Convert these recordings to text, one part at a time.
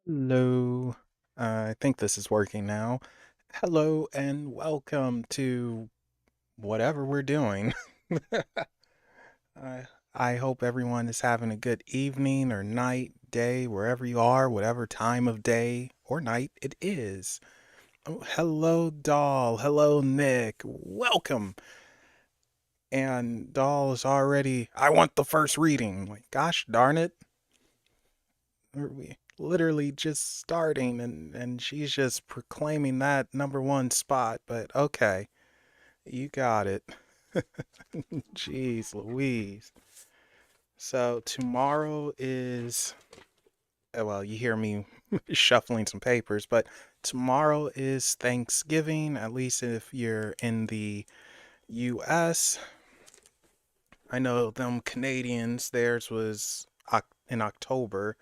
Hello. I think this is working now. Hello and welcome to whatever we're doing. I I hope everyone is having a good evening or night, day, wherever you are, whatever time of day or night it is. Oh, hello, Doll. Hello, Nick. Welcome. And Doll is already, I want the first reading. Like, gosh darn it. We literally just starting and she's just proclaiming that number one spot, but okay, you got it. Jeez Louise. So tomorrow is well, you hear me shuffling some papers, but tomorrow is Thanksgiving, at least if you're in the US. I know them Canadians, theirs was in October.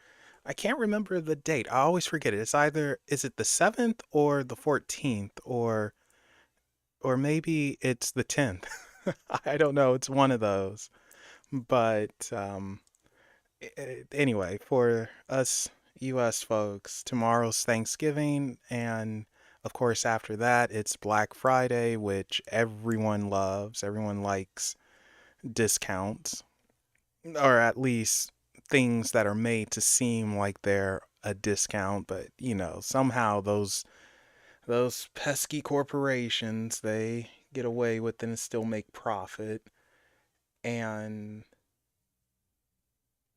I can't remember the date. I always forget it. It's either is it the 7th or the 14th or maybe it's the 10th. I don't know. It's one of those. But anyway, for us US folks, tomorrow's Thanksgiving and of course after that it's Black Friday, which everyone loves. Everyone likes discounts or at least things that are made to seem like they're a discount, but somehow those pesky corporations, they get away with it and still make profit. And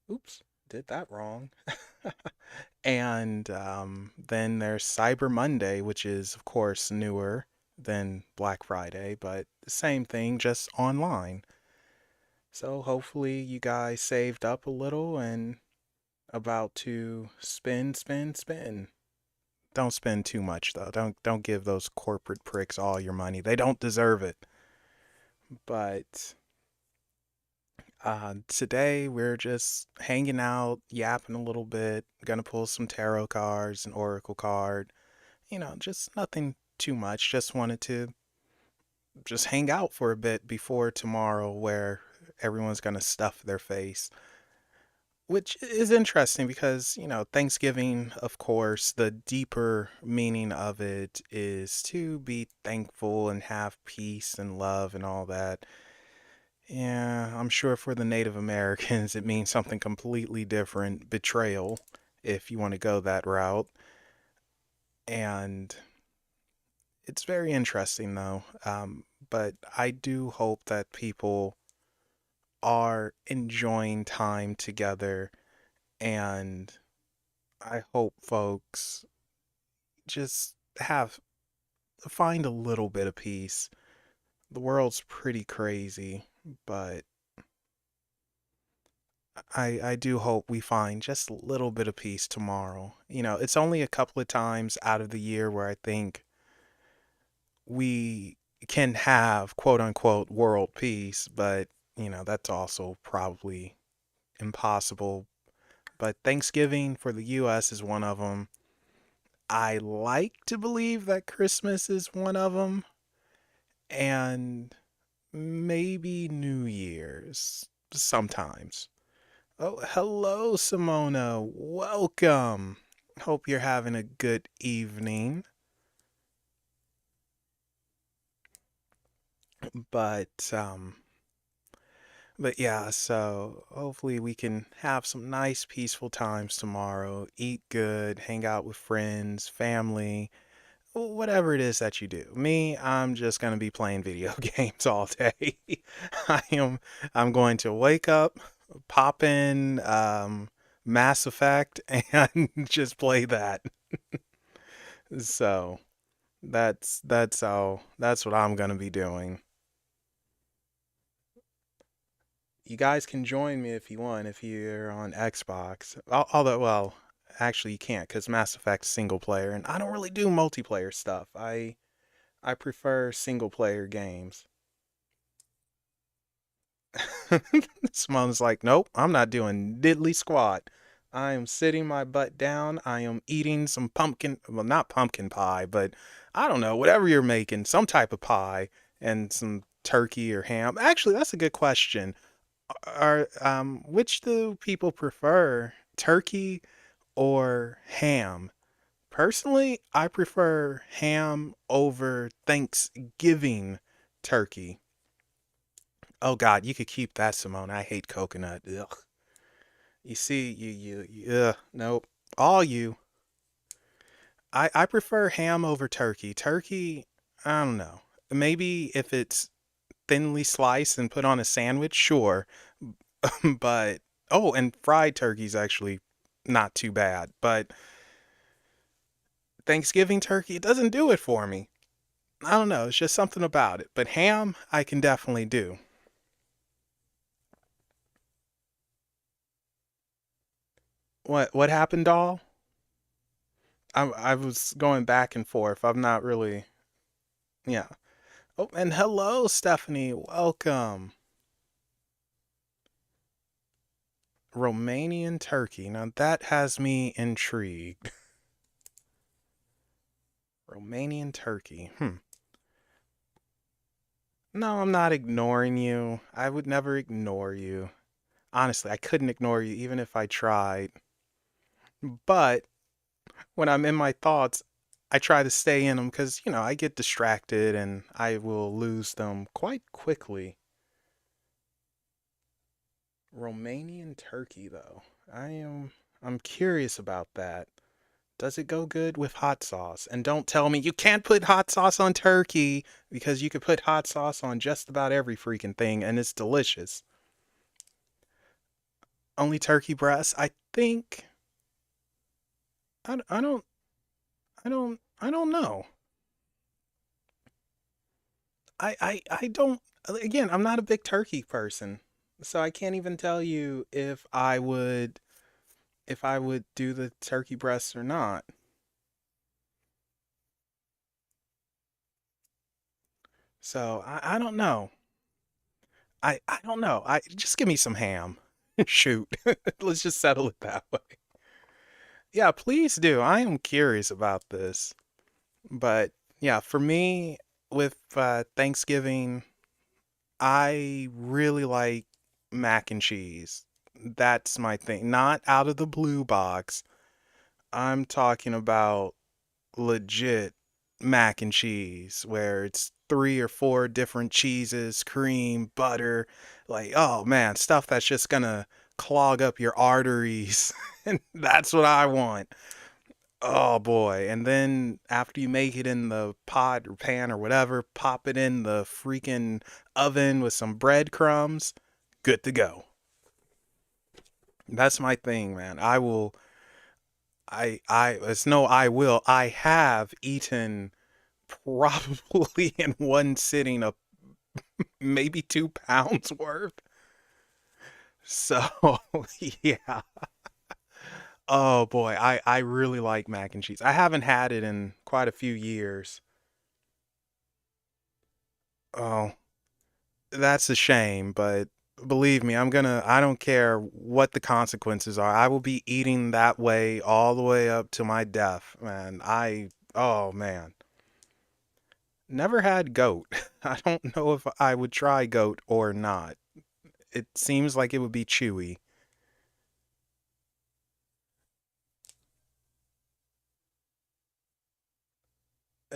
oops, did that wrong. And then there's Cyber Monday, which is of course newer than Black Friday, but the same thing, just online. So hopefully you guys saved up a little and about to spend. Don't spend too much though. Don't give those corporate pricks all your money. They don't deserve it. But today we're just hanging out, yapping a little bit. Gonna pull some tarot cards, an oracle card. Just nothing too much. Just wanted to just hang out for a bit before tomorrow, where everyone's gonna stuff their face. Which is interesting because, Thanksgiving, of course, the deeper meaning of it is to be thankful and have peace and love and all that. Yeah, I'm sure for the Native Americans, it means something completely different, betrayal, if you want to go that route. And it's very interesting, though. But I do hope that people are enjoying time together, and I hope folks just have find a little bit of peace. The world's pretty crazy, but I do hope we find just a little bit of peace tomorrow. It's only a couple of times out of the year where I think we can have quote unquote world peace, but that's also probably impossible. But Thanksgiving for the US is one of them. I like to believe that Christmas is one of them, and maybe New Year's sometimes. Oh, hello, Simona. Welcome. Hope you're having a good evening. But but yeah, so hopefully we can have some nice peaceful times tomorrow. Eat good, hang out with friends, family, whatever it is that you do. Me, I'm just going to be playing video games all day. I am I'm going to wake up, pop in Mass Effect and just play that. So, that's what I'm going to be doing. You guys can join me if you want if you're on Xbox. Although well, actually you can't cuz Mass Effect's single player and I don't really do multiplayer stuff. I prefer single player games. Simone's like, nope, I'm not doing diddly squat. I am sitting my butt down. I am eating some pumpkin, well, not pumpkin pie, but I don't know, whatever you're making, some type of pie and some turkey or ham. Actually, that's a good question. Which do people prefer? Turkey or ham? Personally, I prefer ham over Thanksgiving turkey. Oh God, you could keep that, Simone. I hate coconut. Ugh. You see, ugh, nope. All you. I prefer ham over turkey. Turkey, I don't know. Maybe if it's thinly sliced and put on a sandwich, sure. But oh, and fried turkey's actually not too bad. But Thanksgiving turkey, it doesn't do it for me. I don't know. It's just something about it. But ham, I can definitely do. What happened, doll? I was going back and forth. I'm not really. Yeah. Oh, and hello, Stephanie. Welcome. Romanian turkey. Now that has me intrigued. Romanian turkey. Hmm. No, I'm not ignoring you. I would never ignore you. Honestly, I couldn't ignore you even if I tried. But when I'm in my thoughts, I try to stay in them because, I get distracted and I will lose them quite quickly. Romanian turkey, though. I'm curious about that. Does it go good with hot sauce? And don't tell me you can't put hot sauce on turkey because you could put hot sauce on just about every freaking thing and it's delicious. Only turkey breast? I think I don't I don't know. I don't again, I'm not a big turkey person. So I can't even tell you if I would do the turkey breasts or not. So I don't know. I don't know. I just give me some ham. Shoot. Let's just settle it that way. Yeah, please do. I am curious about this. But yeah, for me with Thanksgiving, I really like mac and cheese. That's my thing. Not out of the blue box. I'm talking about legit mac and cheese where it's three or four different cheeses, cream, butter, like oh man, stuff that's just gonna clog up your arteries. And that's what I want. Oh boy. And then after you make it in the pot or pan or whatever, pop it in the freaking oven with some breadcrumbs. Good to go. That's my thing, man. It's no, I will. I have eaten probably in one sitting of maybe 2 pounds worth. So yeah. Oh boy, I really like mac and cheese. I haven't had it in quite a few years. Oh, that's a shame, but believe me, I don't care what the consequences are. I will be eating that way all the way up to my death, man. Oh man. Never had goat. I don't know if I would try goat or not. It seems like it would be chewy.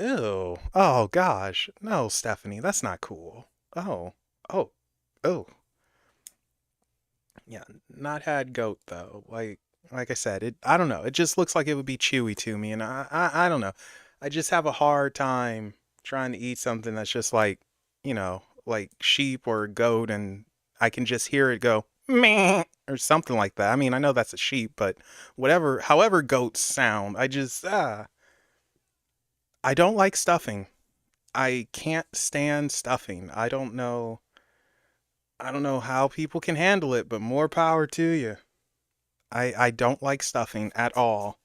Ew. Oh gosh. No, Stephanie, that's not cool. Oh. Oh. Oh. Yeah, not had goat though. Like I said, it I don't know. It just looks like it would be chewy to me and I don't know. I just have a hard time trying to eat something that's just like sheep or goat and I can just hear it go meh or something like that. I mean, I know that's a sheep, but however goats sound, I don't like stuffing. I can't stand stuffing. I don't know how people can handle it, but more power to you. I don't like stuffing at all.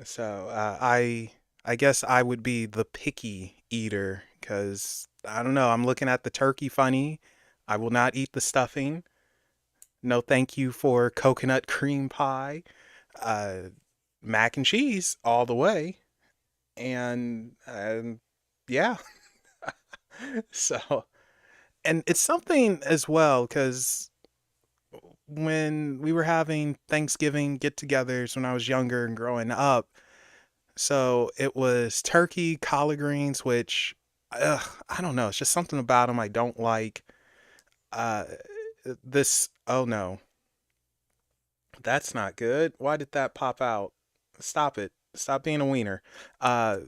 So I guess I would be the picky eater because I don't know. I'm looking at the turkey funny. I will not eat the stuffing. No, thank you for coconut cream pie. Uh, Mac and cheese all the way. And yeah. So and it's something as well because when we were having Thanksgiving get-togethers when I was younger and growing up. So it was turkey, collard greens, which I don't know. It's just something about them I don't like. Uh, oh no, that's not good. Why did that pop out? Stop it. Stop being a wiener. Uh,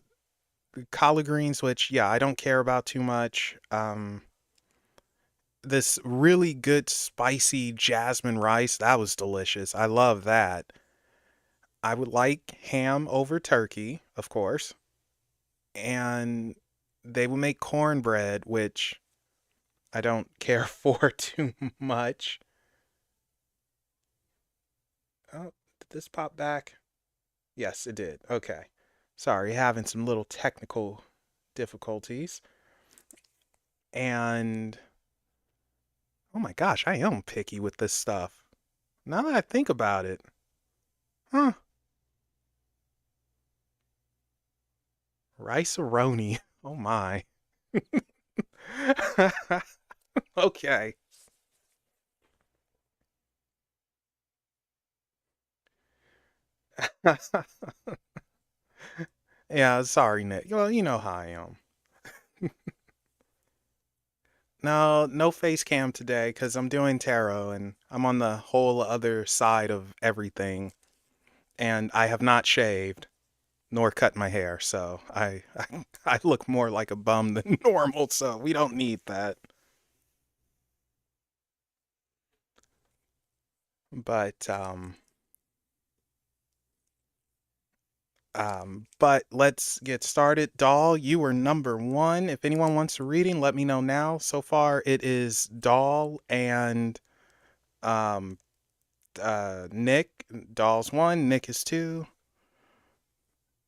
Collard greens, which, yeah, I don't care about too much. This really good spicy jasmine rice, that was delicious. I love that. I would like ham over turkey, of course. And they would make cornbread, which I don't care for too much. Oh, did this pop back? Yes, it did. Okay. Sorry, having some little technical difficulties. And oh my gosh, I am picky with this stuff. Now that I think about it. Huh. Rice-a-roni. Oh my. Okay. Yeah, sorry, Nick. Well, you know how I am. No, no face cam today because I'm doing tarot and I'm on the whole other side of everything. And I have not shaved nor cut my hair, so I look more like a bum than normal, so we don't need that. But but let's get started. Doll, you were number one. If anyone wants a reading, let me know now. So far, it is Doll and um, Nick. Doll's one, Nick is two.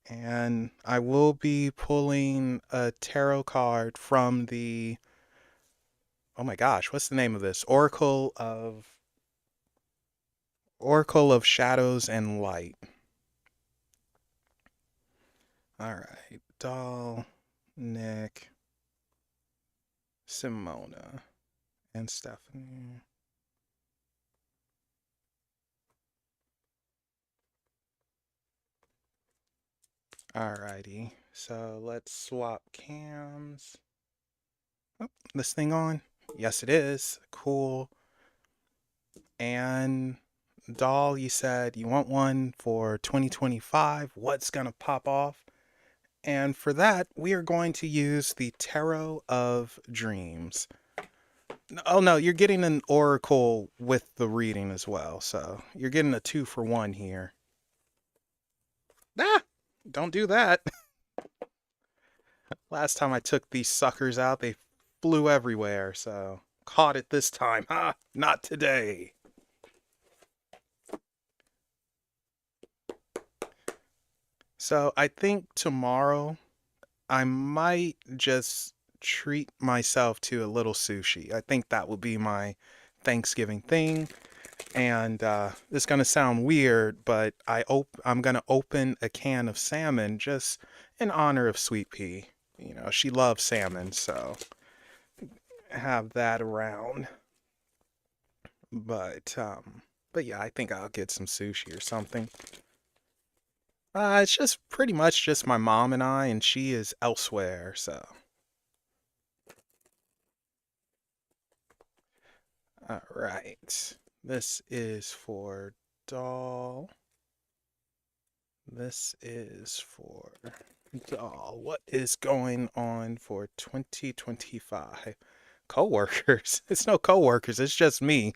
And I will be pulling a tarot card from the, oh my gosh, what's the name of this? Oracle of Shadows and Light. All right, Doll, Nick, Simona, and Stephanie. Alrighty, so let's swap cams. Oh, this thing on? Yes, it is. Cool. And Doll, you said you want one for 2025. What's gonna pop off? And for that, we are going to use the Tarot of Dreams. Oh no, you're getting an oracle with the reading as well, so you're getting a 2-for-1 here. Ah, don't do that. Last time I took these suckers out, they flew everywhere, so caught it this time. Ha! Not today. So I think tomorrow I might just treat myself to a little sushi. I think that will be my Thanksgiving thing. And it's gonna sound weird, but I'm gonna open a can of salmon just in honor of Sweet Pea. You know, she loves salmon, so have that around. But but yeah, I think I'll get some sushi or something. It's just pretty much just my mom and I, and she is elsewhere, so. All right. This is for Doll. This is for Doll. What is going on for 2025? Coworkers. It's no coworkers, it's just me.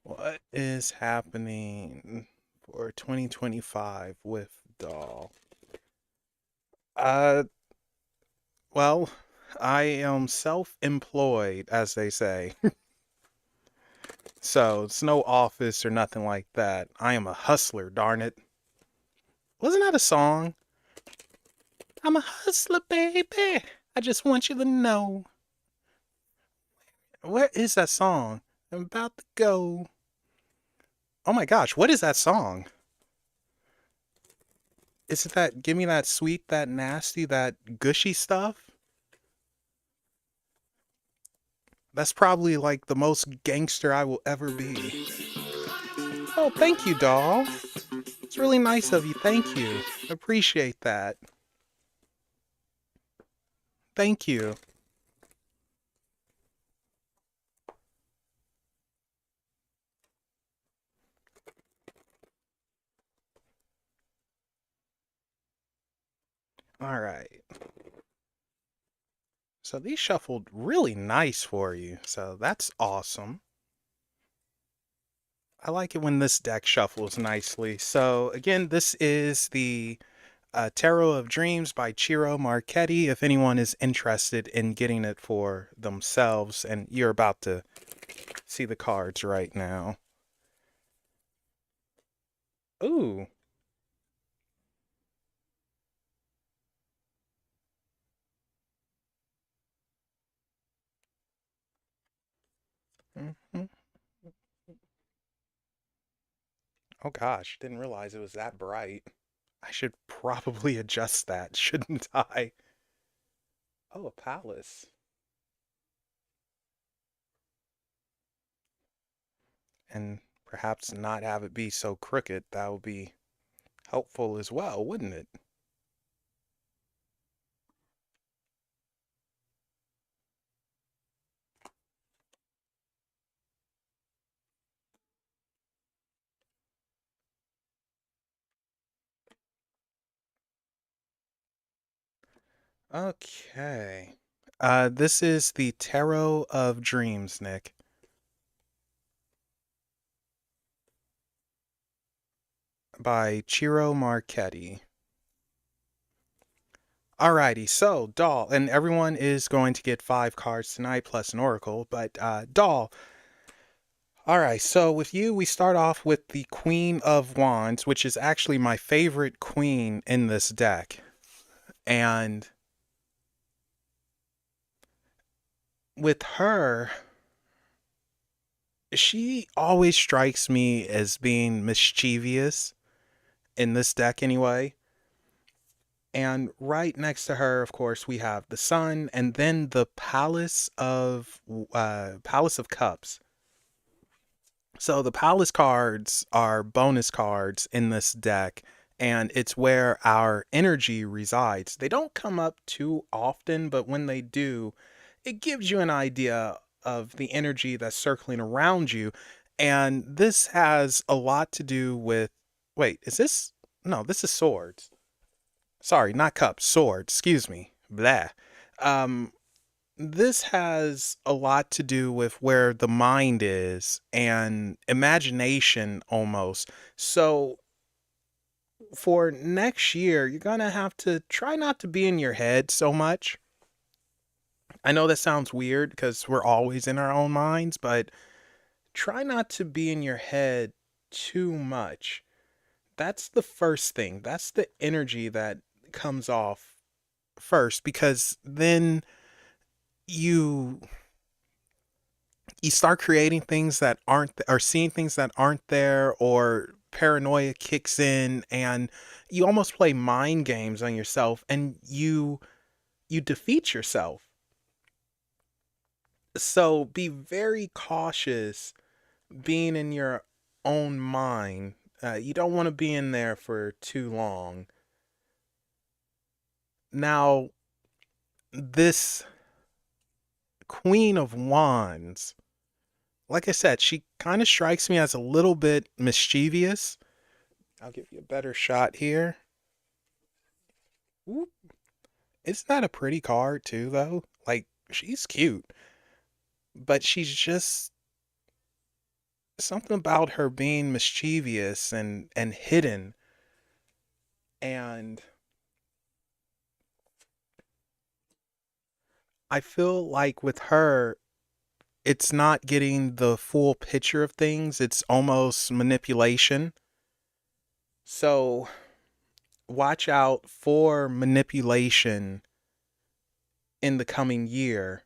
What is happening for 2025 with Doll? Uh, well, I am self-employed, as they say. So it's no office or nothing like that. I am a hustler, darn it. Wasn't that a song? I'm a hustler, baby. I just want you to know. Where is that song? I'm about to go. Oh my gosh, what is that song? Is it that, give me that sweet, that nasty, that gushy stuff? That's probably like the most gangster I will ever be. Oh, thank you, doll. It's really nice of you. Thank you. Appreciate that. Thank you. All right. So these shuffled really nice for you. So that's awesome. I like it when this deck shuffles nicely. So again, this is the Tarot of Dreams by Ciro Marchetti. If anyone is interested in getting it for themselves, and you're about to see the cards right now. Ooh. Mhm. Oh gosh, didn't realize it was that bright. I should probably adjust that, shouldn't I? Oh, a palace. And perhaps not have it be so crooked. That would be helpful as well, wouldn't it? Okay. This is the Tarot of Dreams, Nick, by Ciro Marchetti. Alrighty, so Doll, and everyone is going to get 5 cards tonight plus an oracle, but Doll. Alright, so with you, we start off with the Queen of Wands, which is actually my favorite queen in this deck. And with her, she always strikes me as being mischievous in this deck anyway. And right next to her, of course, we have the Sun, and then the Palace of Cups. So the Palace cards are bonus cards in this deck, and it's where our energy resides. They don't come up too often, but when they do, it gives you an idea of the energy that's circling around you. And this has a lot to do with. Wait, is this? No, this is swords. Sorry, not cups, swords. Excuse me. Blah. Um, this has a lot to do with where the mind is and imagination almost. So for next year, you're going to have to try not to be in your head so much. I know that sounds weird because we're always in our own minds, but try not to be in your head too much. That's the first thing. That's the energy that comes off first, because then you you start creating things that aren't, or seeing things that aren't there, or paranoia kicks in, and you almost play mind games on yourself, and you defeat yourself. So be very cautious being in your own mind. You don't want to be in there for too long. Now, this Queen of Wands, like I said, she kind of strikes me as a little bit mischievous. I'll give you a better shot here. Ooh, isn't that a pretty card too, though? Like, she's cute, but she's just something about her being mischievous and hidden. And I feel like with her, it's not getting the full picture of things. It's almost manipulation. So watch out for manipulation in the coming year.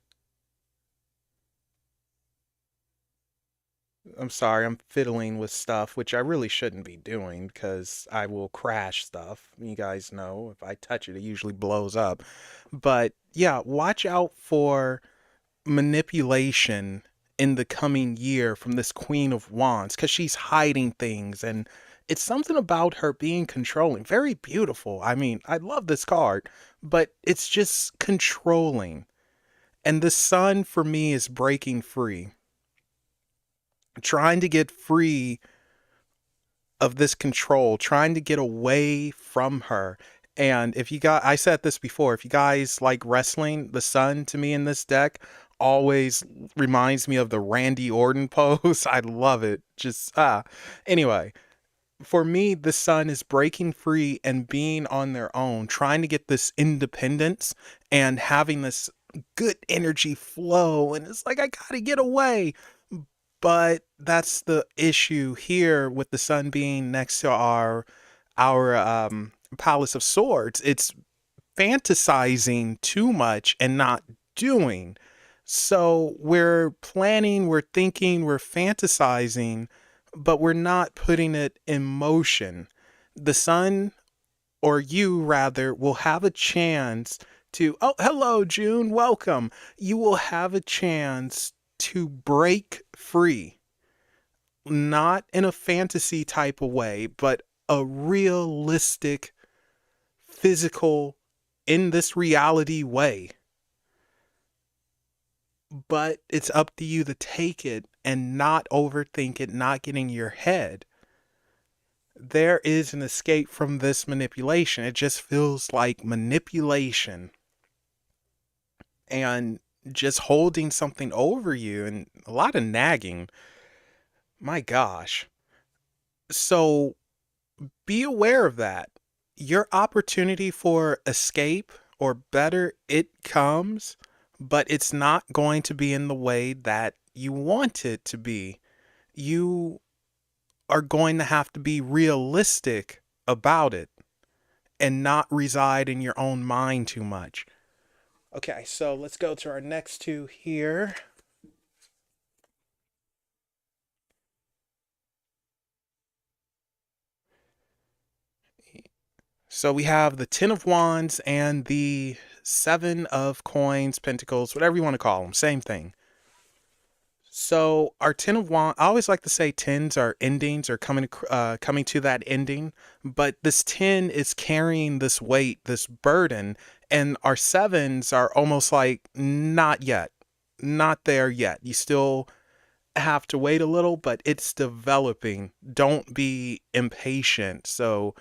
I'm sorry, I'm fiddling with stuff, which I really shouldn't be doing because I will crash stuff. You guys know if I touch it, it usually blows up. But yeah, watch out for manipulation in the coming year from this Queen of Wands because she's hiding things, and it's something about her being controlling. Very beautiful. I mean, I love this card, but it's just controlling. And the sun for me is breaking free, trying to get free of this control, trying to get away from her. And if you got, I said this before, if you guys like wrestling, the sun to me in this deck always reminds me of the Randy Orton pose. I love it. Anyway, for me, the sun is breaking free and being on their own, trying to get this independence and having this good energy flow. And it's like, I gotta get away. But that's the issue here with the sun being next to our Palace of Swords. It's fantasizing too much and not doing. So we're planning, we're thinking, we're fantasizing, but we're not putting it in motion. The sun, or you rather, will have a chance to, oh, hello, June, welcome. You will have a chance to break free, not in a fantasy type of way, but a realistic, physical, in this reality way. But it's up to you to take it and not overthink it, not get in your head. There is an escape from this manipulation. It just feels like manipulation and just holding something over you and a lot of nagging. My gosh. So be aware of that. Your opportunity for escape, or better, it comes, but it's not going to be in the way that you want it to be. You are going to have to be realistic about it and not reside in your own mind too much. Okay, so let's go to our next two here. So we have the Ten of Wands and the Seven of Coins, Pentacles, whatever you want to call them, same thing. So our Ten of Wands, I always like to say tens are endings or coming to that ending, but this 10 is carrying this weight, this burden, and our sevens are almost like not yet, not there yet. You still have to wait a little, but it's developing. Don't be impatient. So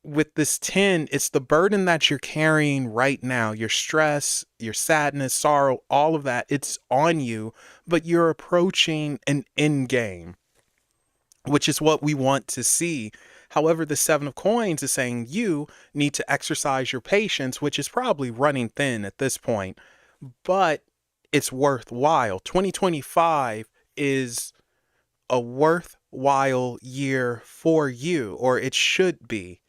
with this 10, it's the burden that you're carrying right now, your stress, your sadness, sorrow, all of that, it's on you, but you're approaching an end game, which is what we want to see. However, the Seven of Coins is saying you need to exercise your patience, which is probably running thin at this point, but it's worthwhile. 2025 is a worthwhile year for you, or it should be,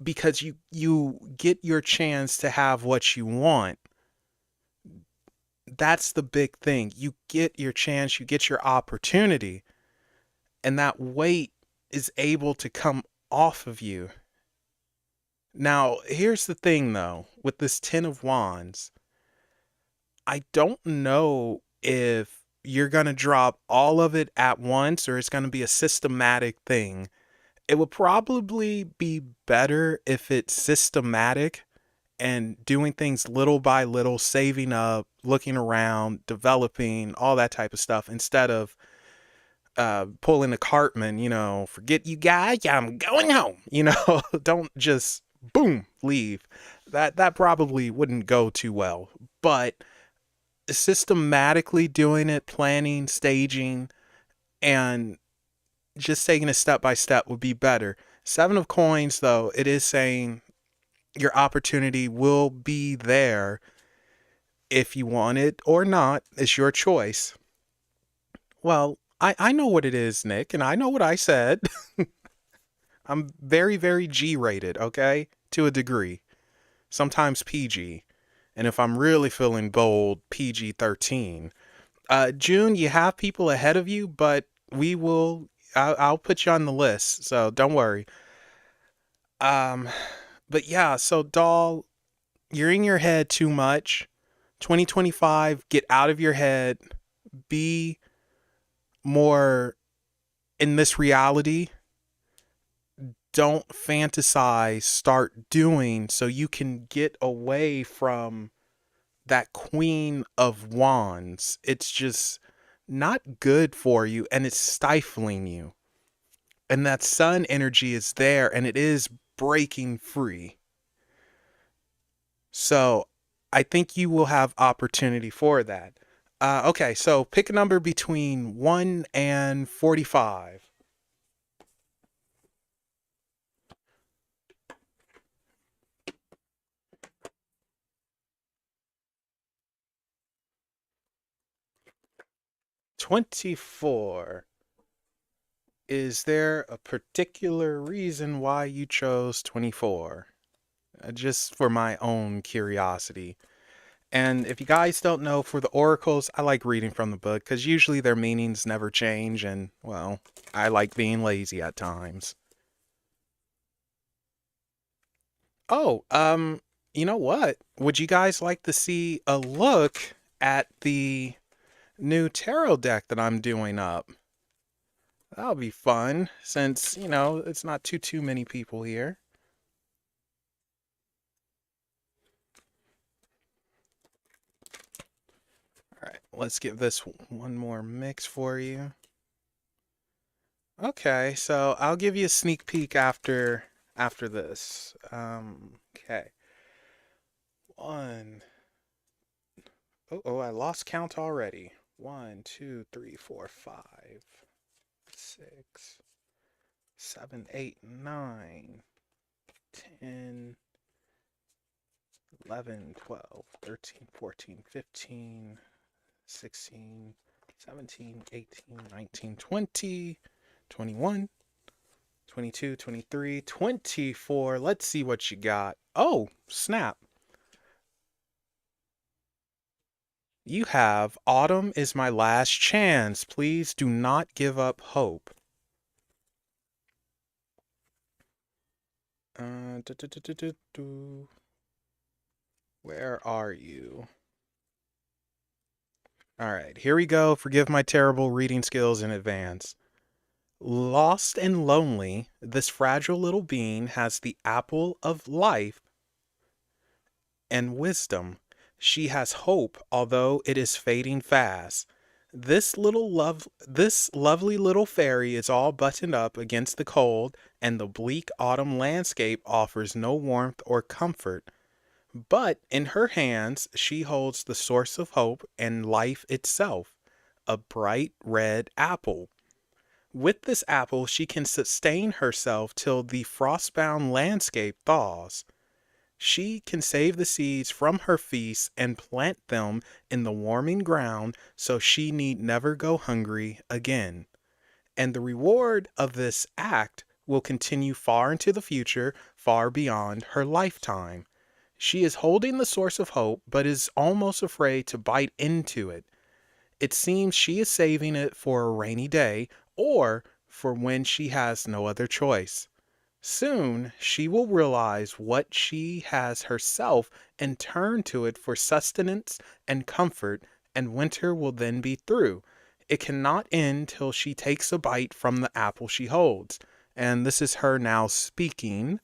because you get your chance to have what you want. That's the big thing. You get your chance, you get your opportunity, and that weight is able to come off of you. Now, here's the thing though, with this 10 of Wands, I don't know if you're going to drop all of it at once or it's going to be a systematic thing. It would probably be better if it's systematic and doing things little by little, saving up, looking around, developing, all that type of stuff, instead of pulling a Cartman, forget you guys, I'm going home, don't just boom, leave. That probably wouldn't go too well. But systematically doing it, planning, staging, and just taking it step by step would be better. Seven of Coins, though, it is saying your opportunity will be there if you want it or not. It's your choice. Well, I know what it is, Nick, and I know what I said. I'm very, very G rated, okay? To a degree. Sometimes PG. And if I'm really feeling bold, PG 13. June, you have people ahead of you, but we will. I'll put you on the list, so don't worry. Um, but yeah, so doll, you're in your head too much. 2025, get out of your head. Be more in this reality. Don't fantasize, start doing so you can get away from that Queen of Wands. It's just not good for you and it's stifling you. And that sun energy is there and it is breaking free. So I think you will have opportunity for that. Okay, so pick a number between 1 and 45. 24. Is there a particular reason why you chose 24? Just for my own curiosity. And if you guys don't know, for the oracles, I like reading from the book because usually their meanings never change. And, well, I like being lazy at times. Oh, you know what? Would you guys like to see a look at the new tarot deck that I'm doing up? That'll be fun since, it's not too many people here. All right, let's give this one more mix for you. Okay, so I'll give you a sneak peek after this. Okay. One. Oh, I lost count already. 1, 2, 3, 4, 5, 6, 7, 8, 9, 10, 11, 12, 13, 14, 15, 16, 17, 18, 19, 20, 21, 22, 23, 24. Let's see what you got. Oh, snap. You have Autumn is my last chance. Please do not give up hope. Du- du- du- du- du- du. Where are you? All right, here we go. Forgive my terrible reading skills in advance. Lost and lonely, this fragile little being has the apple of life and wisdom. She has hope, although it is fading fast. This lovely little fairy is all buttoned up against the cold, and the bleak autumn landscape offers no warmth or comfort. But in her hands, she holds the source of hope and life itself, a bright red apple. With this apple, she can sustain herself till the frostbound landscape thaws. She can save the seeds from her feast and plant them in the warming ground so she need never go hungry again. And the reward of this act will continue far into the future, far beyond her lifetime. She is holding the source of hope, but is almost afraid to bite into it. It seems she is saving it for a rainy day or for when she has no other choice. Soon she will realize what she has herself and turn to it for sustenance and comfort, and winter will then be through. It cannot end till she takes a bite from the apple she holds. And this is her now speaking.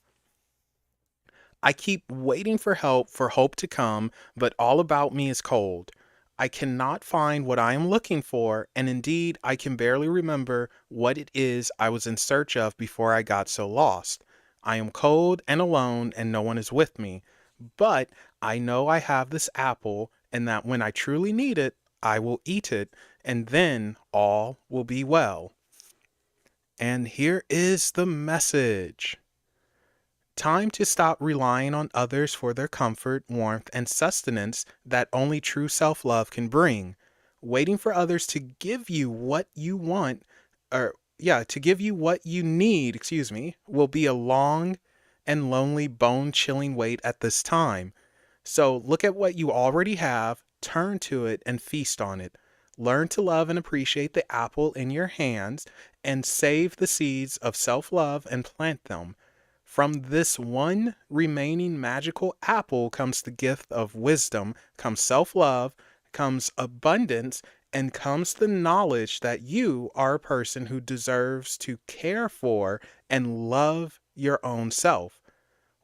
I keep waiting for help, for hope to come, but all about me is cold. I cannot find what I am looking for, and indeed I can barely remember what it is I was in search of before I got so lost. I am cold and alone, and no one is with me. But I know I have this apple, and that when I truly need it, I will eat it, and then all will be well. And here is the message. Time to stop relying on others for their comfort, warmth, and sustenance that only true self love can bring. Waiting for others to give you what you want, or, yeah, to give you what you need, will be a long and lonely, bone chilling wait at this time. So look at what you already have, turn to it, and feast on it. learn to love and appreciate the apple in your hands and save the seeds of self love and plant them. From this one remaining magical apple comes the gift of wisdom, comes self love, comes abundance, and comes the knowledge that you are a person who deserves to care for and love your own self.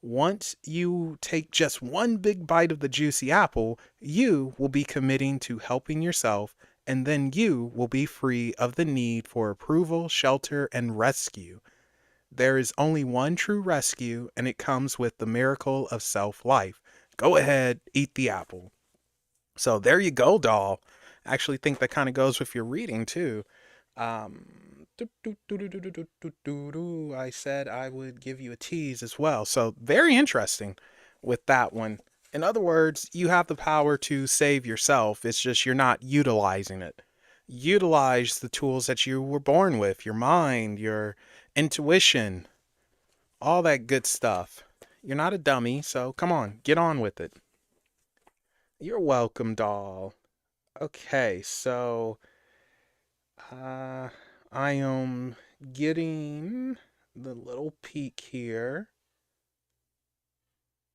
Once you take just one big bite of the juicy apple, you will be committing to helping yourself, and then you will be free of the need for approval, shelter, and rescue. There is only one true rescue, and it comes with the miracle of self life. Go ahead, eat the apple. So there you go, doll. I actually think that kind of goes with your reading, too. I said I would give you a tease as well. So very interesting with that one. In other words, you have the power to save yourself. It's just you're not utilizing it. Utilize the tools that you were born with, your mind, your intuition, all that good stuff. You're not a dummy, so come on, get on with it. You're welcome, doll. Okay, so Uh, I am getting the little peek here.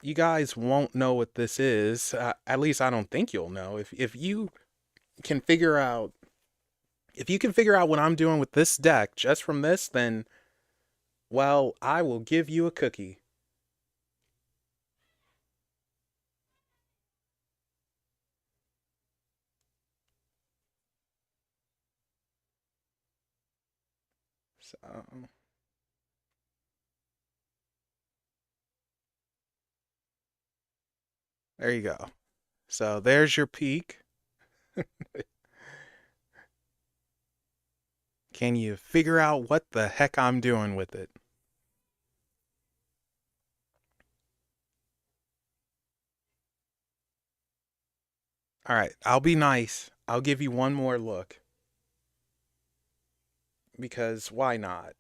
You guys won't know what this is. At least I don't think you'll know. If you can figure out if you can figure out what I'm doing with this deck just from this, then well, I will give you a cookie. So there you go. So there's your peek. Can you figure out what the heck I'm doing with it? All right, I'll be nice. I'll give you one more look because why not?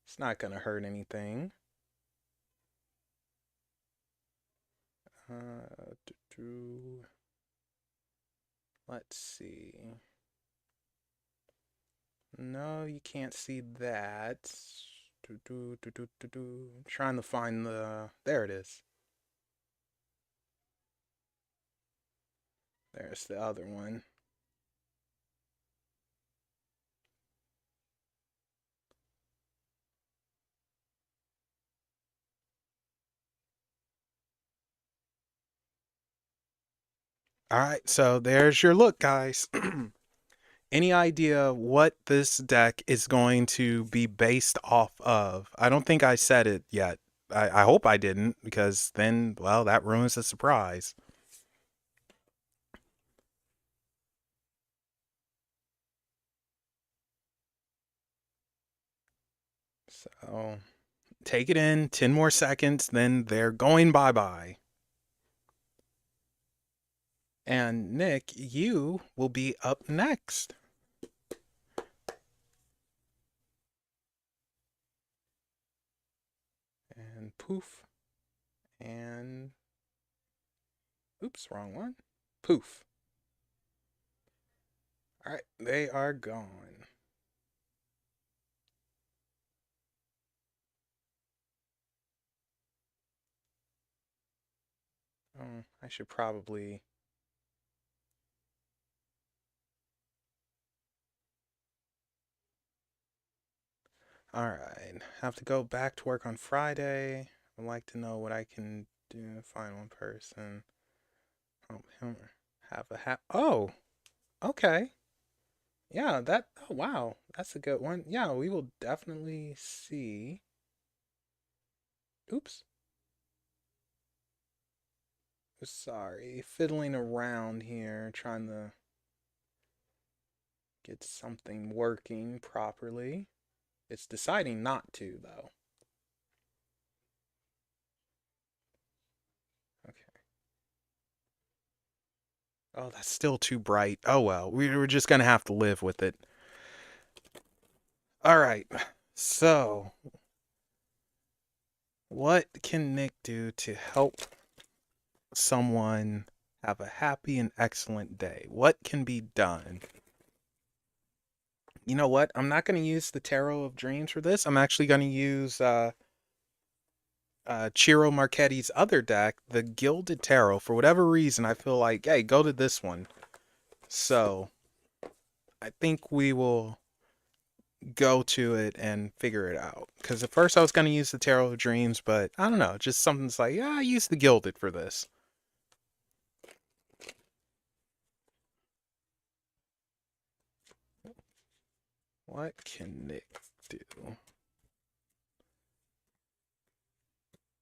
It's not gonna hurt anything. Uh, let's see. No, you can't see that. I'm trying to find the. There it is. There's the other one. All right, so there's your look, guys. Any idea what this deck is going to be based off of? I don't think I said it yet. I hope I didn't, because then, well, that ruins the surprise. So take it in, 10 more seconds, then they're going bye bye. And Nick, you will be up next. And poof. And oops, wrong one. Poof. All right, they are gone. Oh, I should probably. All right, have to go back to work on Friday. I'd like to know what I can do. Find one person. Help him have a hat. Oh, okay. Yeah, that. Oh, wow. That's a good one. Yeah, we will definitely see. Oops. Sorry. Fiddling around here, trying to get something working properly. It's deciding not to, though. Okay. Oh, that's still too bright. Oh, well. We're just going to have to live with it. All right. So, what can Nick do to help someone Have a happy and excellent day. What can be done? You know what? I'm not going to use the Tarot of Dreams for this. I'm actually going to use Ciro Marchetti's other deck, the Gilded Tarot. For whatever reason, I feel like, hey, go to this one. So I think we will go to it and figure it out. Because at first I was going to use the Tarot of Dreams, but I don't know. Just something's like, yeah, I use the Gilded for this. What can Nick do?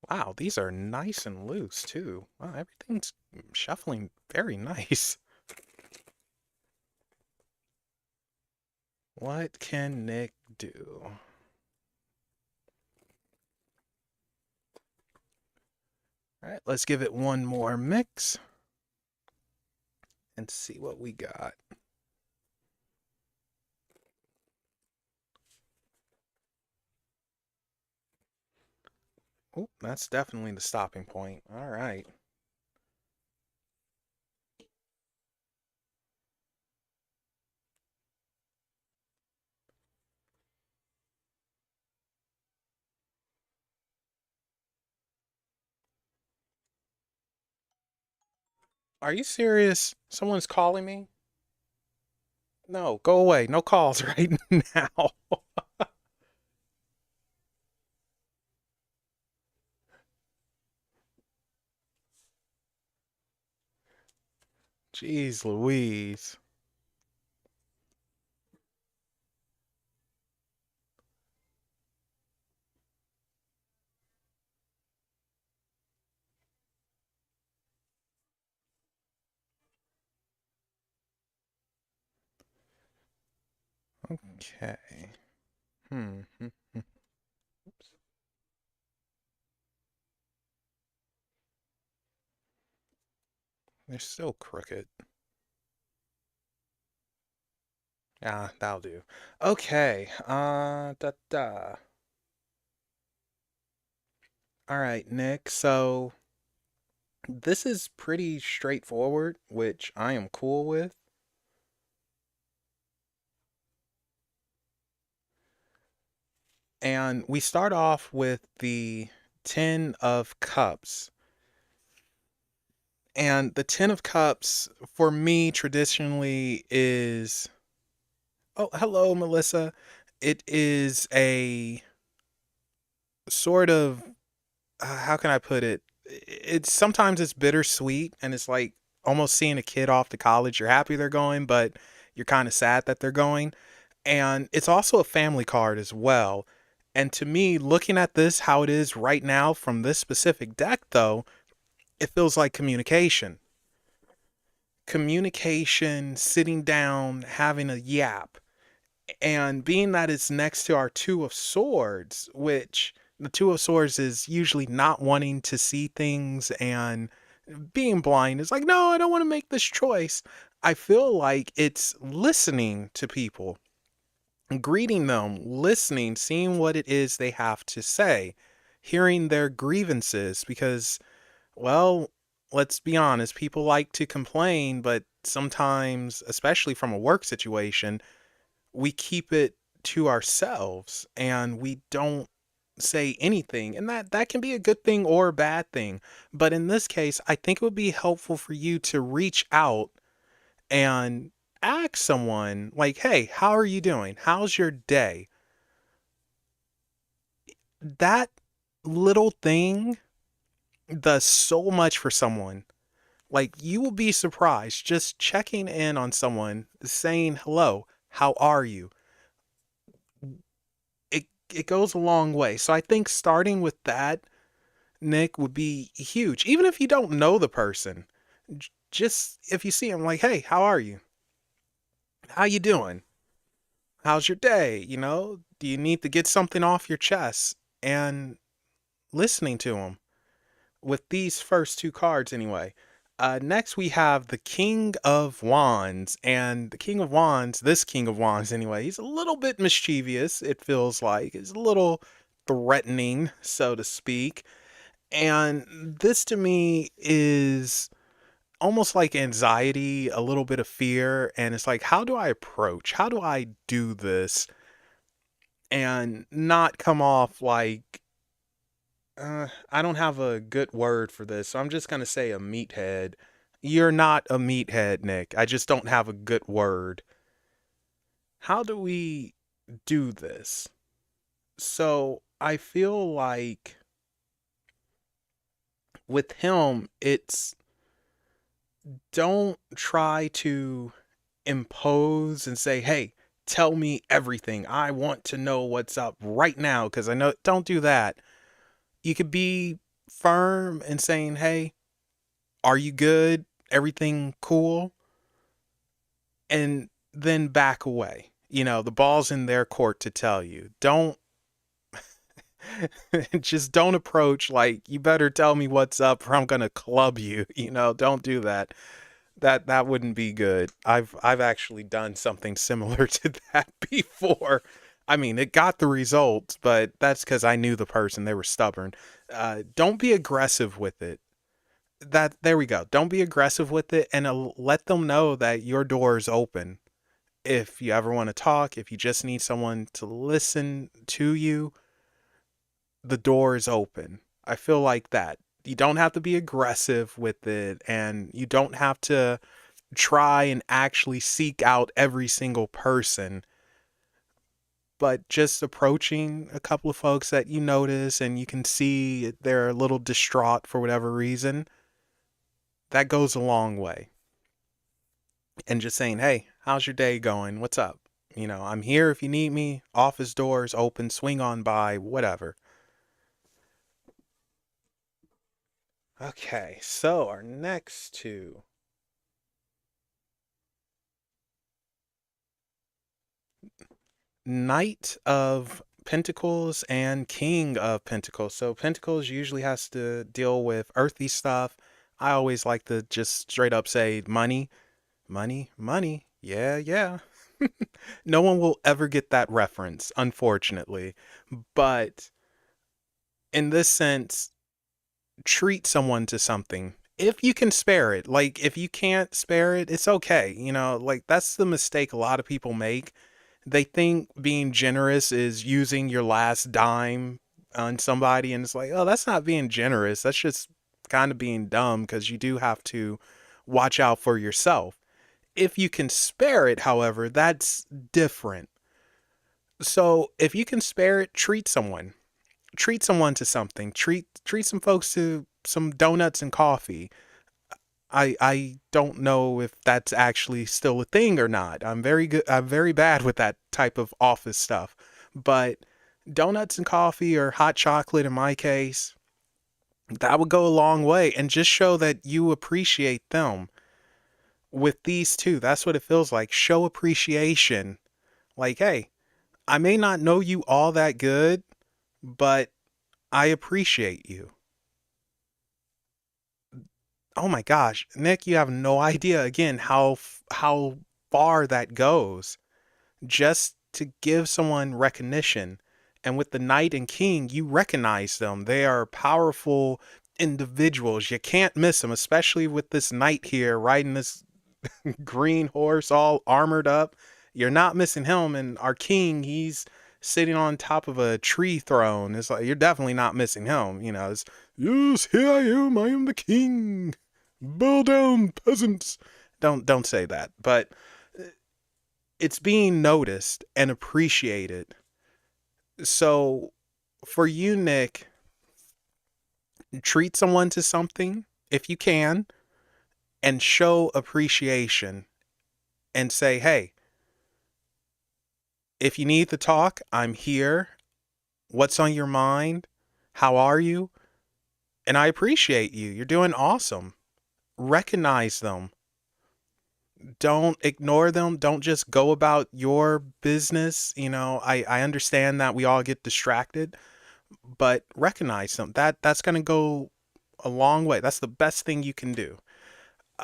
Wow, these are nice and loose too. Wow, everything's shuffling very nice. What can Nick do? All right, let's give it one more mix and see what we got. Oh, that's definitely the stopping point. All right. Are you serious? Someone's calling me? No, go away. No calls right now. Jeez Louise. Okay. Hmm. Oops. They're still crooked. Ah, that'll do. Okay. Da. All right, Nick. So this is pretty straightforward, which I am cool with. And we start off with the Ten of Cups. And the Ten of Cups, for me, traditionally is. Oh, hello, Melissa. It is a sort of. How can I put it? It's sometimes it's bittersweet, and it's like almost seeing a kid off to college. You're happy they're going, but you're kind of sad that they're going. And it's also a family card as well. And to me, looking at this, how it is right now from this specific deck, though, it feels like communication. Communication, sitting down, having a yap. And being that it's next to our Two of Swords, which the Two of Swords is usually not wanting to see things and being blind is like, no, I don't want to make this choice. I feel like it's listening to people, greeting them, listening, seeing what it is they have to say, hearing their grievances, because, well, let's be honest, people like to complain, but sometimes, especially from a work situation, we keep it to ourselves and we don't say anything, and that can be a good thing or a bad thing. But in this case, I think it would be helpful for you to reach out and ask someone like, hey, how are you doing? How's your day? That little thing does so much for someone. Like, you will be surprised just checking in on someone, saying hello, how are you? It goes a long way. So I think starting with that, Nick, would be huge. Even if you don't know the person, just if you see them, like, hey, how are you? How you doing? How's your day? Do you need to get something off your chest? And listening to them with these first two cards, anyway. Next, we have the King of Wands. And the King of Wands, this King of Wands, anyway, he's a little bit mischievous, it feels like. He's a little threatening, so to speak. And this to me is almost like anxiety, a little bit of fear, and it's like, how do I approach? How do I do this and not come off like I don't have a good word for this, so I'm just gonna say a meathead. You're not a meathead, Nick. I just don't have a good word. How do we do this? So I feel like with him, it's don't try to impose and say, hey, tell me everything. I want to know what's up right now because I know. Don't do that. You could be firm and saying, hey, are you good? Everything cool? And then back away. You know, the ball's in their court to tell you. Don't just don't approach like you better tell me what's up or I'm gonna club you. You know, don't do that. That wouldn't be good. I've actually done something similar to that before. I mean, it got the results, but that's because I knew the person. They were stubborn. Don't be aggressive with it. That there we go. Don't be aggressive with it, and let them know that your door is open. If you ever want to talk, if you just need someone to listen to you, the door is open. I feel like that. You don't have to be aggressive with it, and you don't have to try and actually seek out every single person, but just approaching a couple of folks that you notice and you can see they're a little distraught for whatever reason, that goes a long way. And just saying, hey, how's your day going? What's up? You know, I'm here if you need me. Office doors open, swing on by, whatever. Okay, so our next two, Knight of Pentacles and King of Pentacles. So Pentacles usually has to deal with earthy stuff. I always like to just straight up say money, money, money. Yeah, yeah. No one will ever get that reference, unfortunately. But in this sense, treat someone to something. If you can spare it. Like, if you can't spare it, it's okay. You know, like, that's the mistake a lot of people make. They think being generous is using your last dime on somebody, and it's like, oh, that's not being generous. That's just kind of being dumb because you do have to watch out for yourself. If you can spare it, however, that's different. So if you can spare it, treat someone to something. Treat some folks to some donuts and coffee. I don't know if that's actually still a thing or not. I'm very good. I'm very bad with that type of office stuff. But donuts and coffee or hot chocolate in my case, that would go a long way and just show that you appreciate them. With these two, that's what it feels like. Show appreciation. Like, hey, I may not know you all that good, but I appreciate you. Oh my gosh, Nick, you have no idea again how far that goes just to give someone recognition. And with the knight and king, you recognize them. They are powerful individuals. You can't miss them, especially with this knight here riding this green horse all armored up. You're not missing him. And our king, he's sitting on top of a tree throne. It's like you're definitely not missing him. You know, it's, yes, here I am. I am the king. Bow down, peasants. Don't say that. But it's being noticed and appreciated. So for you, Nick, treat someone to something if you can and show appreciation and say, hey, if you need to talk, I'm here. What's on your mind? How are you? And I appreciate you. You're doing awesome. Recognize them. Don't ignore them. Don't just go about your business. You know, I understand that we all get distracted, but recognize them. That's gonna go a long way. That's the best thing you can do.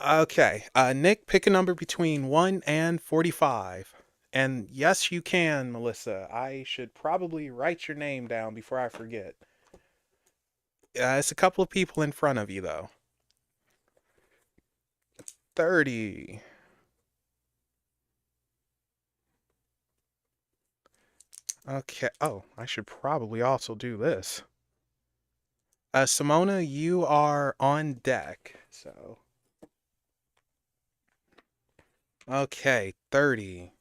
Okay, Nick, pick a number between 1 and 45. And yes, you can, Melissa. I should probably write your name down before I forget. It's a couple of people in front of you, though. 30. Okay. Oh, I should probably also do this. Simona, you are on deck. So, okay, 30,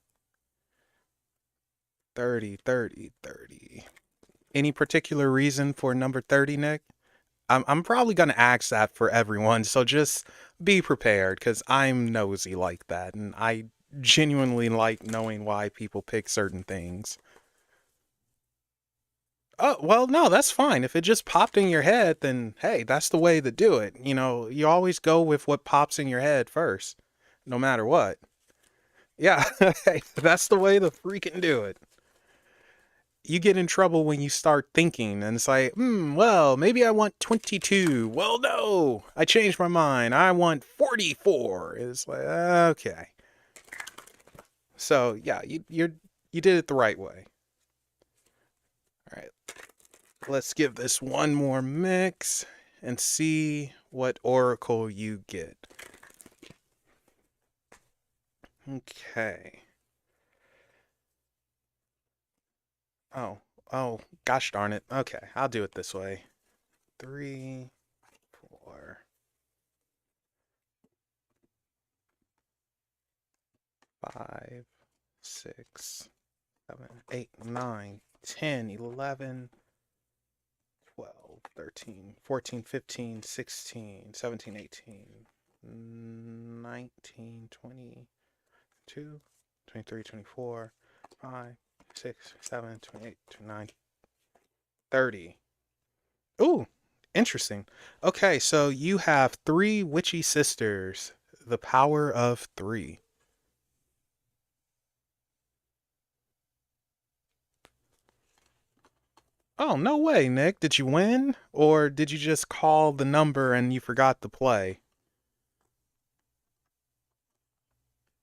30, 30, 30. Any particular reason for number 30, Nick? I'm probably going to ask that for everyone, so just be prepared because I'm nosy like that, and I genuinely like knowing why people pick certain things. Oh, well, no, that's fine. If it just popped in your head, then hey, that's the way to do it. You always go with what pops in your head first, no matter what. Yeah, hey, that's the way to freaking do it. You get in trouble when you start thinking and it's like, well, maybe I want 22. Well, no, I changed my mind. I want 44. It's like, okay. So, yeah, you did it the right way. All right, let's give this one more mix and see what oracle you get. Okay. Oh, oh, gosh darn it. Okay, I'll do it this way. 3, 4, 5, 6, 7, 8, 9, 10, 11, 12, 13, 14, 15, 16, 17, 18, 19, 22, 23, 24, 5, 6, 7, 28, 29, 30. Ooh, interesting. Okay, so you have three witchy sisters. The power of three. Oh, no way, Nick. Did you win? Or did you just call the number and you forgot to play?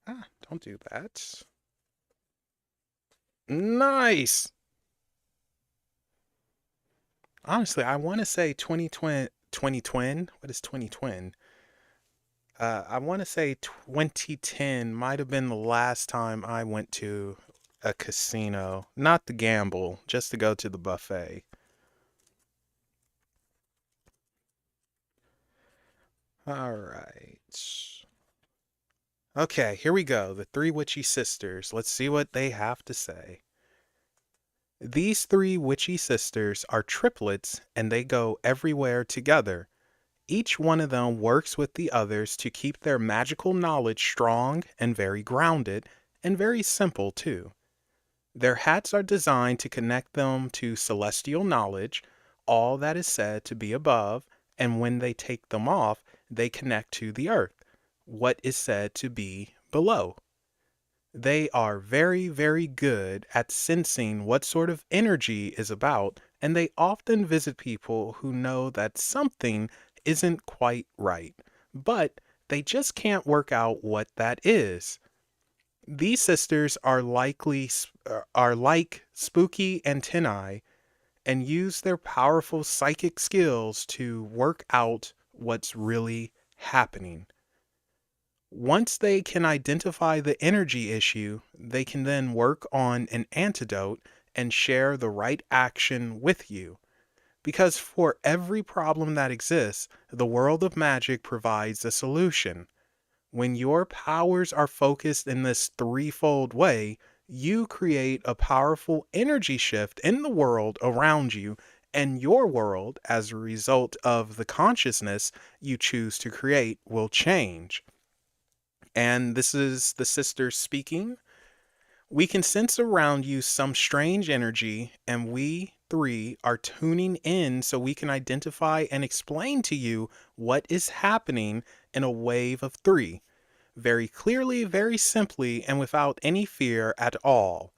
Ah, don't do that. Nice. Honestly, I want to say 20 twin. What is 20 twin? I want to say 2010 might have been the last time I went to a casino. Not to gamble, just to go to the buffet. All right. Okay, here we go. The three witchy sisters. Let's see what they have to say. These three witchy sisters are triplets and they go everywhere together. Each one of them works with the others to keep their magical knowledge strong and very grounded, and very simple too. Their hats are designed to connect them to celestial knowledge, all that is said to be above, and when they take them off, they connect to the earth, what is said to be below. They are very, very good at sensing what sort of energy is about, and they often visit people who know that something isn't quite right, but they just can't work out what that is. These sisters are like spooky antennae and use their powerful psychic skills to work out what's really happening. Once they can identify the energy issue, they can then work on an antidote and share the right action with you. Because for every problem that exists, the world of magic provides a solution. When your powers are focused in this threefold way, you create a powerful energy shift in the world around you, and your world, as a result of the consciousness you choose to create, will change. And this is the sisters speaking. We can sense around you some strange energy, and we three are tuning in so we can identify and explain to you what is happening in a wave of three. Very clearly, very simply, and without any fear at all.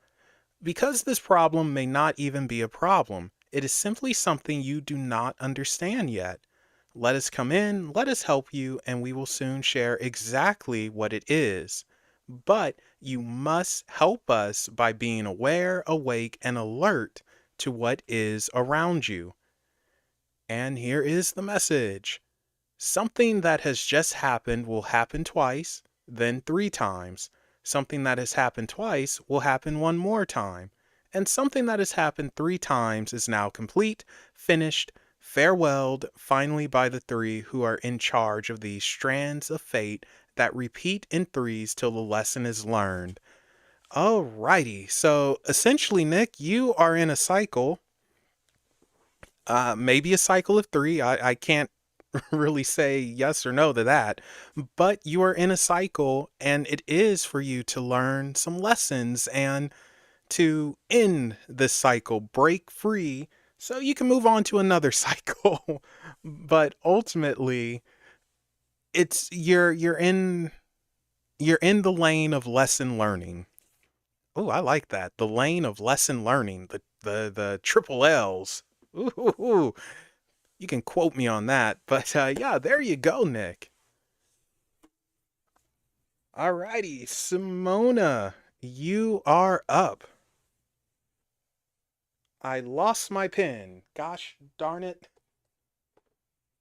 Because this problem may not even be a problem, it is simply something you do not understand yet. Let us come in, let us help you, and we will soon share exactly what it is. But you must help us by being aware, awake, and alert to what is around you. And here is the message. Something that has just happened will happen twice, then three times. Something that has happened twice will happen one more time. And something that has happened three times is now complete, finished, farewelled finally by the three who are in charge of these strands of fate that repeat in threes till the lesson is learned. Alrighty, so essentially, Nick, you are in a cycle, maybe a cycle of three. I can't really say yes or no to that, but you are in a cycle, and it is for you to learn some lessons and to end this cycle, break free, so you can move on to another cycle. But ultimately, it's you're in the lane of lesson learning. Oh, I like that. The lane of lesson learning, the triple L's. Ooh, you can quote me on that. But yeah, there you go, Nick. Alrighty, Simona, you are up. I lost my pen. Gosh darn it.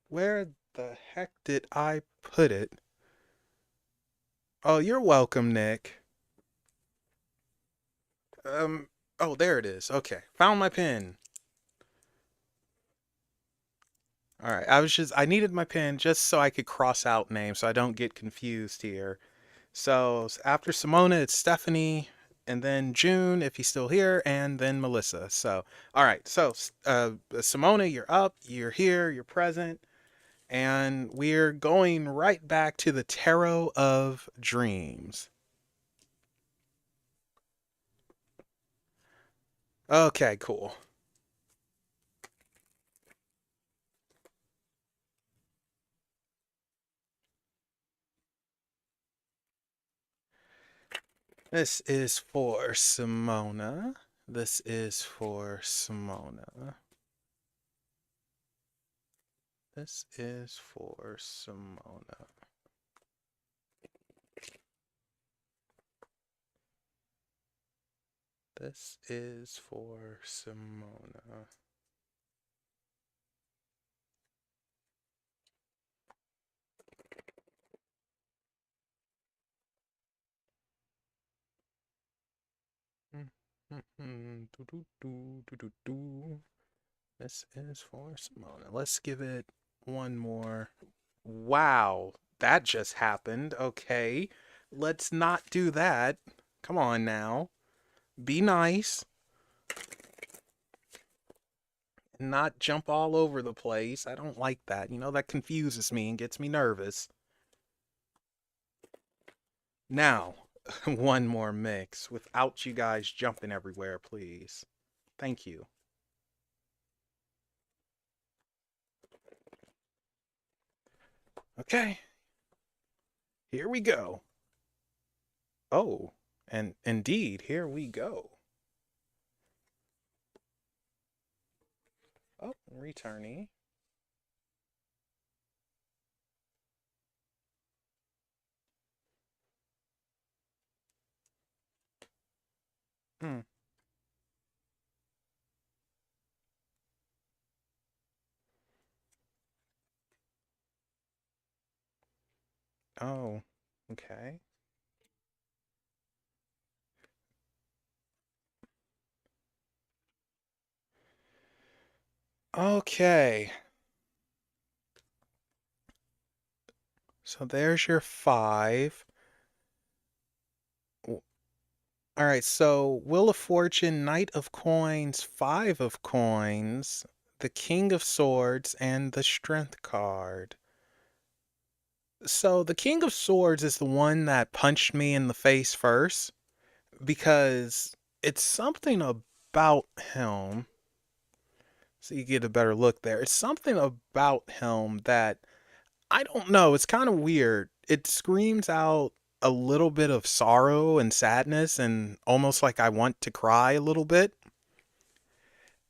Where the heck did I put it? Oh, you're welcome, Nick. Um, oh, there it is. Okay, found my pen. All right, I needed my pen just so I could cross out names so I don't get confused here. So after Simona, it's Stephanie, and then June, if he's still here, and then Melissa. So, all right, so Simona, you're up, you're here, you're present, and we're going right back to the Tarot of Dreams. Okay, cool. This is for Simona. This is for Simona. This is for Simona. This is for Simona. This is for Simona. Let's give it one more. Wow, that just happened. Okay, let's not do that. Come on now. Be nice and not jump all over the place. I don't like that. You know, that confuses me and gets me nervous. Now, one more mix without you guys jumping everywhere, please. Thank you. Okay, here we go. Oh, and indeed, here we go. Oh, returnee. Hmm. Oh, okay. Okay. So there's your five. All right, so Wheel of Fortune, Knight of Coins, Five of Coins, the King of Swords, and the Strength card. So the King of Swords is the one that punched me in the face first because it's something about him. So you get a better look there. It's something about him that I don't know. It's kind of weird. It screams out a little bit of sorrow and sadness and almost like I want to cry a little bit.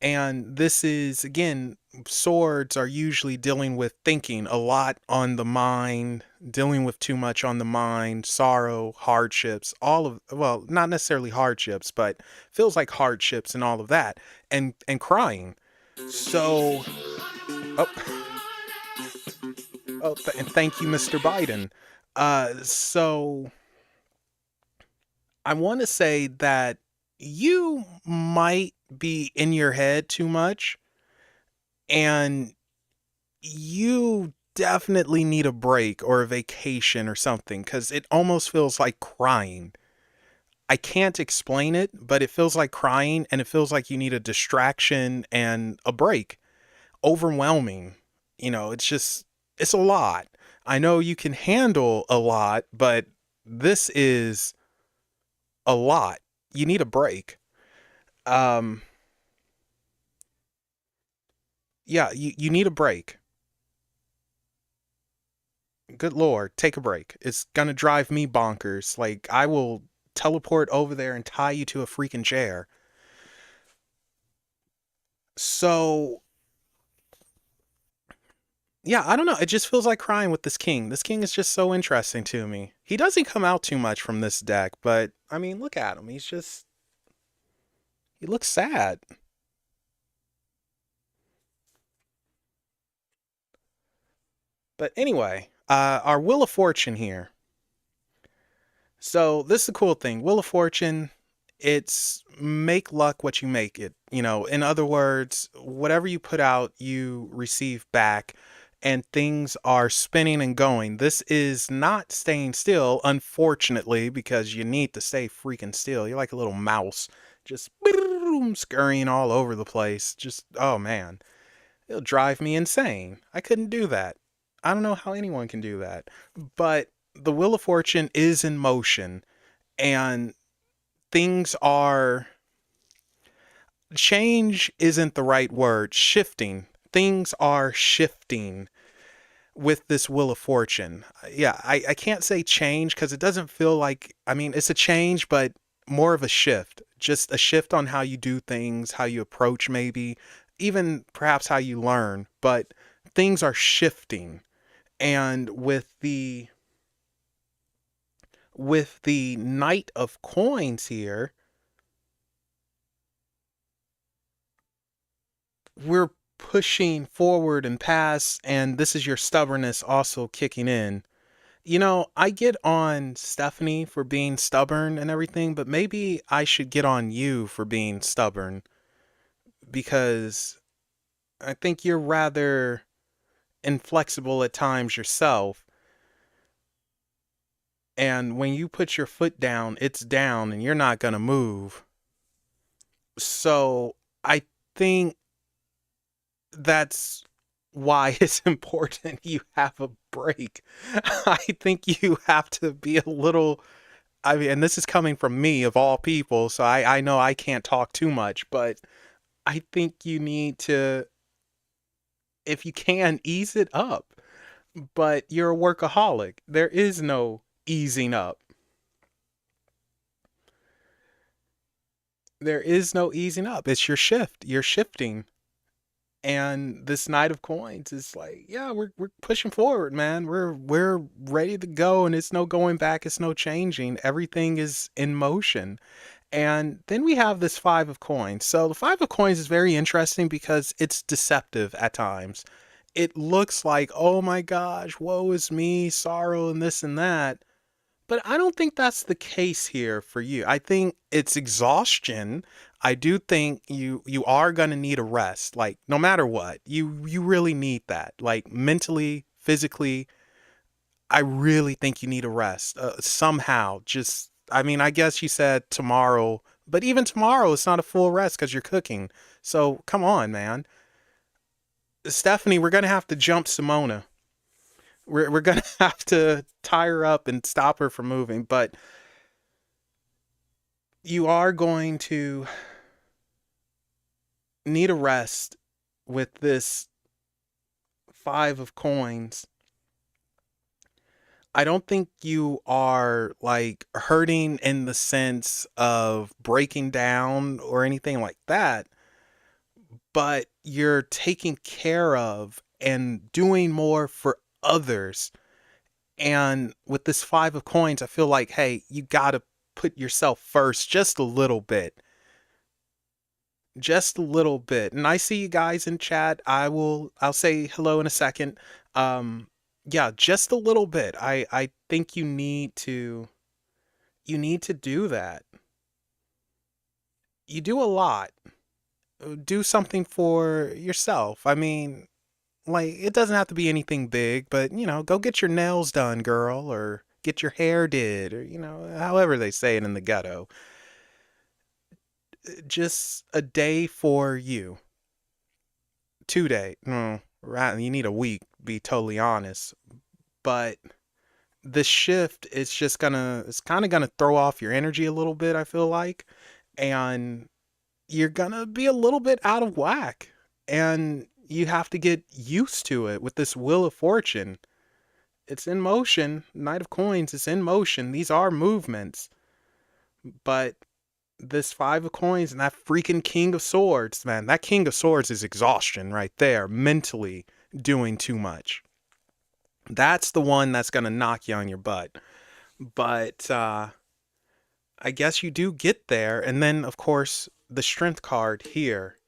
And this is, again, swords are usually dealing with thinking a lot on the mind, dealing with too much on the mind, sorrow, hardships, all of, well, not necessarily hardships, but feels like hardships and all of that, and crying. So, oh, Oh, and thank you, Mr. Biden. So I want to say that you might be in your head too much, and you definitely need a break or a vacation or something because it almost feels like crying. I can't explain it, but it feels like crying and it feels like you need a distraction and a break. Overwhelming. It's just, it's a lot. I know you can handle a lot, but this is a lot. You need a break. Um, yeah, you need a break. Good Lord, take a break. It's gonna drive me bonkers. Like, I will teleport over there and tie you to a freaking chair. So, yeah, I don't know. It just feels like crying with this king. This king is just so interesting to me. He doesn't come out too much from this deck, but I mean, look at him. He looks sad. But anyway, our Wheel of Fortune here. So this is the cool thing. Wheel of Fortune, it's make luck what you make it. In other words, whatever you put out, you receive back, and things are spinning and going. This is not staying still, unfortunately, because you need to stay freaking still. You're like a little mouse, just boom, scurrying all over the place. Just, oh man, it'll drive me insane. I couldn't do that. I don't know how anyone can do that. But the Wheel of Fortune is in motion, and things are, change isn't the right word, shifting. Things are shifting with this Wheel of Fortune. Yeah, I can't say change because it doesn't feel like, I mean, it's a change, but more of a shift. Just a shift on how you do things, how you approach, maybe, even perhaps how you learn. But things are shifting. And with the Knight of Coins here, we're pushing forward and past, and this is your stubbornness also kicking in. I get on Stephanie for being stubborn and everything, but maybe I should get on you for being stubborn because I think you're rather inflexible at times yourself. And when you put your foot down, it's down and you're not going to move. So I think that's why it's important you have a break. I think you have to be a little, I mean, and this is coming from me of all people, so I know I can't talk too much, but I think you need to, if you can, ease it up. But you're a workaholic. There is no easing up. There is no easing up. It's your shift. You're shifting. And this Knight of Coins is like, yeah, we're pushing forward, man. We're ready to go, and it's no going back, it's no changing. Everything is in motion. And then we have this Five of Coins. So the Five of Coins is very interesting because it's deceptive at times. It looks like, oh my gosh, woe is me, sorrow, and this and that. But I don't think that's the case here for you. I think it's exhaustion. I do think you are going to need a rest. Like, no matter what, you really need that. Like, mentally, physically, I really think you need a rest. Somehow, just, I mean, I guess you said tomorrow, but even tomorrow it's not a full rest cuz you're cooking. So, come on, man. Stephanie, we're going to have to jump Simona. We're going to have to tie her up and stop her from moving, but you are going to need a rest with this Five of Coins. I don't think you are like hurting in the sense of breaking down or anything like that, but you're taking care of and doing more for others. And with this Five of Coins, I feel like, hey, you got to put yourself first just a little bit. Just a little bit. And I see you guys in chat. I'll say hello in a second. Um Yeah, just a little bit. I think you need to do that. You do a lot. Do something for yourself. I mean, like it doesn't have to be anything big, but go get your nails done, girl, or get your hair did, or however they say it in the ghetto. Just a day for you. 2 day. No, right, you need a week, be totally honest. But the shift is just it's kind of gonna throw off your energy a little bit, I feel like. And you're gonna be a little bit out of whack. And you have to get used to it with this Wheel of Fortune. It's in motion. Knight of Coins is in motion. These are movements. But this Five of Coins and that freaking King of Swords, man, that King of Swords is exhaustion right there, mentally doing too much. That's the one that's going to knock you on your butt. But I guess you do get there. And then, of course, the Strength card here.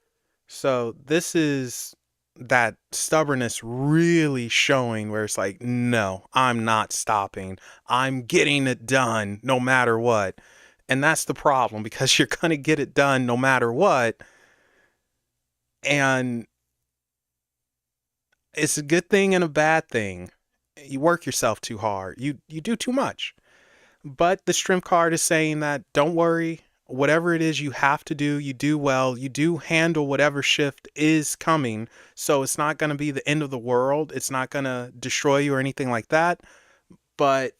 So this is that stubbornness really showing where it's like, no, I'm not stopping. I'm getting it done no matter what. And that's the problem because you're going to get it done no matter what. And it's a good thing and a bad thing. You work yourself too hard. You do too much. But the Strength card is saying that don't worry, whatever it is you have to do, you do well. You do handle whatever shift is coming. So it's not going to be the end of the world. It's not going to destroy you or anything like that. But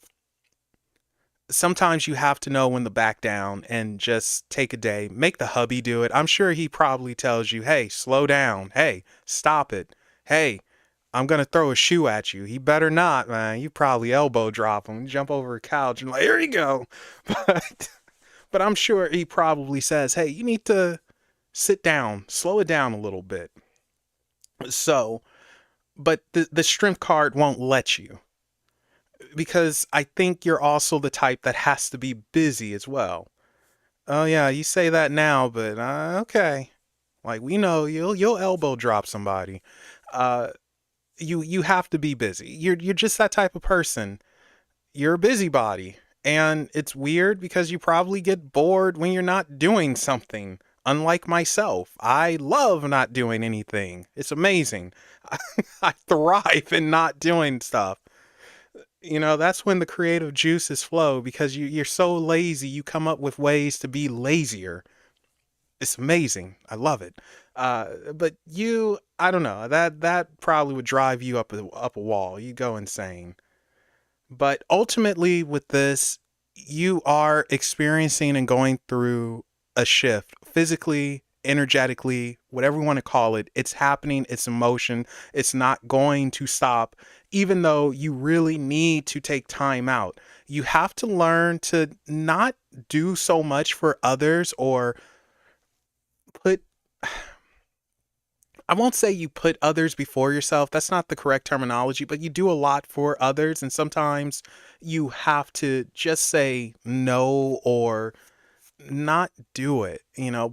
sometimes you have to know when to back down and just take a day. Make the hubby do it. I'm sure he probably tells you, hey, slow down. Hey, stop it. Hey, I'm going to throw a shoe at you. He better not, man. You probably elbow drop him, jump over a couch and like, here you go. But, but I'm sure he probably says, hey, you need to sit down, slow it down a little bit. So, but the Strength card won't let you because I think you're also the type that has to be busy as well. Oh yeah, you say that now, but okay. Like we know you'll elbow drop somebody. Uh, you have to be busy. You're just that type of person. You're a busybody, and it's weird because you probably get bored when you're not doing something. Unlike myself, I love not doing anything. It's amazing. I thrive in not doing stuff. That's when the creative juices flow because you're so lazy, you come up with ways to be lazier. It's amazing. I love it. But I don't know. That probably would drive you up a wall. You go insane. But ultimately, with this, you are experiencing and going through a shift physically, energetically, whatever you want to call it. It's happening, it's emotion. It's not going to stop, even though you really need to take time out. You have to learn to not do so much for others or put I won't say you put others before yourself. That's not the correct terminology, but you do a lot for others. And sometimes you have to just say no or not do it.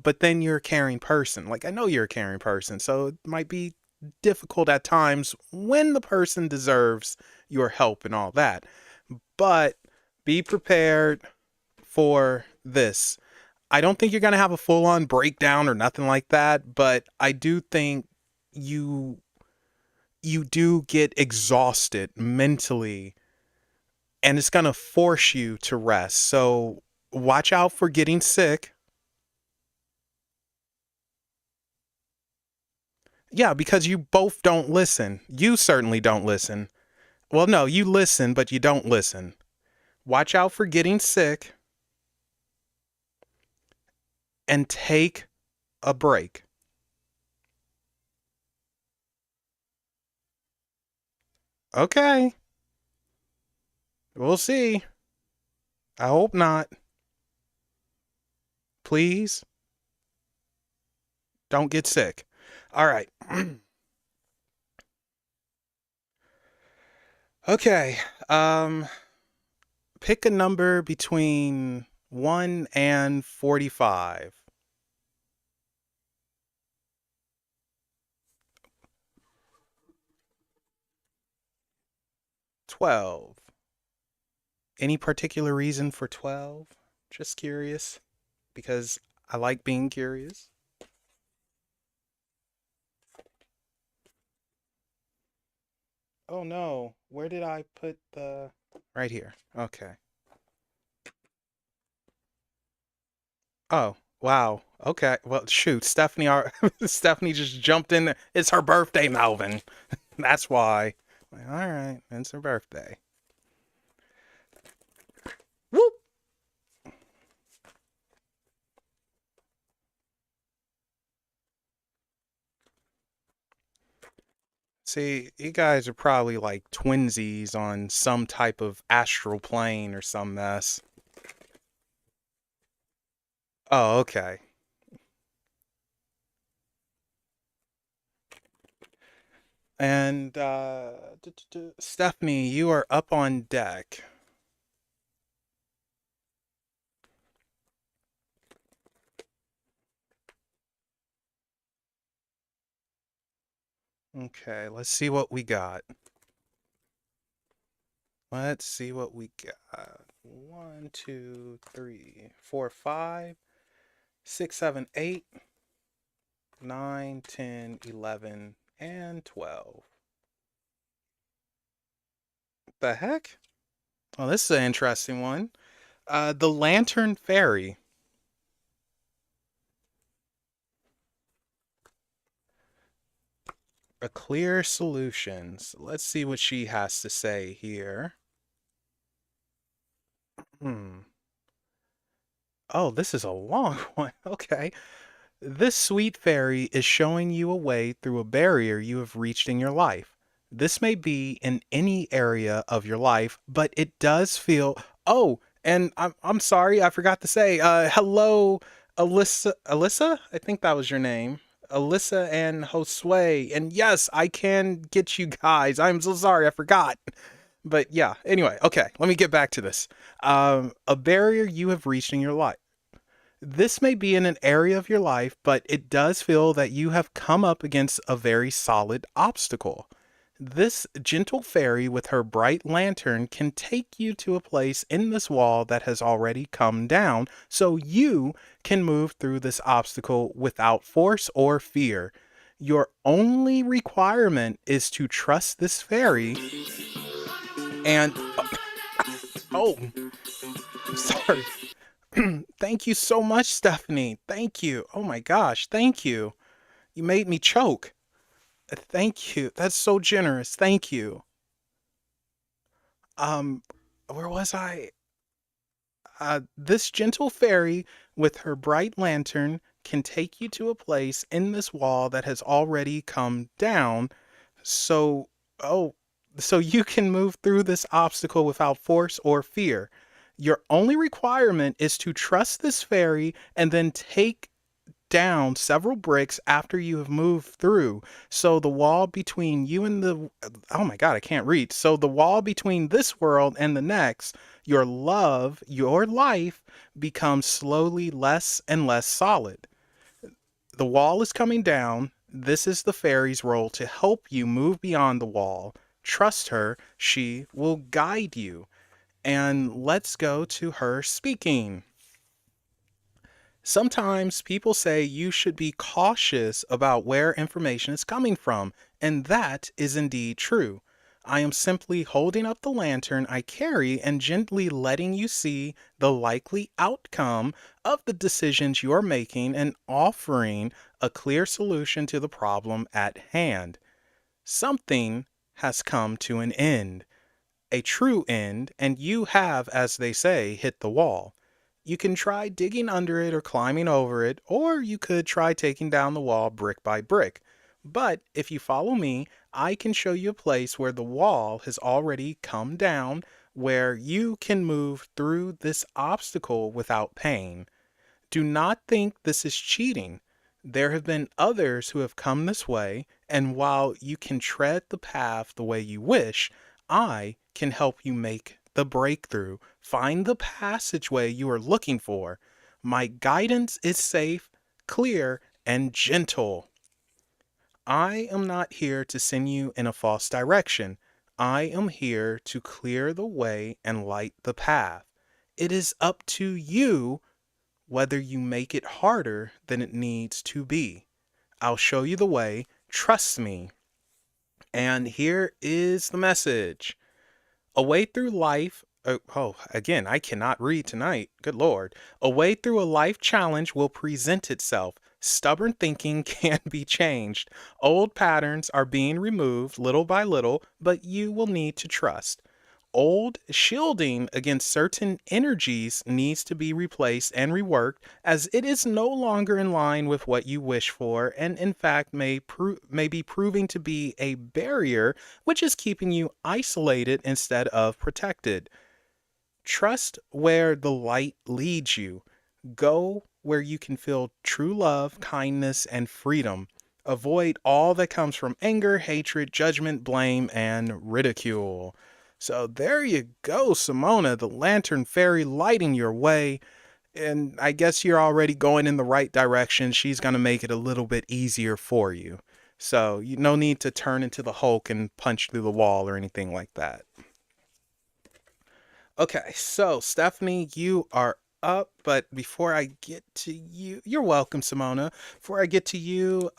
But then you're a caring person. Like, I know you're a caring person. So it might be difficult at times when the person deserves your help and all that. But be prepared for this. I don't think you're going to have a full on breakdown or nothing like that, but I do think you you do get exhausted mentally and it's going to force you to rest. So watch out for getting sick. Yeah, because you both don't listen. You certainly don't listen. Well, no, you listen, but you don't listen. Watch out for getting sick and take a break. Okay, we'll see. I hope not. Please don't get sick. All right. Okay. Um, Pick a number between 1 and 45. 12. Any particular reason for 12? Just curious because I like being curious. Oh no, where did I put the. Right here. Okay. Oh, wow. Okay. Well, shoot, Stephanie just jumped in there. It's her birthday, Melvin. That's why. Like, all right, it's her birthday. Whoop. See, you guys are probably like twinsies on some type of astral plane or some mess. Oh, okay. And Stephanie, you are up on deck. Okay, let's see what we got. Let's see what we got. One, two, three, four, 5, 6, 7, 8, 9, 10, 11, and 12. The heck? Oh, this is an interesting one. The Lantern Fairy. A clear solution. So let's see what she has to say here. Hmm. Oh, this is a long one. Okay. This sweet fairy is showing you a way through a barrier you have reached in your life. This may be in any area of your life, but it does feel. Oh, and I'm sorry, I forgot to say. Hello, Alyssa. Alyssa, I think that was your name. Alyssa and Josue. And yes, I can get you guys. I'm so sorry, I forgot. But yeah, anyway, okay, let me get back to this. A barrier you have reached in your life. This may be in an area of your life, but it does feel that you have come up against a very solid obstacle. This gentle fairy with her bright lantern can take you to a place in this wall that has already come down so you can move through this obstacle without force or fear. Your only requirement is to trust this fairy and. Oh, I'm sorry. Thank you so much, Stephanie. Thank you. Oh my gosh, thank you. You made me choke. Thank you. That's so generous. Thank you. Um, where was I? This gentle fairy with her bright lantern can take you to a place in this wall that has already come down. So, oh, so you can move through this obstacle without force or fear. Your only requirement is to trust this fairy and then take down several bricks after you have moved through. So the wall between you and the. Oh my God, I can't read. So the wall between this world and the next, your love, your life becomes slowly less and less solid. The wall is coming down. This is the fairy's role to help you move beyond the wall. Trust her, she will guide you. And let's go to her speaking. Sometimes people say you should be cautious about where information is coming from, and that is indeed true. I am simply holding up the lantern I carry and gently letting you see the likely outcome of the decisions you are making and offering a clear solution to the problem at hand. Something has come to an end, a true end, and you have, as they say, hit the wall. You can try digging under it or climbing over it, or you could try taking down the wall brick by brick. But if you follow me, I can show you a place where the wall has already come down, where you can move through this obstacle without pain. Do not think this is cheating. There have been others who have come this way, and while you can tread the path the way you wish, I can help you make the breakthrough, find the passageway you are looking for. My guidance is safe, clear, and gentle. I am not here to send you in a false direction. I am here to clear the way and light the path. It is up to you whether you make it harder than it needs to be. I'll show you the way. Trust me. And here is the message. A way through life. Again, I cannot read tonight. Good Lord. A way through a life challenge will present itself. Stubborn thinking can be changed. Old patterns are being removed little by little, but you will need to trust. Old shielding against certain energies needs to be replaced and reworked as it is no longer in line with what you wish for and in fact may be proving to be a barrier which is keeping you isolated instead of protected. Trust where the light leads you. Go where you can feel true love, kindness, and freedom. Avoid all that comes from anger, hatred, judgment, blame, and ridicule. So there you go, Simona, the lantern fairy lighting your way. And I guess you're already going in the right direction. She's going to make it a little bit easier for you. So you no need to turn into the Hulk and punch through the wall or anything like that. Okay, so Stephanie, you are up, but before I get to you, you're welcome, Simona. Before I get to you,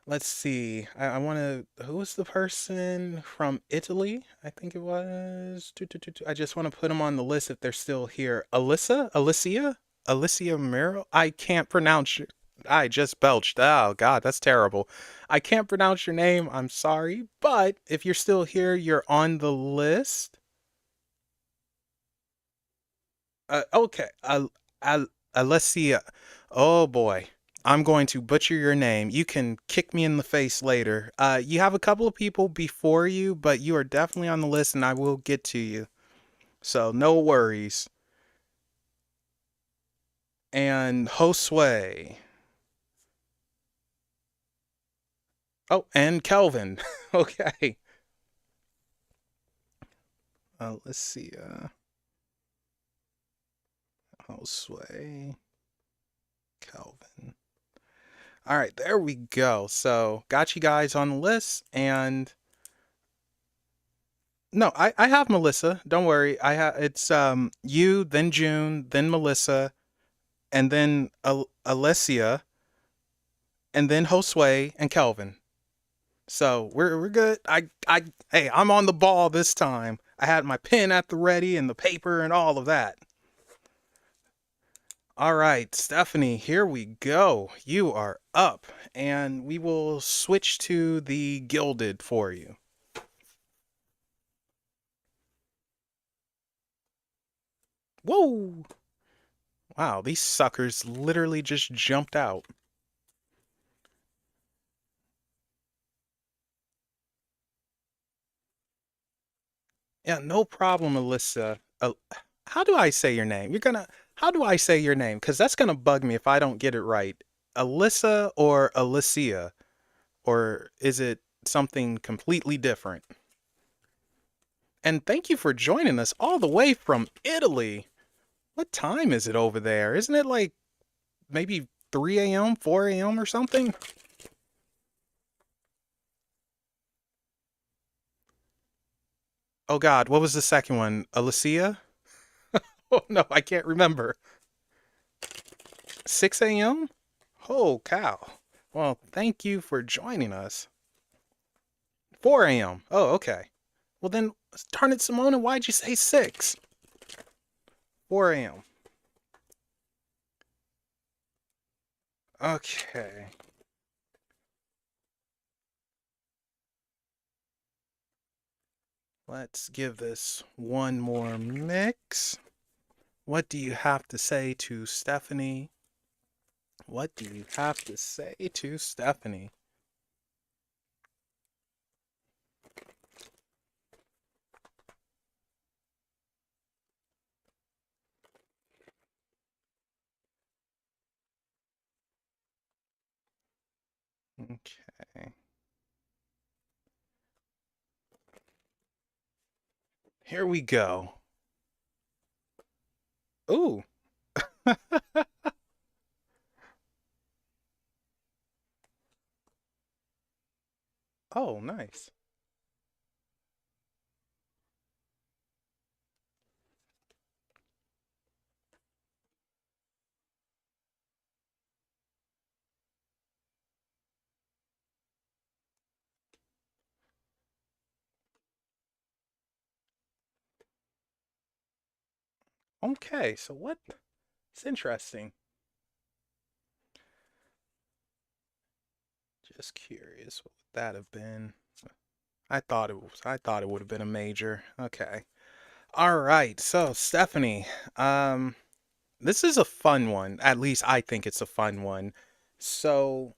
let's see. I want to. Who was the person from Italy? I think it was. I just want to put them on the list if they're still here. Alicia Merrill. I can't pronounce. I just belched. Oh God, that's terrible. I can't pronounce your name. I'm sorry, but if you're still here, you're on the list. Okay, Alessia. Oh boy, I'm going to butcher your name. You can kick me in the face later. You have a couple of people before you, but you are definitely on the list, and I will get to you. So no worries. And Josue. Oh, and Kelvin. Okay. Let's see. Josue, Kelvin. All right, there we go. So got you guys on the list, and no, I have Melissa. Don't worry. I have it's you, then June, then Melissa, and then Alessia, and then Josue and Kelvin. So we're good. I hey, I'm on the ball this time. I had my pen at the ready and the paper and all of that. All right, Stephanie, here we go. You are up, and we will switch to the gilded for you. Whoa! Wow, these suckers literally just jumped out. Yeah, no problem, Alyssa. How do I say your name? How do I say your name? Because that's gonna bug me if I don't get it right. Alyssa or Alicia? Or is it something completely different? And thank you for joining us all the way from Italy. What time is it over there? Isn't it like maybe 3 a.m., 4 a.m. or something? Oh God, what was the second one? Alicia? Oh no, I can't remember. 6 a.m.? Oh cow. Well, thank you for joining us. 4 a.m. Oh, okay. Well then, darn it, Simona, why'd you say 6? 4 a.m. Okay. Let's give this one more mix. What do you have to say to Stephanie? What do you have to say to Stephanie? Okay. Here we go. Ooh. Oh, nice. Okay, so what? It's interesting. Just curious, what would that have been? I thought it would have been a major. Okay. All right. So, Stephanie, um this is a fun one. At least I think it's a fun one. So,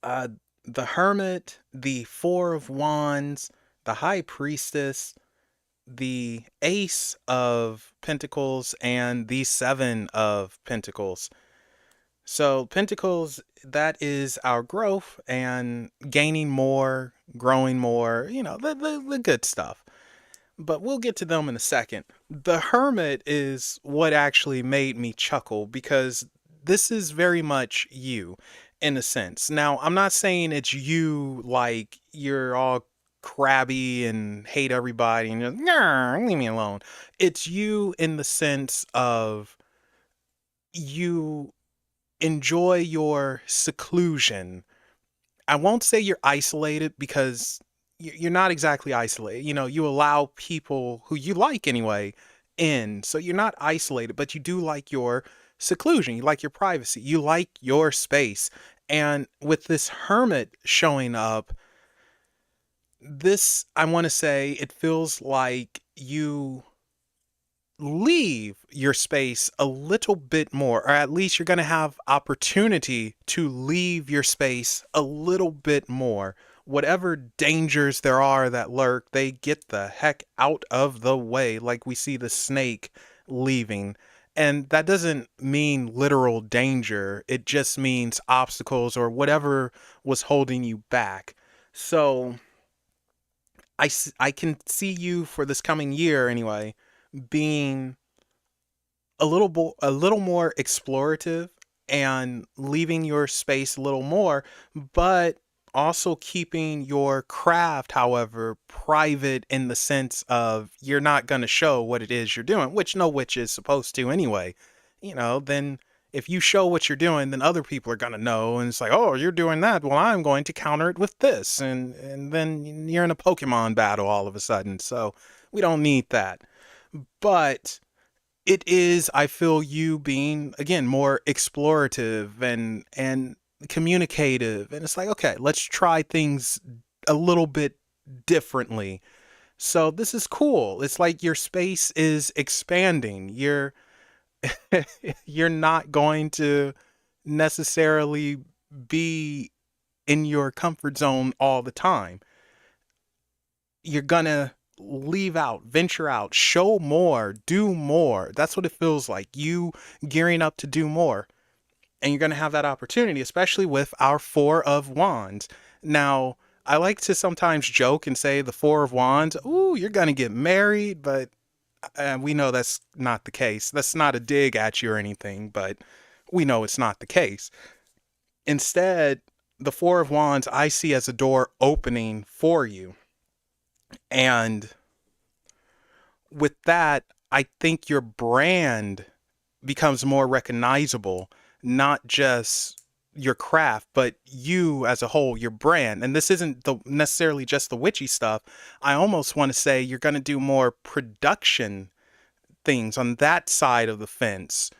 uh the Hermit, the Four of Wands, the High Priestess, the Ace of Pentacles, and the Seven of Pentacles. So, Pentacles, that is our growth and gaining more, growing more, the good stuff. But we'll get to them in a second. The Hermit is what actually made me chuckle because this is very much you in a sense. Now, I'm not saying it's you like you're all crabby and hate everybody and just, nah, leave me alone. It's you in the sense of you enjoy your seclusion. I won't say you're isolated because you're not exactly isolated. You allow people who you like anyway in. So you're not isolated, but you do like your seclusion. You like your privacy. You like your space. And with this hermit showing up, this, I want to say, it feels like you leave your space a little bit more, or at least you're going to have opportunity to leave your space a little bit more. Whatever dangers there are that lurk, they get the heck out of the way, like we see the snake leaving. And that doesn't mean literal danger, it just means obstacles or whatever was holding you back. So I can see you for this coming year anyway being a little more explorative and leaving your space a little more, but also keeping your craft, however, private in the sense of you're not going to show what it is you're doing, which no witch is supposed to anyway. Then if you show what you're doing, then other people are going to know, and it's like, oh, you're doing that. Well, I'm going to counter it with this, and then you're in a Pokemon battle all of a sudden. So we don't need that. But it is, I feel, you being again more explorative and communicative, and it's like, okay, let's try things a little bit differently. So this is cool. It's like your space is expanding. You're not going to necessarily be in your comfort zone all the time. You're gonna leave out, venture out, show more, do more. That's what it feels like. You gearing up to do more. And you're gonna have that opportunity, especially with our Four of Wands. Now, I like to sometimes joke and say the Four of Wands, ooh, you're gonna get married, but we know that's not the case. That's not a dig at you or anything, but we know it's not the case. Instead, the Four of Wands I see as a door opening for you. And with that, I think your brand becomes more recognizable, not just your craft, but you as a whole, your brand. And this isn't necessarily just the witchy stuff. I almost want to say you're going to do more production things on that side of the fence.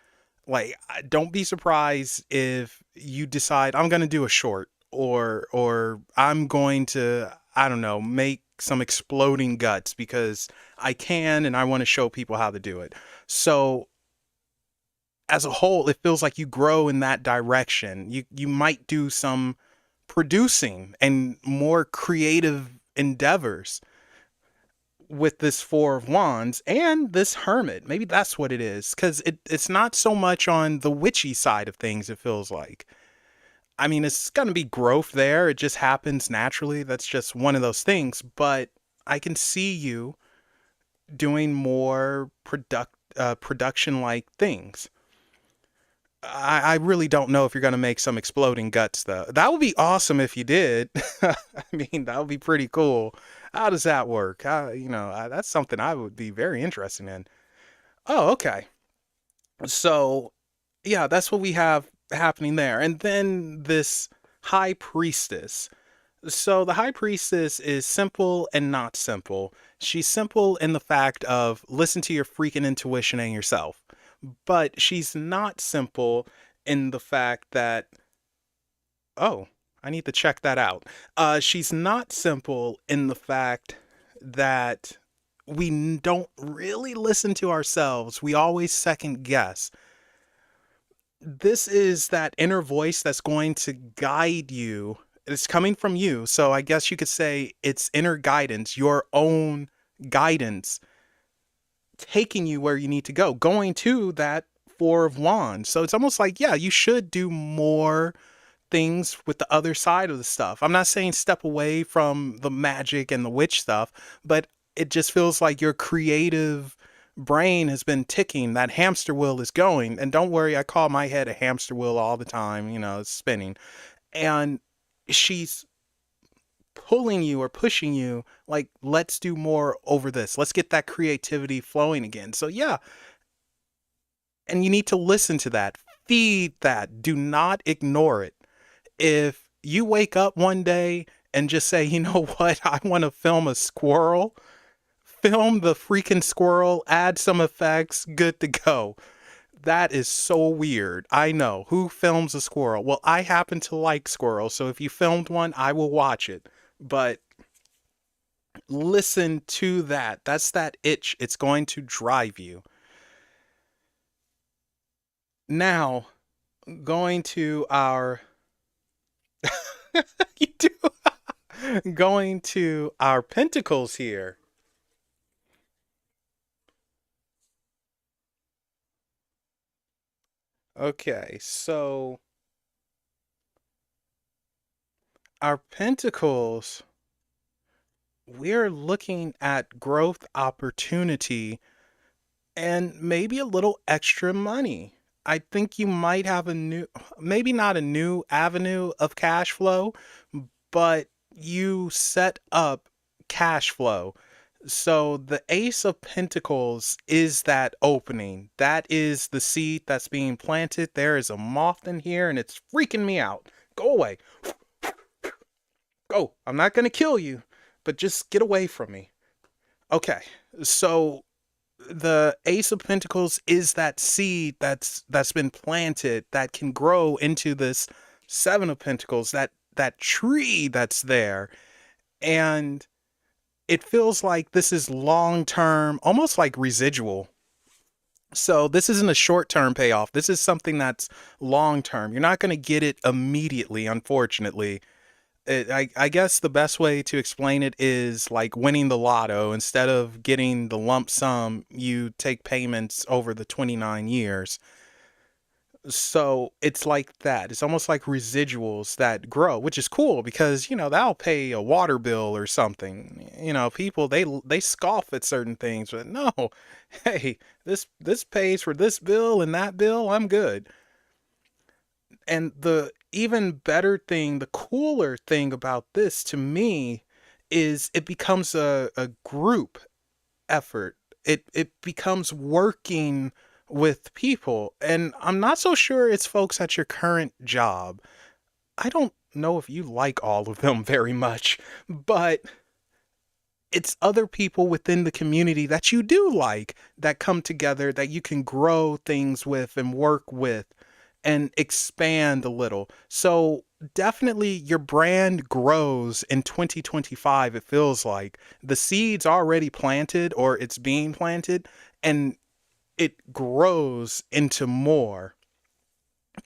Like, don't be surprised if you decide I'm going to do a short, or I'm going to, I don't know, make some exploding guts because I can and I want to show people how to do it. So as a whole, it feels like you grow in that direction. You might do some producing and more creative endeavors with this Four of Wands and this Hermit. Maybe that's what it is, because it's not so much on the witchy side of things, it feels like. I mean, it's going to be growth there. It just happens naturally. That's just one of those things. But I can see you doing more production like things. I really don't know if you're going to make some exploding guts, though. That would be awesome if you did. I mean, that would be pretty cool. How does that work? That's something I would be very interested in. Oh, okay. So, yeah, that's what we have happening there. And then this high priestess. So the high priestess is simple and not simple. She's simple in the fact of listen to your freaking intuition and yourself. But she's not simple in the fact that, oh, I need to check that out. She's not simple in the fact that don't really listen to ourselves. We always second guess. This is that inner voice that's going to guide you. It's coming from you. So I guess you could say it's inner guidance, your own guidance, taking you where you need to go, going to that Four of Wands. So it's almost like, yeah, you should do more things with the other side of the stuff. I'm not saying step away from the magic and the witch stuff, but it just feels like your creative brain has been ticking. That hamster wheel is going. And don't worry, I call my head a hamster wheel all the time, it's spinning. And she's pulling you or pushing you like, let's do more over this. Let's get that creativity flowing again. So, yeah. And you need to listen to that, feed that, do not ignore it. If you wake up one day and just say, you know what, I want to film a squirrel, film the freaking squirrel, add some effects, good to go. That is so weird. I know. Who films a squirrel? Well, I happen to like squirrels, so if you filmed one, I will watch it. But listen to that. That's that itch. It's going to drive you. Now, going to our you do going to our pentacles here. Okay, so our pentacles, we're looking at growth opportunity and maybe a little extra money. I think you might have a new, maybe not a new avenue of cash flow, but you set up cash flow. So the Ace of Pentacles is that opening. That is the seed that's being planted. There is a moth in here and it's freaking me out. Go away. Go. I'm not going to kill you, but just get away from me. Okay. So the Ace of Pentacles is that seed that's been planted that can grow into this Seven of Pentacles, that tree that's there. And it feels like this is long term, almost like residual. So this isn't a short term payoff. This is something that's long term. You're not going to get it immediately, unfortunately. I guess the best way to explain it is like winning the lotto. Instead of getting the lump sum, you take payments over the 29 years. So it's like that. It's almost like residuals that grow, which is cool because, that'll pay a water bill or something. People they scoff at certain things, but no. Hey, this pays for this bill and that bill. I'm good. And the even better thing, the cooler thing about this to me is it becomes a group effort. It becomes working with people. And I'm not so sure it's folks at your current job. I don't know if you like all of them very much, but it's other people within the community that you do like that come together that you can grow things with and work with and expand a little. So definitely your brand grows in 2025. It feels like the seeds already planted or it's being planted and it grows into more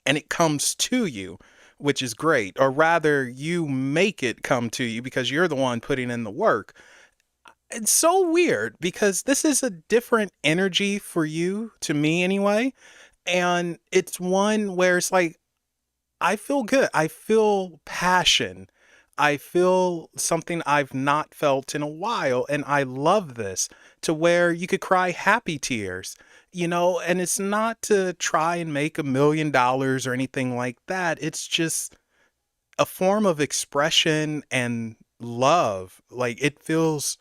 and it comes to you, which is great. Or rather, you make it come to you because you're the one putting in the work. It's so weird because this is a different energy for you, to me anyway. And it's one where it's like, I feel good. I feel passion. I feel something I've not felt in a while. And I love this to where you could cry happy tears, and it's not to try and make $1 million or anything like that. It's just a form of expression and love. Like it feels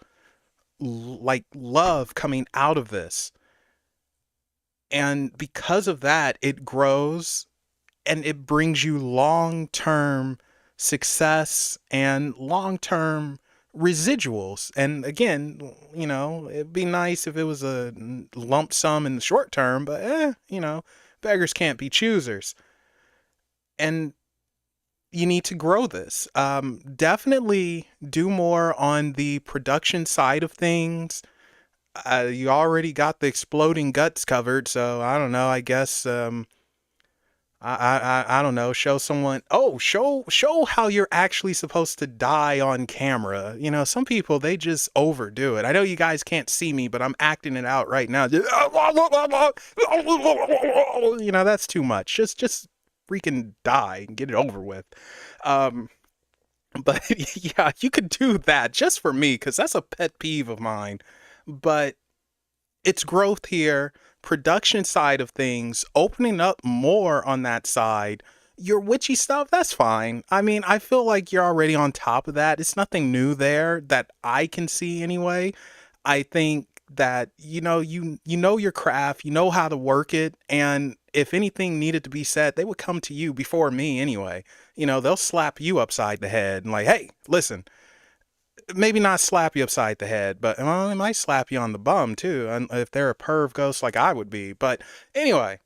like love coming out of this. And because of that, it grows and it brings you long term success and long-term residuals. And again, it'd be nice if it was a lump sum in the short term, but beggars can't be choosers. And you need to grow this. Definitely do more on the production side of things. You already got the exploding guts covered, so I don't know. I guess I don't know. Show someone. Oh, show how you're actually supposed to die on camera. Some people, they just overdo it. I know you guys can't see me, but I'm acting it out right now. That's too much. Just freaking die and get it over with. Um, but yeah, you could do that just for me because that's a pet peeve of mine. But it's growth here, production side of things, opening up more on that side. Your witchy stuff, that's fine. I mean, I feel like you're already on top of that. It's nothing new there that I can see anyway. I think that you know your craft, you know how to work it, and if anything needed to be said, they would come to you before me anyway. They'll slap you upside the head and like, "Hey, listen, maybe not slap you upside the head, but well, they might slap you on the bum too, if they're a perv ghost like I would be." But anyway,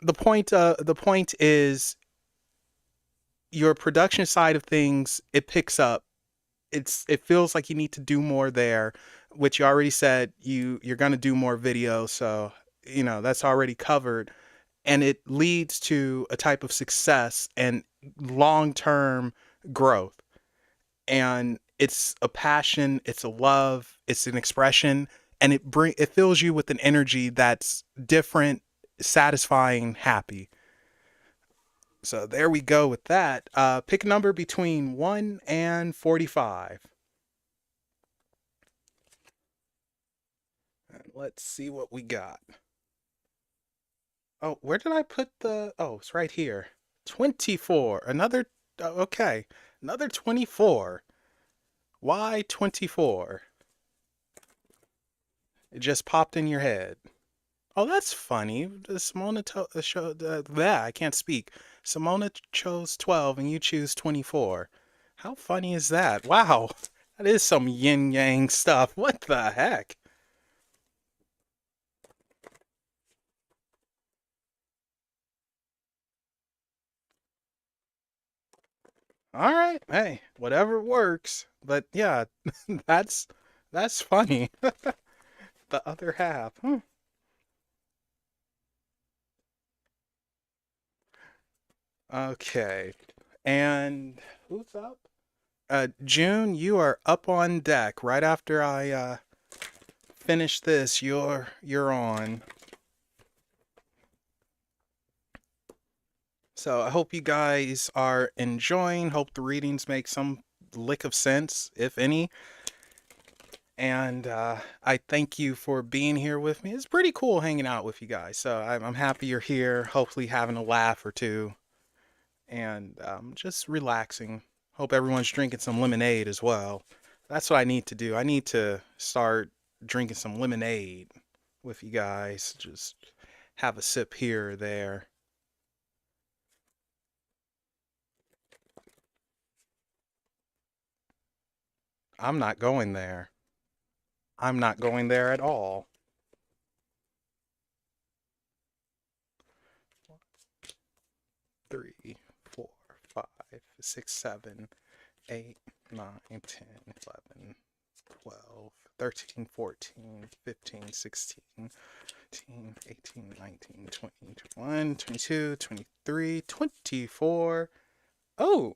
the point is your production side of things. It picks up. It feels like you need to do more there, which you already said you're gonna do more videos, so that's already covered, and it leads to a type of success and long term growth. And it's a passion, it's a love, it's an expression, and it fills you with an energy that's different, satisfying, happy. So there we go with that. Pick a number between 1 and 45. And let's see what we got. Oh, where did I put the... Oh, it's right here. 24. Another... Okay. Another 24. Why 24? It just popped in your head. Oh, that's funny. Simona showed that I can't speak. Simona chose 12 and you choose 24. How funny is that? Wow, that is some yin yang stuff. What the heck? All right, hey, whatever works. But yeah, that's that's funny. The other half. Okay, and who's up? June, you are up on deck. Right after I finish this, you're on. So I hope you guys are enjoying. Hope the readings make some lick of sense, if any. And I thank you for being here with me. It's pretty cool hanging out with you guys. So I'm happy you're here. Hopefully having a laugh or two, and just relaxing. Hope everyone's drinking some lemonade as well. That's what I need to do. I need to start drinking some lemonade with you guys. Just have a sip here or there. I'm not going there. I'm not going there at all. 3, 4, 5, 6, 7, 8, 9, 10, 11, 12, 13, 14, 15, 16, 17, 18, 19, 20, 21, 22, 23, 24. Oh,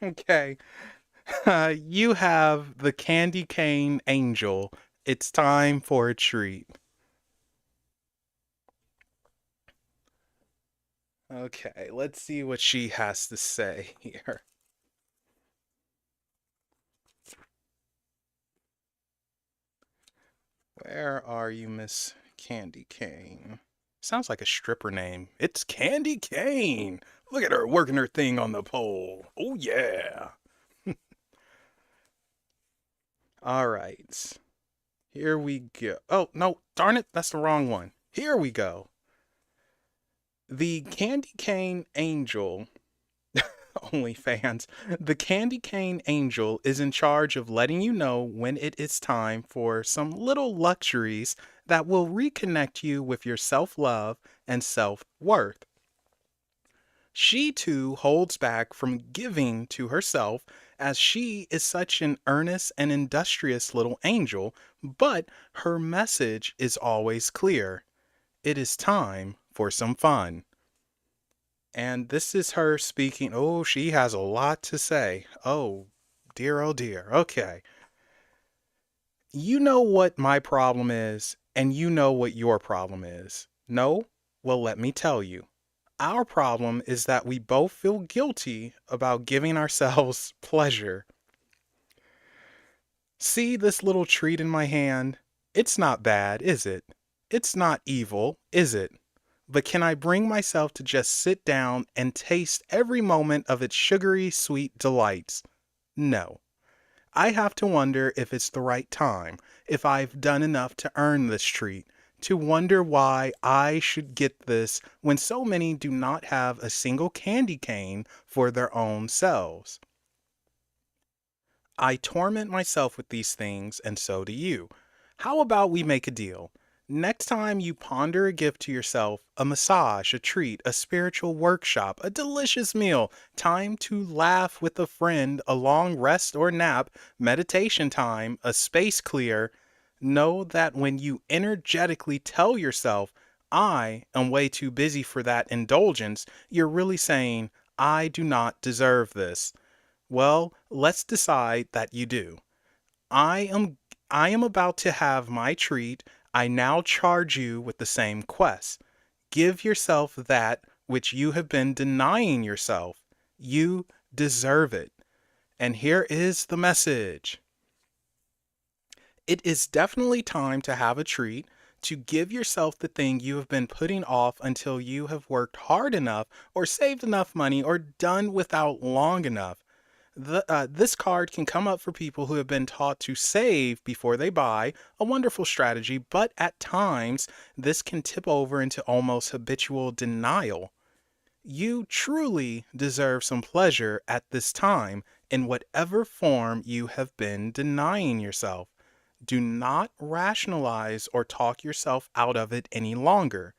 okay. You have the candy cane angel. It's time for a treat. Okay, let's see what she has to say here. Where are you, Miss Candy Cane? Sounds like a stripper name. It's Candy Cane. Look at her working her thing on the pole. Oh, yeah. All right. Here we go. Oh, no, darn it. That's the wrong one. Here we go. The candy cane angel, OnlyFans, the candy cane angel is in charge of letting you know when it is time for some little luxuries that will reconnect you with your self love and self worth. She too holds back from giving to herself as she is such an earnest and industrious little angel, but her message is always clear. It is time for some fun. And this is her speaking. Oh, she has a lot to say. Oh, dear, oh, dear. Okay. You know what my problem is, and you know what your problem is. No? Well, let me tell you. Our problem is that we both feel guilty about giving ourselves pleasure. See this little treat in my hand? It's not bad, is it? It's not evil, is it? But can I bring myself to just sit down and taste every moment of its sugary sweet delights? No. I have to wonder if it's the right time, if I've done enough to earn this treat, to wonder why I should get this when so many do not have a single candy cane for their own selves. I torment myself with these things, and so do you. How about we make a deal? Next time you ponder a gift to yourself, a massage, a treat, a spiritual workshop, a delicious meal, time to laugh with a friend, a long rest or nap, meditation time, a space clear, know that when you energetically tell yourself, I am way too busy for that indulgence, you're really saying, I do not deserve this. Well, let's decide that you do. I am I am about to have my treat. I now charge you with the same quest. Give yourself that which you have been denying yourself. You deserve it. And here is the message. It is definitely time to have a treat, to give yourself the thing you have been putting off until you have worked hard enough or saved enough money or done without long enough. This card can come up for people who have been taught to save before they buy, a wonderful strategy, but at times this can tip over into almost habitual denial. You truly deserve some pleasure at this time in whatever form you have been denying yourself. Do not rationalize or talk yourself out of it any longer.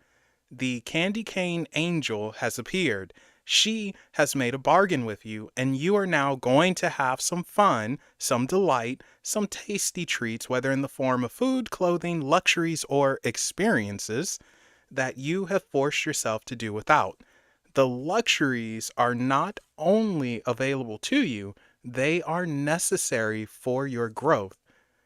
The candy cane angel has appeared. She has made a bargain with you, and you are now going to have some fun, some delight, some tasty treats, whether in the form of food, clothing, luxuries, or experiences that you have forced yourself to do without. The luxuries are not only available to you, they are necessary for your growth.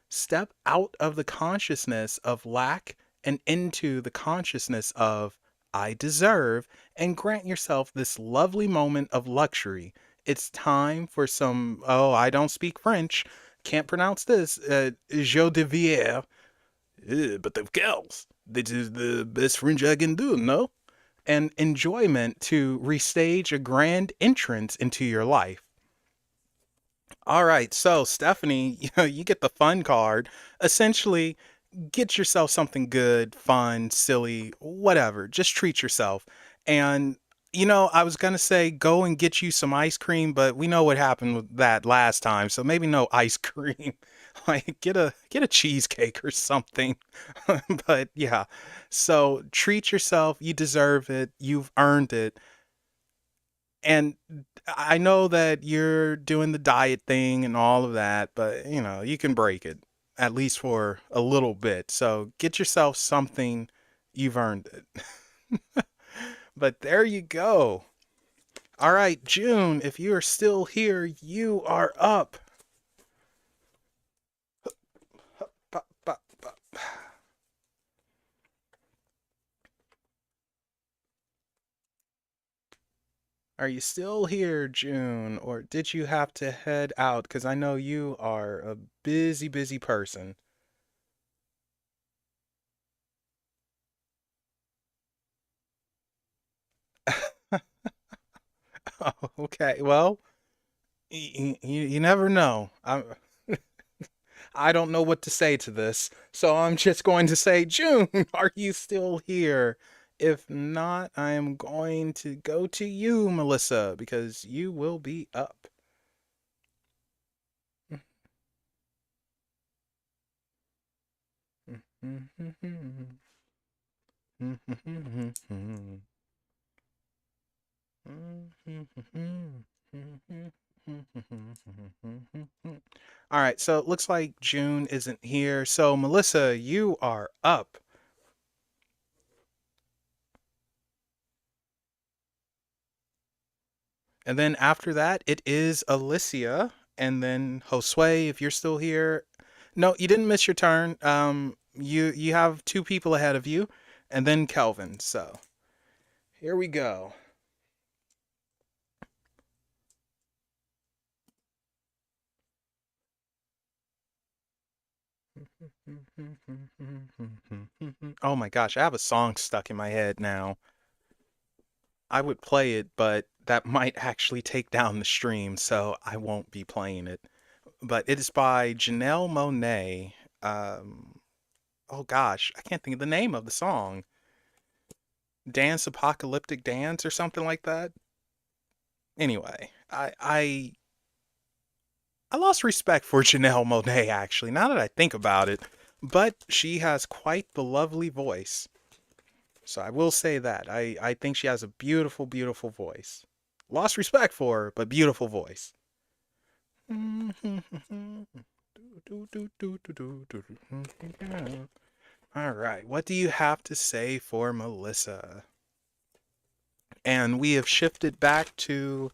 Step out of the consciousness of lack and into the consciousness of I deserve, and grant yourself this lovely moment of luxury. It's time for some, oh, I don't speak French, can't pronounce this, joie de vivre, but the girls, this is the best French I can do, no? And enjoyment to restage a grand entrance into your life. All right, so Stephanie, you get the fun card. Essentially, get yourself something good, fun, silly, whatever. Just treat yourself. And I was gonna say go and get you some ice cream, but we know what happened with that last time, so maybe no ice cream. Like get a cheesecake or something. But yeah. So treat yourself. You deserve it. You've earned it. And I know that you're doing the diet thing and all of that, but you can break it at least for a little bit. So get yourself something, you've earned it. But there you go. All right, June, if you are still here, you are up. Pop, pop, pop. Are you still here, June, or did you have to head out? Because I know you are a busy, busy person. Oh, okay, well, you never know. I don't know what to say to this, so I'm just going to say, June, are you still here? If not, I am going to go to you, Melissa, because you will be up. All right, so it looks like June isn't here. So, Melissa, you are up. And then after that, it is Alicia. And then Josue, if you're still here. No, you didn't miss your turn. You have two people ahead of you, and then Kelvin. So here we go. Oh my gosh, I have a song stuck in my head now. I would play it, but that might actually take down the stream, so I won't be playing it. But it is by Janelle Monet. Oh gosh, I can't think of the name of the song. Dance Apocalyptic Dance or something like that. Anyway, I lost respect for Janelle Monet actually, now that I think about it. But she has quite the lovely voice. So I will say that. I think she has a beautiful, beautiful voice. Lost respect for her, but beautiful voice. All right, what do you have to say for Melissa? And we have shifted back to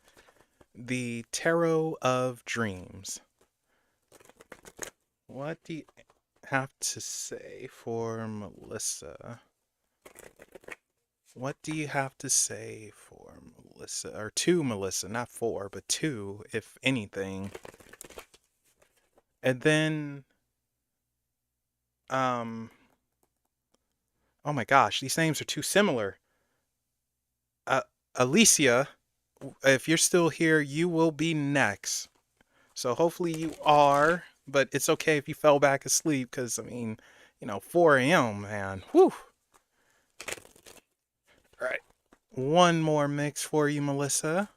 the Tarot of Dreams. What do you have to say for Melissa? What do you have to say for Melissa? Or to Melissa, not for, but to, if anything. And then, um, oh my gosh, these names are too similar. Uh, Alicia, if you're still here, you will be next. So hopefully you are, but it's okay if you fell back asleep because, I mean, 4 a.m., man. Whew. All right. One more mix for you, Melissa.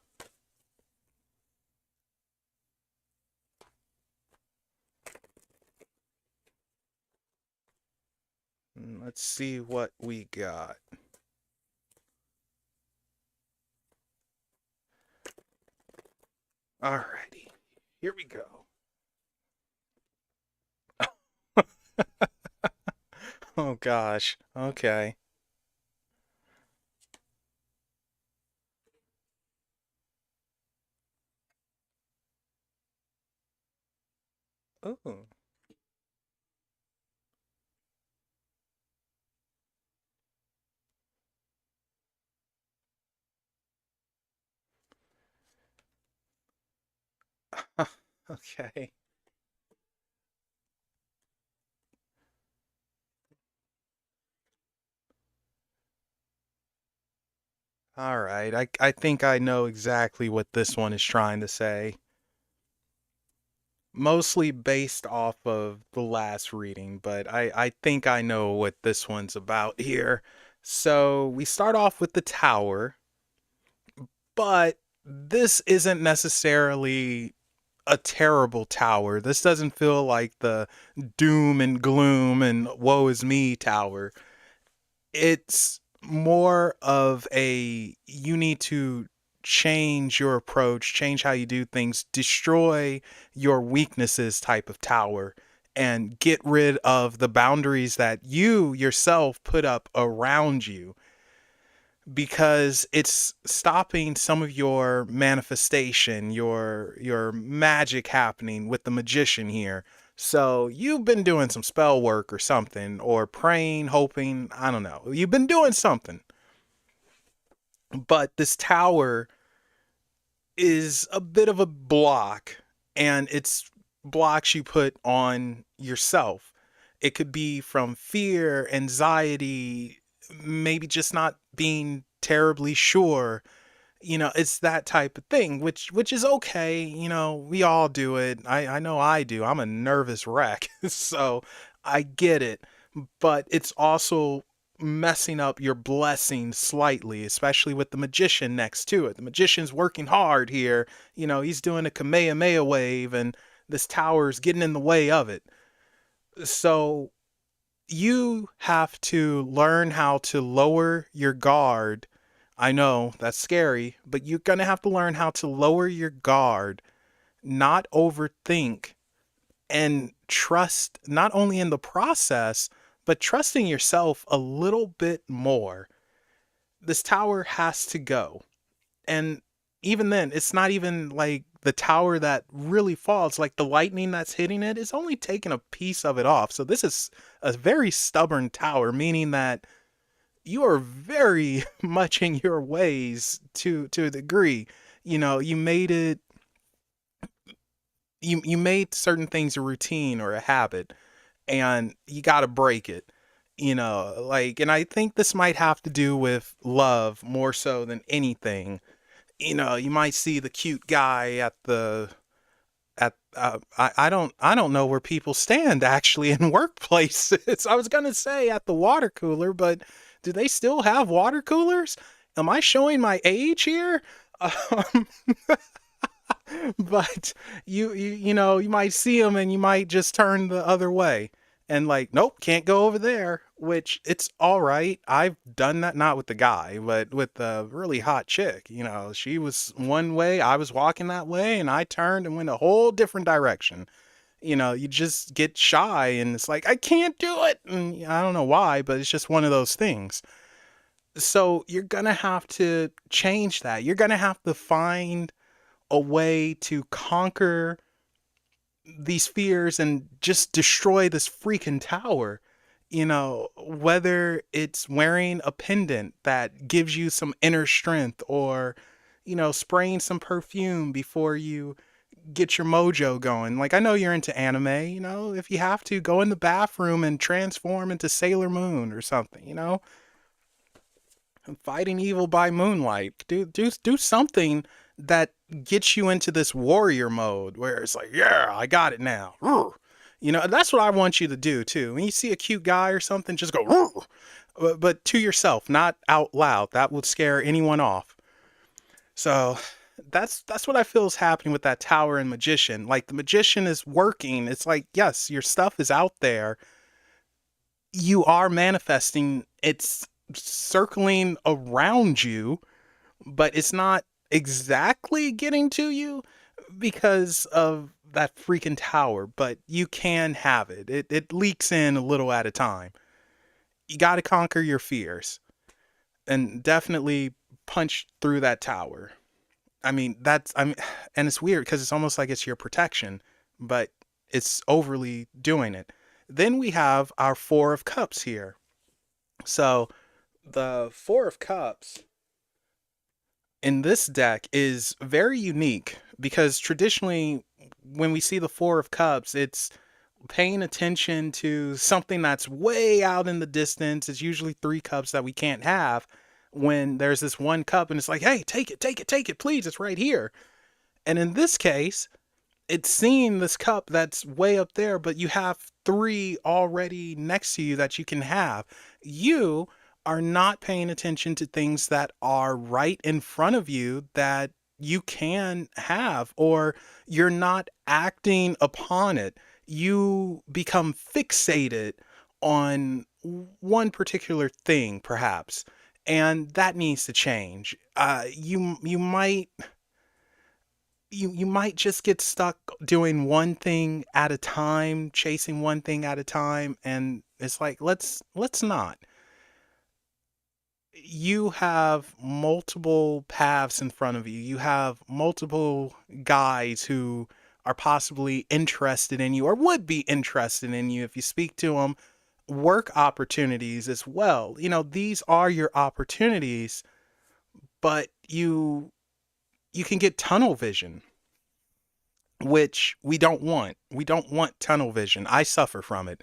Let's see what we got. Alrighty. Here we go. Oh gosh. Okay. Oh. Okay. All right. I think I know exactly what this one is trying to say. Mostly based off of the last reading, but I think I know what this one's about here. So we start off with the tower, but this isn't necessarily a terrible tower. This doesn't feel like the doom and gloom and woe is me tower. It's more of a you need to change your approach, change how you do things, destroy your weaknesses type of tower and get rid of the boundaries that you yourself put up around you because it's stopping some of your manifestation, your magic happening with the magician here. So you've been doing some spell work or something, or praying, hoping, I don't know. You've been doing something. But this tower is a bit of a block, and it's blocks you put on yourself. It could be from fear, anxiety, maybe just not being terribly sure. It's that type of thing, which is okay. We all do it. I know I do. I'm a nervous wreck, so I get it. But it's also messing up your blessing slightly, especially with the magician next to it. The magician's working hard here. He's doing a Kamehameha wave, and this tower's getting in the way of it. So you have to learn how to lower your guard. I know that's scary, but you're going to have to learn how to lower your guard, not overthink, and trust not only in the process, but trusting yourself a little bit more. This tower has to go. And even then, it's not even like the tower that really falls, like the lightning that's hitting it is only taking a piece of it off. So this is a very stubborn tower, meaning that you are very much in your ways to a degree. You made it you made certain things a routine or a habit, and you got to break it. And I think this might have to do with love more so than anything. You might see the cute guy I don't know where people stand actually in workplaces. I was gonna say at the water cooler, but do they still have water coolers? Am I showing my age here? Um, but you might see them and you might just turn the other way and like, nope, can't go over there, which it's all right. I've done that, not with the guy, but with the really hot chick. She was one way, I was walking that way, and I turned and went a whole different direction. You just get shy and it's like, I can't do it. And I don't know why, but it's just one of those things. So you're gonna have to change that. You're gonna have to find a way to conquer these fears and just destroy this freaking tower. Whether it's wearing a pendant that gives you some inner strength, or, spraying some perfume before you get your mojo going. Like, I know you're into anime, if you have to, go in the bathroom and transform into Sailor Moon or something, fighting evil by moonlight. Do something that gets you into this warrior mode where it's like, yeah, I got it now. That's what I want you to do too. When you see a cute guy or something, just go, but to yourself, not out loud. That would scare anyone off. So that's what I feel is happening with that tower and magician. Like, the magician is working. It's like, yes, your stuff is out there. You are manifesting. It's circling around you, but it's not exactly getting to you because of that freaking tower, but you can have it. It leaks in a little at a time. You got to conquer your fears and definitely punch through that tower. And it's weird because it's almost like it's your protection, but it's overly doing it. Then we have our Four of Cups here. So the Four of Cups in this deck is very unique because traditionally, when we see the Four of Cups, it's paying attention to something that's way out in the distance. It's usually three cups that we can't have, when there's this one cup and it's like, hey, take it, take it, take it, please, it's right here. And in this case, it's seeing this cup that's way up there, but you have three already next to you that you can have. You are not paying attention to things that are right in front of you that you can have, or you're not acting upon it. You become fixated on one particular thing, perhaps, and that needs to change. You might just get stuck doing one thing at a time, chasing one thing at a time, and it's like, let's not. You have multiple paths in front of you. You have multiple guys who are possibly interested in you or would be interested in you if you speak to them. Work opportunities as well. These are your opportunities, but you can get tunnel vision, which we don't want. We don't want tunnel vision. I suffer from it.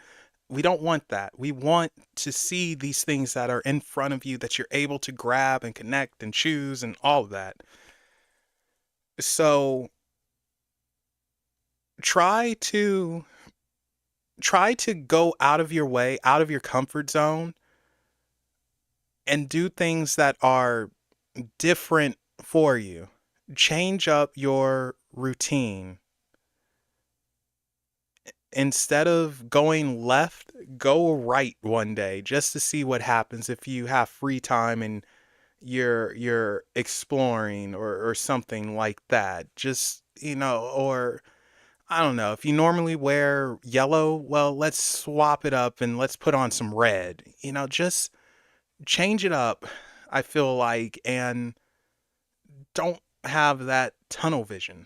We don't want that. We want to see these things that are in front of you that you're able to grab and connect and choose and all of that. So try to try to go out of your way, out of your comfort zone, and do things that are different for you. Change up your routine. Instead of going left, go right one day just to see what happens if you have free time and you're exploring or something like that. Just, or I don't know, if you normally wear yellow, well, let's swap it up and let's put on some red. Just change it up, I feel like, and don't have that tunnel vision.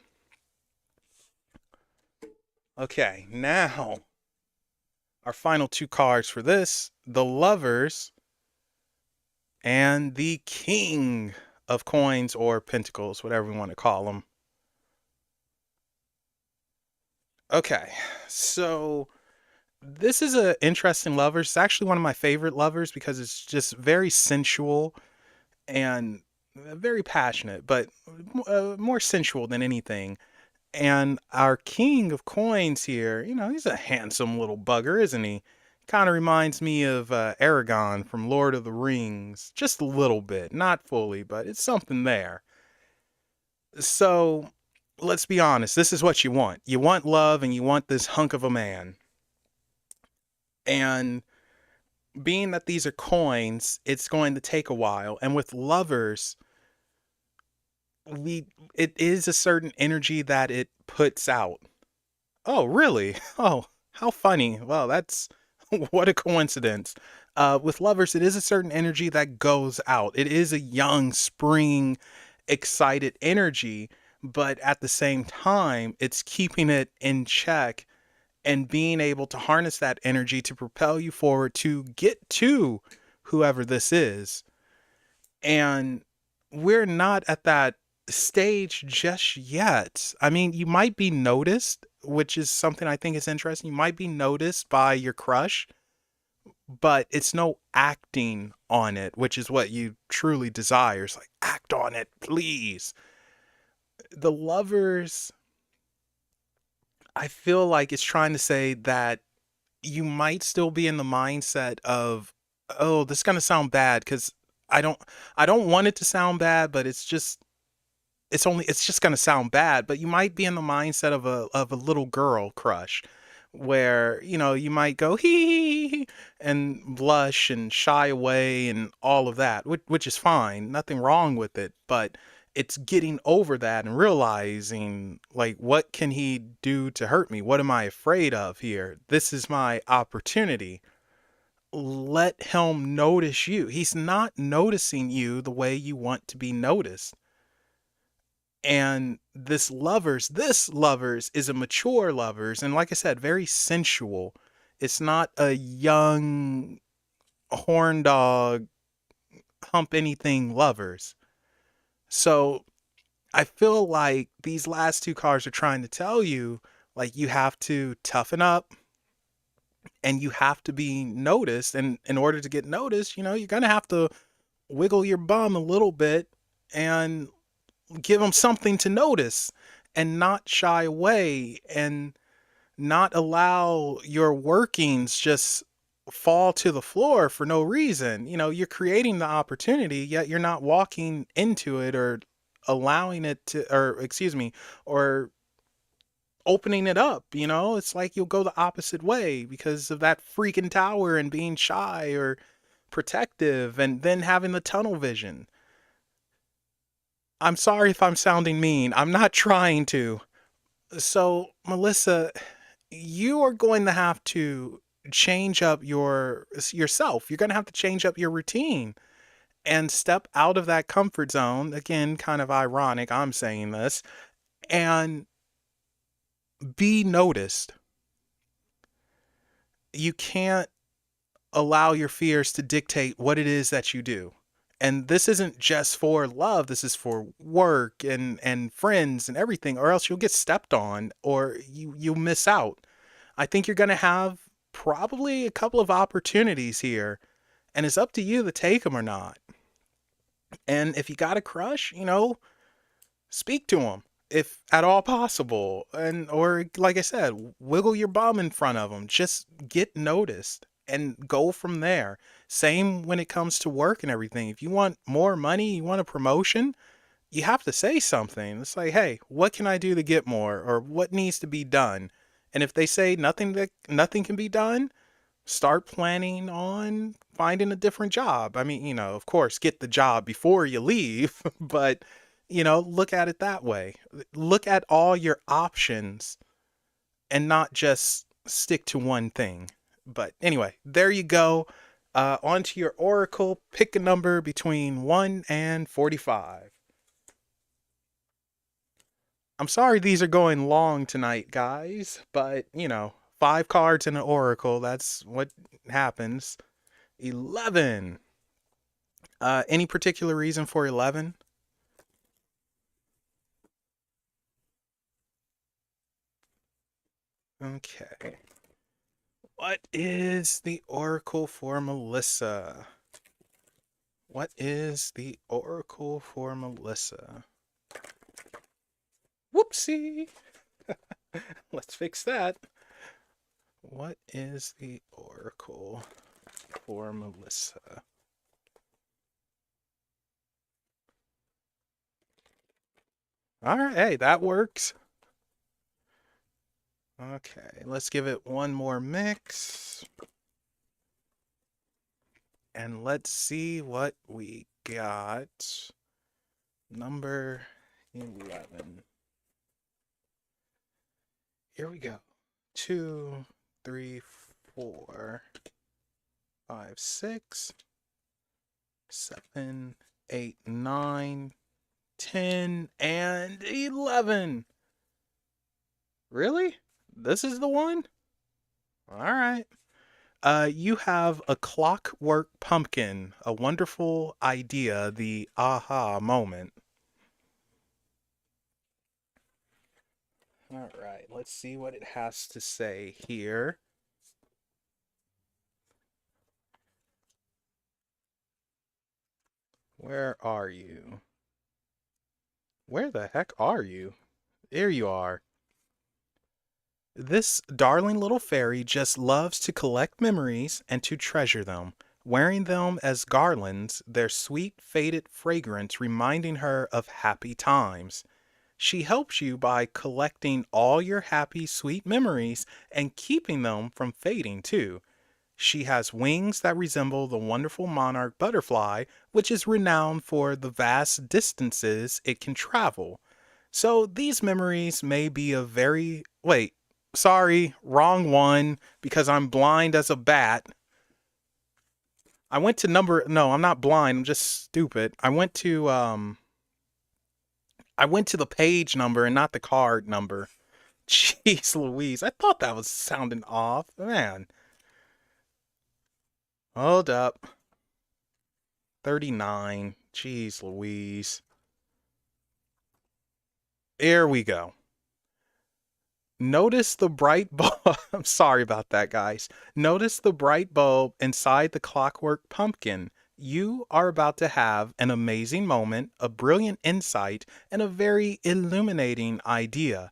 Okay, now our final two cards for this, the Lovers and the King of Coins or Pentacles, whatever we want to call them. Okay, so this is an interesting Lovers. It's actually one of my favorite Lovers because it's just very sensual and very passionate, but more sensual than anything. And our King of Coins here, he's a handsome little bugger, isn't he? Kind of reminds me of Aragon from Lord of the Rings. Just a little bit. Not fully, but it's something there. So, let's be honest. This is what you want. You want love and you want this hunk of a man. And being that these are coins, it's going to take a while. And with lovers, it is a certain energy that it puts out. Oh, really? Oh, how funny. Well, that's what a coincidence. With lovers, it is a certain energy that goes out. It is a young, spring, excited energy, but at the same time, it's keeping it in check and being able to harness that energy to propel you forward to get to whoever this is. And we're not at that stage just yet. I mean, you might be noticed, which is something I think is interesting. You might be noticed by your crush, but it's no acting on it, which is what you truly desire. It's like, act on it, please. The lovers, I feel like it's trying to say that you might still be in the mindset of, oh, this is going to sound bad because I don't I don't want it to sound bad, but it's just going to sound bad, but you might be in the mindset of a little girl crush where, you might go hee and blush and shy away and all of that, which is fine. Nothing wrong with it, but it's getting over that and realizing, like, what can he do to hurt me? What am I afraid of here? This is my opportunity. Let him notice you. He's not noticing you the way you want to be noticed. And this lovers is a mature lovers, and like I said, very sensual. It's not a young horn dog hump anything lovers. So I feel like these last two cards are trying to tell you, like, you have to toughen up and you have to be noticed. And in order to get noticed, you're gonna have to wiggle your bum a little bit and give them something to notice and not shy away and not allow your workings just fall to the floor for no reason. You're creating the opportunity, yet you're not walking into it or allowing it to, or excuse me, or opening it up. It's like you'll go the opposite way because of that freaking tower and being shy or protective and then having the tunnel vision. I'm sorry if I'm sounding mean. I'm not trying to. So, Melissa, you are going to have to change up yourself. You're going to have to change up your routine and step out of that comfort zone. Again, kind of ironic I'm saying this, and be noticed. You can't allow your fears to dictate what it is that you do. And this isn't just for love, this is for work and friends and everything, or else you'll get stepped on or you'll miss out. I think you're going to have probably a couple of opportunities here, and it's up to you to take them or not. And if you got a crush, speak to them if at all possible. And, or like I said, wiggle your bum in front of them. Just get noticed and go from there. Same when it comes to work and everything. If you want more money, you want a promotion, you have to say something. It's like, hey, what can I do to get more, or what needs to be done? And if they say nothing can be done, start planning on finding a different job. I mean, of course, get the job before you leave, but look at it that way. Look at all your options and not just stick to one thing. But anyway, there you go. On to your oracle. Pick a number between 1 and 45. I'm sorry these are going long tonight, guys, but 5 cards in an oracle, that's what happens. 11. Any particular reason for 11? Okay. What is the oracle for Melissa? What is the oracle for Melissa? Whoopsie. Let's fix that. What is the oracle for Melissa? All right, hey, that works. Okay, let's give it one more mix. And let's see what we got. Number 11. Here we go. 2, 3, 4, 5, 6, 7, 8, 9, 10, and 11. Really? This is the one? All right. You have a clockwork pumpkin, a wonderful idea, the aha moment. All right, let's see what it has to say here. Where are you? Where the heck are you? There you are. This darling little fairy just loves to collect memories and to treasure them, wearing them as garlands, their sweet, faded fragrance reminding her of happy times. She helps you by collecting all your happy, sweet memories and keeping them from fading, too. She has wings that resemble the wonderful monarch butterfly, which is renowned for the vast distances it can travel. So these memories may be a very. Wait, sorry, wrong one, because I'm blind as a bat. I went to number. No, I'm not blind. I'm just stupid. I went to the page number and not the card number. Jeez Louise, I thought that was sounding off. Man, hold up. 39. Jeez Louise. Here we go. Notice the bright bulb. I'm sorry about that, guys. Notice the bright bulb inside the clockwork pumpkin. You are about to have an amazing moment, a brilliant insight, and a very illuminating idea.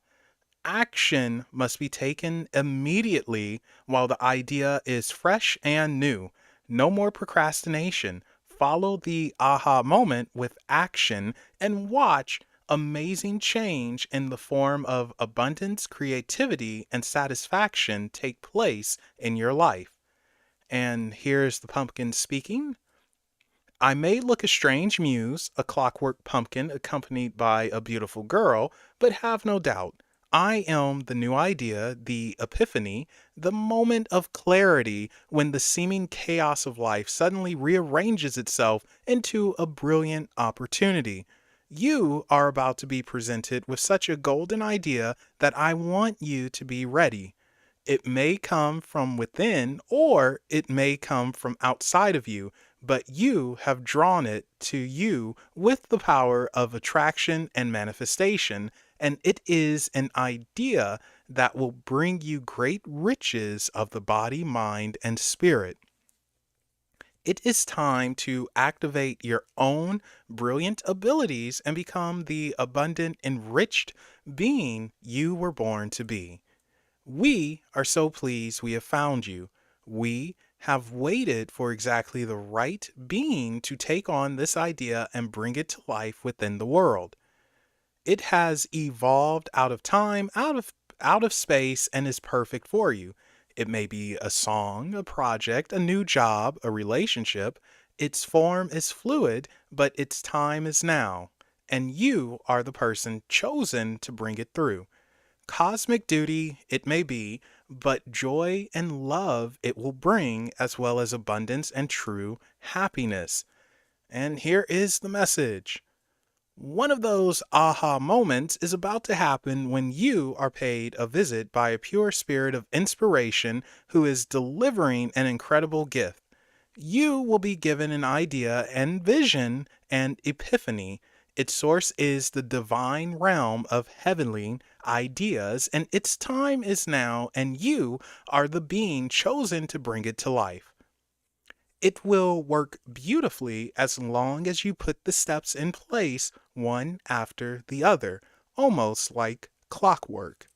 Action must be taken immediately while the idea is fresh and new. No more procrastination. Follow the aha moment with action and watch amazing change in the form of abundance, creativity, and satisfaction take place in your life. And here's the pumpkin speaking. I may look a strange muse, a clockwork pumpkin accompanied by a beautiful girl, but have no doubt. I am the new idea, the epiphany, the moment of clarity when the seeming chaos of life suddenly rearranges itself into a brilliant opportunity. You are about to be presented with such a golden idea that I want you to be ready. It may come from within or it may come from outside of you, but you have drawn it to you with the power of attraction and manifestation, and it is an idea that will bring you great riches of the body, mind, and spirit. It is time to activate your own brilliant abilities and become the abundant, enriched being you were born to be. We are so pleased we have found you. We, have waited for exactly the right being to take on this idea and bring it to life within the world. It has evolved out of time, out of space, and is perfect for you. It may be a song, a project, a new job, a relationship. Its form is fluid, but its time is now. And you are the person chosen to bring it through. Cosmic duty it may be, but joy and love it will bring, as well as abundance and true happiness. And here is the message. One of those aha moments is about to happen when you are paid a visit by a pure spirit of inspiration who is delivering an incredible gift. You will be given an idea and vision and epiphany. Its source is the divine realm of heavenly ideas, and its time is now, and you are the being chosen to bring it to life. It will work beautifully as long as you put the steps in place one after the other, almost like clockwork.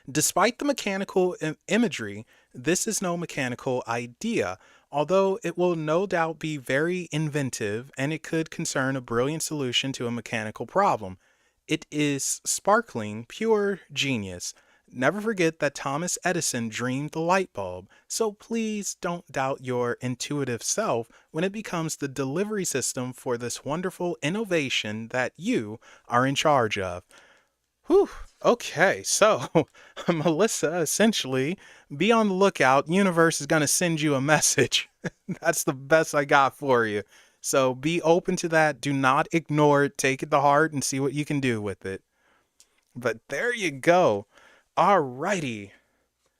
Despite the mechanical imagery, this is no mechanical idea, although it will no doubt be very inventive and it could concern a brilliant solution to a mechanical problem. It is sparkling, pure genius. Never forget that Thomas Edison dreamed the light bulb, so please don't doubt your intuitive self when it becomes the delivery system for this wonderful innovation that you are in charge of. Whew. Okay, so Melissa, essentially, be on the lookout. Universe is going to send you a message. That's the best I got for you. So be open to that. Do not ignore it. Take it to heart and see what you can do with it. But there you go. Alrighty.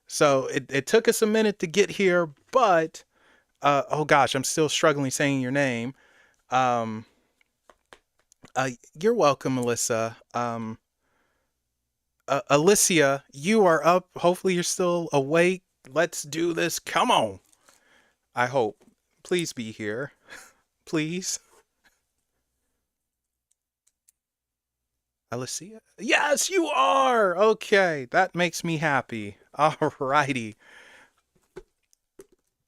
So it took us a minute to get here, but oh gosh, I'm still struggling saying your name. Um, you're welcome, Melissa. Alicia, you are up. Hopefully, you're still awake. Let's do this. Come on. I hope. Please be here. Please. Alicia? Yes, you are. Okay, that makes me happy. Alrighty.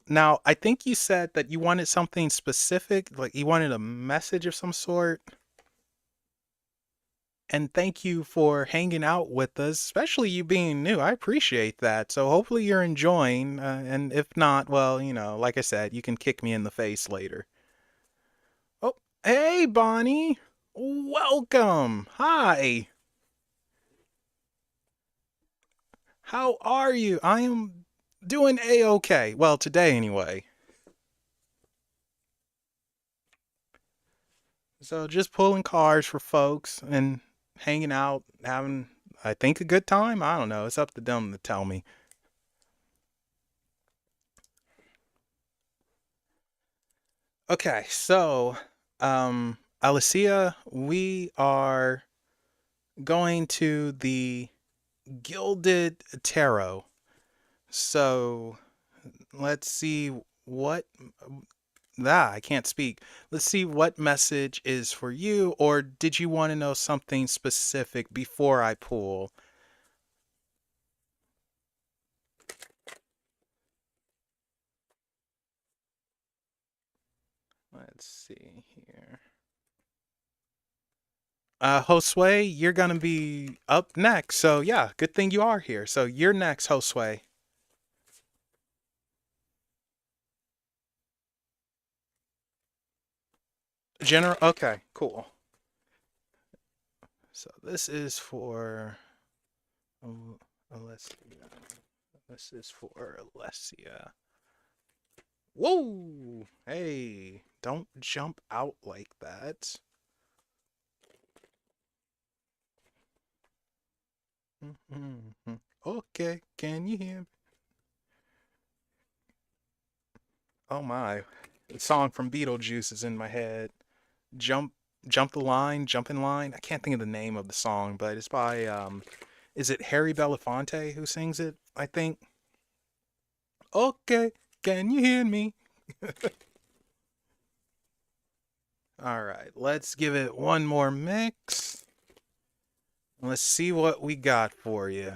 Now, I think you said that you wanted something specific, like you wanted a message of some sort. And thank you for hanging out with us, especially you being new. I appreciate that. So hopefully you're enjoying. And if not, well, like I said, you can kick me in the face later. Oh, hey, Bonnie. Welcome. Hi. How are you? I am doing a-okay. Well, today anyway. So just pulling cars for folks and hanging out, having, I think, a good time. I don't know. It's up to them to tell me. Okay, so, Alicia, we are going to the Gilded Tarot. So, let's see what I can't speak. Let's see what message is for you, or did you want to know something specific before I pull? Let's see here. Josue, you're gonna be up next. So yeah, good thing you are here. So you're next, Josue. General. Okay, cool. So this is for Alessia. This is for Alessia. Whoa! Hey, don't jump out like that. Okay, can you hear me? Oh my. The song from Beetlejuice is in my head. Jump Jump the Line, Jump in Line. I can't think of the name of the song, but it's by is it Harry Belafonte who sings it? I think. Okay, can you hear me? All right, let's give it one more mix. Let's see what we got for you.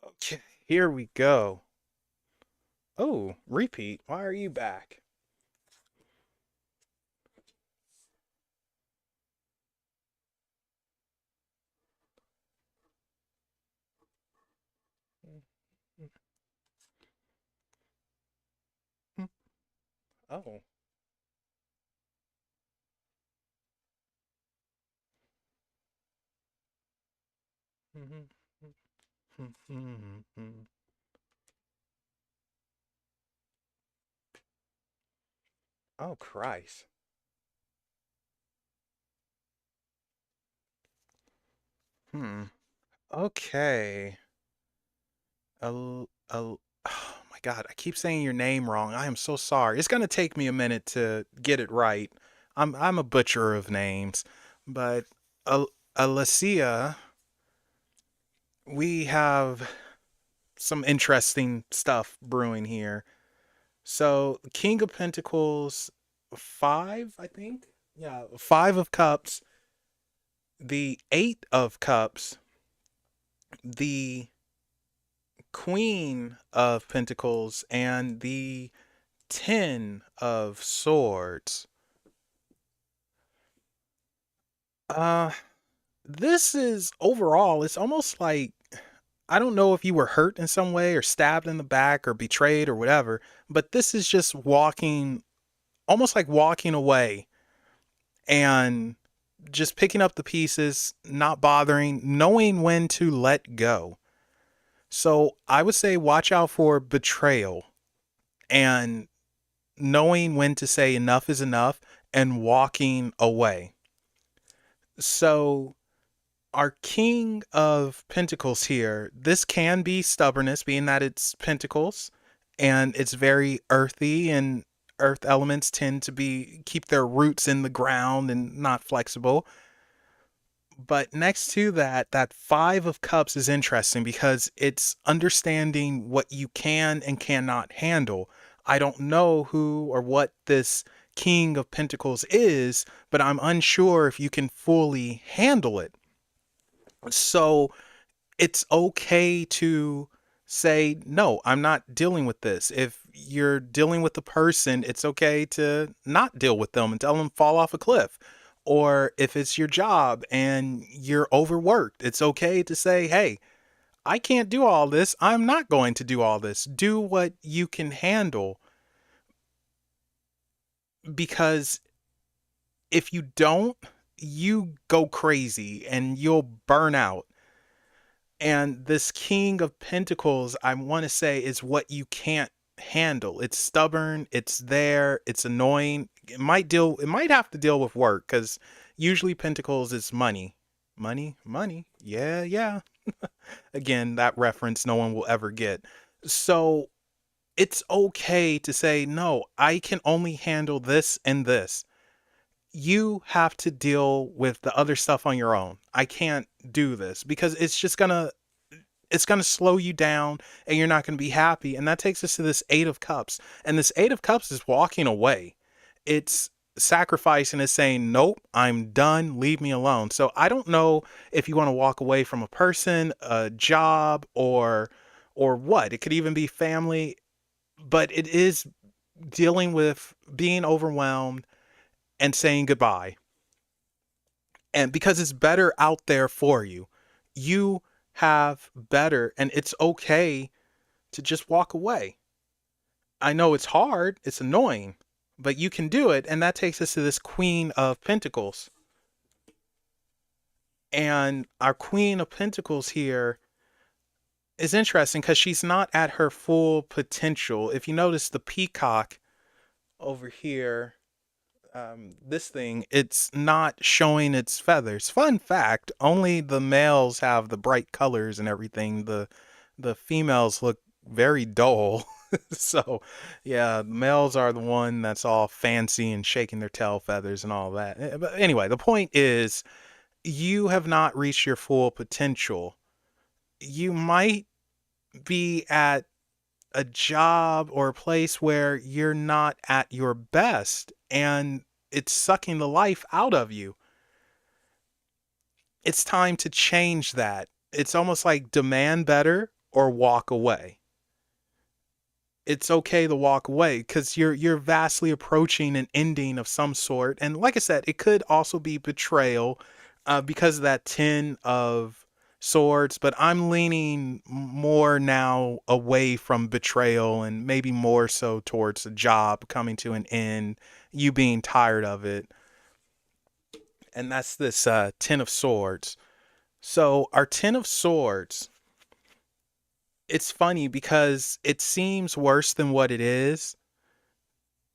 Okay, here we go. Oh, repeat. Why are you back? Oh. Oh, Christ. Hmm. Okay. Oh my God, I keep saying your name wrong. I am so sorry. It's gonna take me a minute to get it right. I'm a butcher of names, but Al- Alicia, we have some interesting stuff brewing here. So, King of Pentacles, five, I think. Yeah, five of Cups, the Eight of Cups, the Queen of Pentacles, and the Ten of Swords. Uh, this is overall, it's almost like I don't know if you were hurt in some way or stabbed in the back or betrayed or whatever, but this is just walking, almost like walking away and just picking up the pieces, not bothering, knowing when to let go. So I would say watch out for betrayal and knowing when to say enough is enough and walking away. So our King of Pentacles here, this can be stubbornness, being that it's Pentacles and it's very earthy, and earth elements tend to be keep their roots in the ground and not flexible. But next to that, that Five of Cups is interesting because it's understanding what you can and cannot handle. I don't know who or what this King of Pentacles is, but I'm unsure if you can fully handle it. So it's okay to say, no, I'm not dealing with this. If you're dealing with the person, it's okay to not deal with them and tell them fall off a cliff. Or if it's your job and you're overworked, it's okay to say, hey, I can't do all this. I'm not going to do all this. Do what you can handle, because if you don't, you go crazy and you'll burn out. And this King of Pentacles, I want to say, is what you can't handle. It's stubborn, it's there, it's annoying. It might have to deal with work, cuz usually Pentacles is money. Money, money. Yeah, yeah. Again, that reference no one will ever get. So, it's okay to say, "No, I can only handle this and this." You have to deal with the other stuff on your own. I can't do this because it's going to slow you down and you're not going to be happy. And that takes us to this Eight of Cups. And this Eight of Cups is walking away. It's sacrificing, is saying, nope, I'm done. Leave me alone. So I don't know if you want to walk away from a person, a job, or what. It could even be family, but it is dealing with being overwhelmed and saying goodbye. And because it's better out there for you, you have better, and it's okay to just walk away. I know it's hard, it's annoying, but you can do it. And that takes us to this Queen of Pentacles. And our Queen of Pentacles here is interesting because she's not at her full potential. If you notice the peacock over here, this thing, it's not showing its feathers. Fun fact, only the males have the bright colors and everything. The females look very dull. So, yeah, males are the one that's all fancy and shaking their tail feathers and all that. But anyway, the point is you have not reached your full potential. You might be at a job or a place where you're not at your best and it's sucking the life out of you. It's time to change that. It's almost like demand better or walk away. It's okay to walk away because you're vastly approaching an ending of some sort. And like I said, it could also be betrayal because of that 10 of swords. But I'm leaning more now away from betrayal and maybe more so towards a job coming to an end, you being tired of it. And that's this 10 of swords. So our 10 of swords, it's funny because it seems worse than what it is.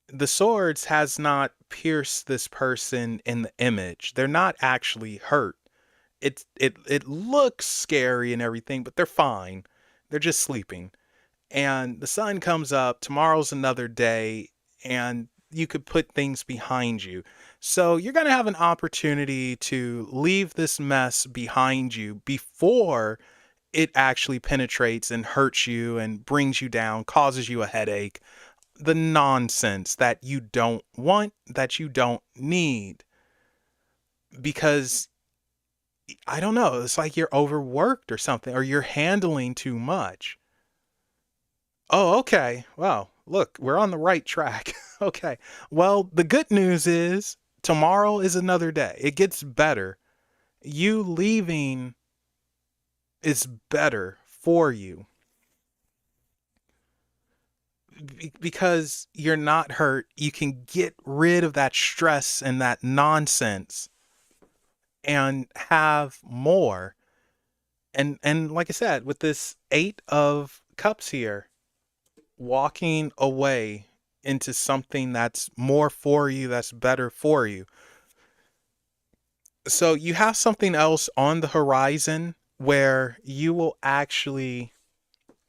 The swords has not pierced this person in the image. They're not actually hurt. It looks scary and everything, but they're fine. They're just sleeping. And the sun comes up, tomorrow's another day, and you could put things behind you. So you're going to have an opportunity to leave this mess behind you before it actually penetrates and hurts you and brings you down, causes you a headache, the nonsense that you don't want, that you don't need. Because I don't know, it's like you're overworked or something, or you're handling too much. Oh, okay. Well, look, we're on the right track. Okay. Well, the good news is tomorrow is another day. It gets better. You leaving is better for you because you're not hurt. You can get rid of that stress and that nonsense and have more. And like I said, with this 8 of cups here, walking away into something that's more for you, that's better for you. So you have something else on the horizon where you will actually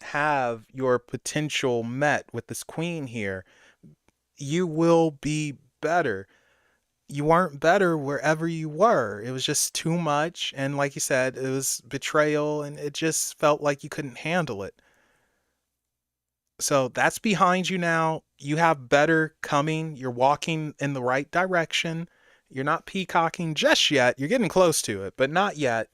have your potential met with this queen here. You will be better. You weren't better wherever you were. It was just too much. And like you said, it was betrayal and it just felt like you couldn't handle it. So that's behind you now. You have better coming. You're walking in the right direction. You're not peacocking just yet. You're getting close to it, but not yet.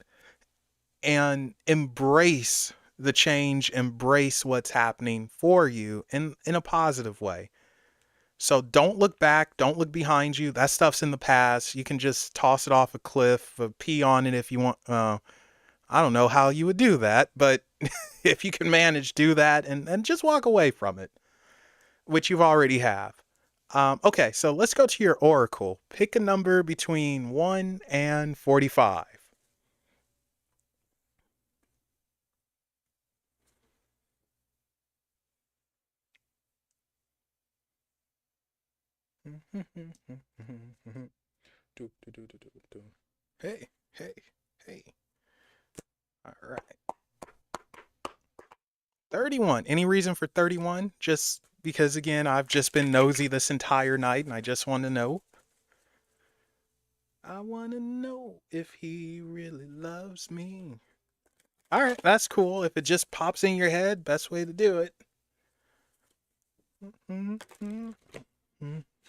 And embrace the change, embrace what's happening for you in a positive way. So don't look back, don't look behind you. That stuff's in the past. You can just toss it off a cliff, pee on it if you want. I don't know how you would do that, but if you can manage, do that and just walk away from it, which you've already have. Okay, so let's go to your oracle. Pick a number between 1 and 45. Hey, hey, hey. All right. 31. Any reason for 31? Just because, again, I've just been nosy this entire night and I just want to know. I want to know if he really loves me. All right, that's cool. If it just pops in your head, best way to do it.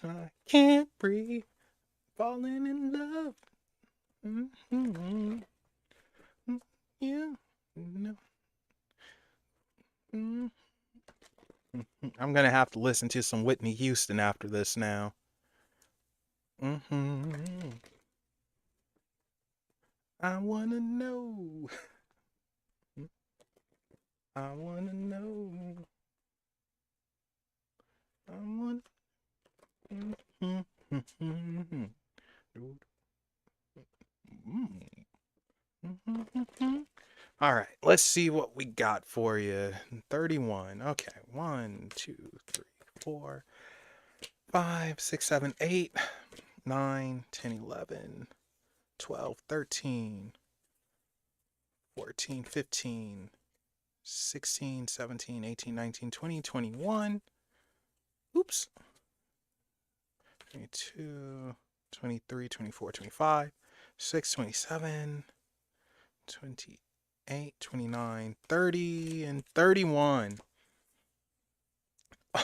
I can't breathe, falling in love. You know. I'm gonna have to listen to some Whitney Houston after this now. I wanna know. I wanna know. I want. All right, let's see what we got for you. 31. Okay, 1, 2, 3, 4, 5, 6, 7, 8, 9, 10, 11, 12, 13, 14, 15, 16, 17, 18, 19, 20, 21. Oops. 22, 23, 24, 25, 6, 27, 28, 29, 30, and 31.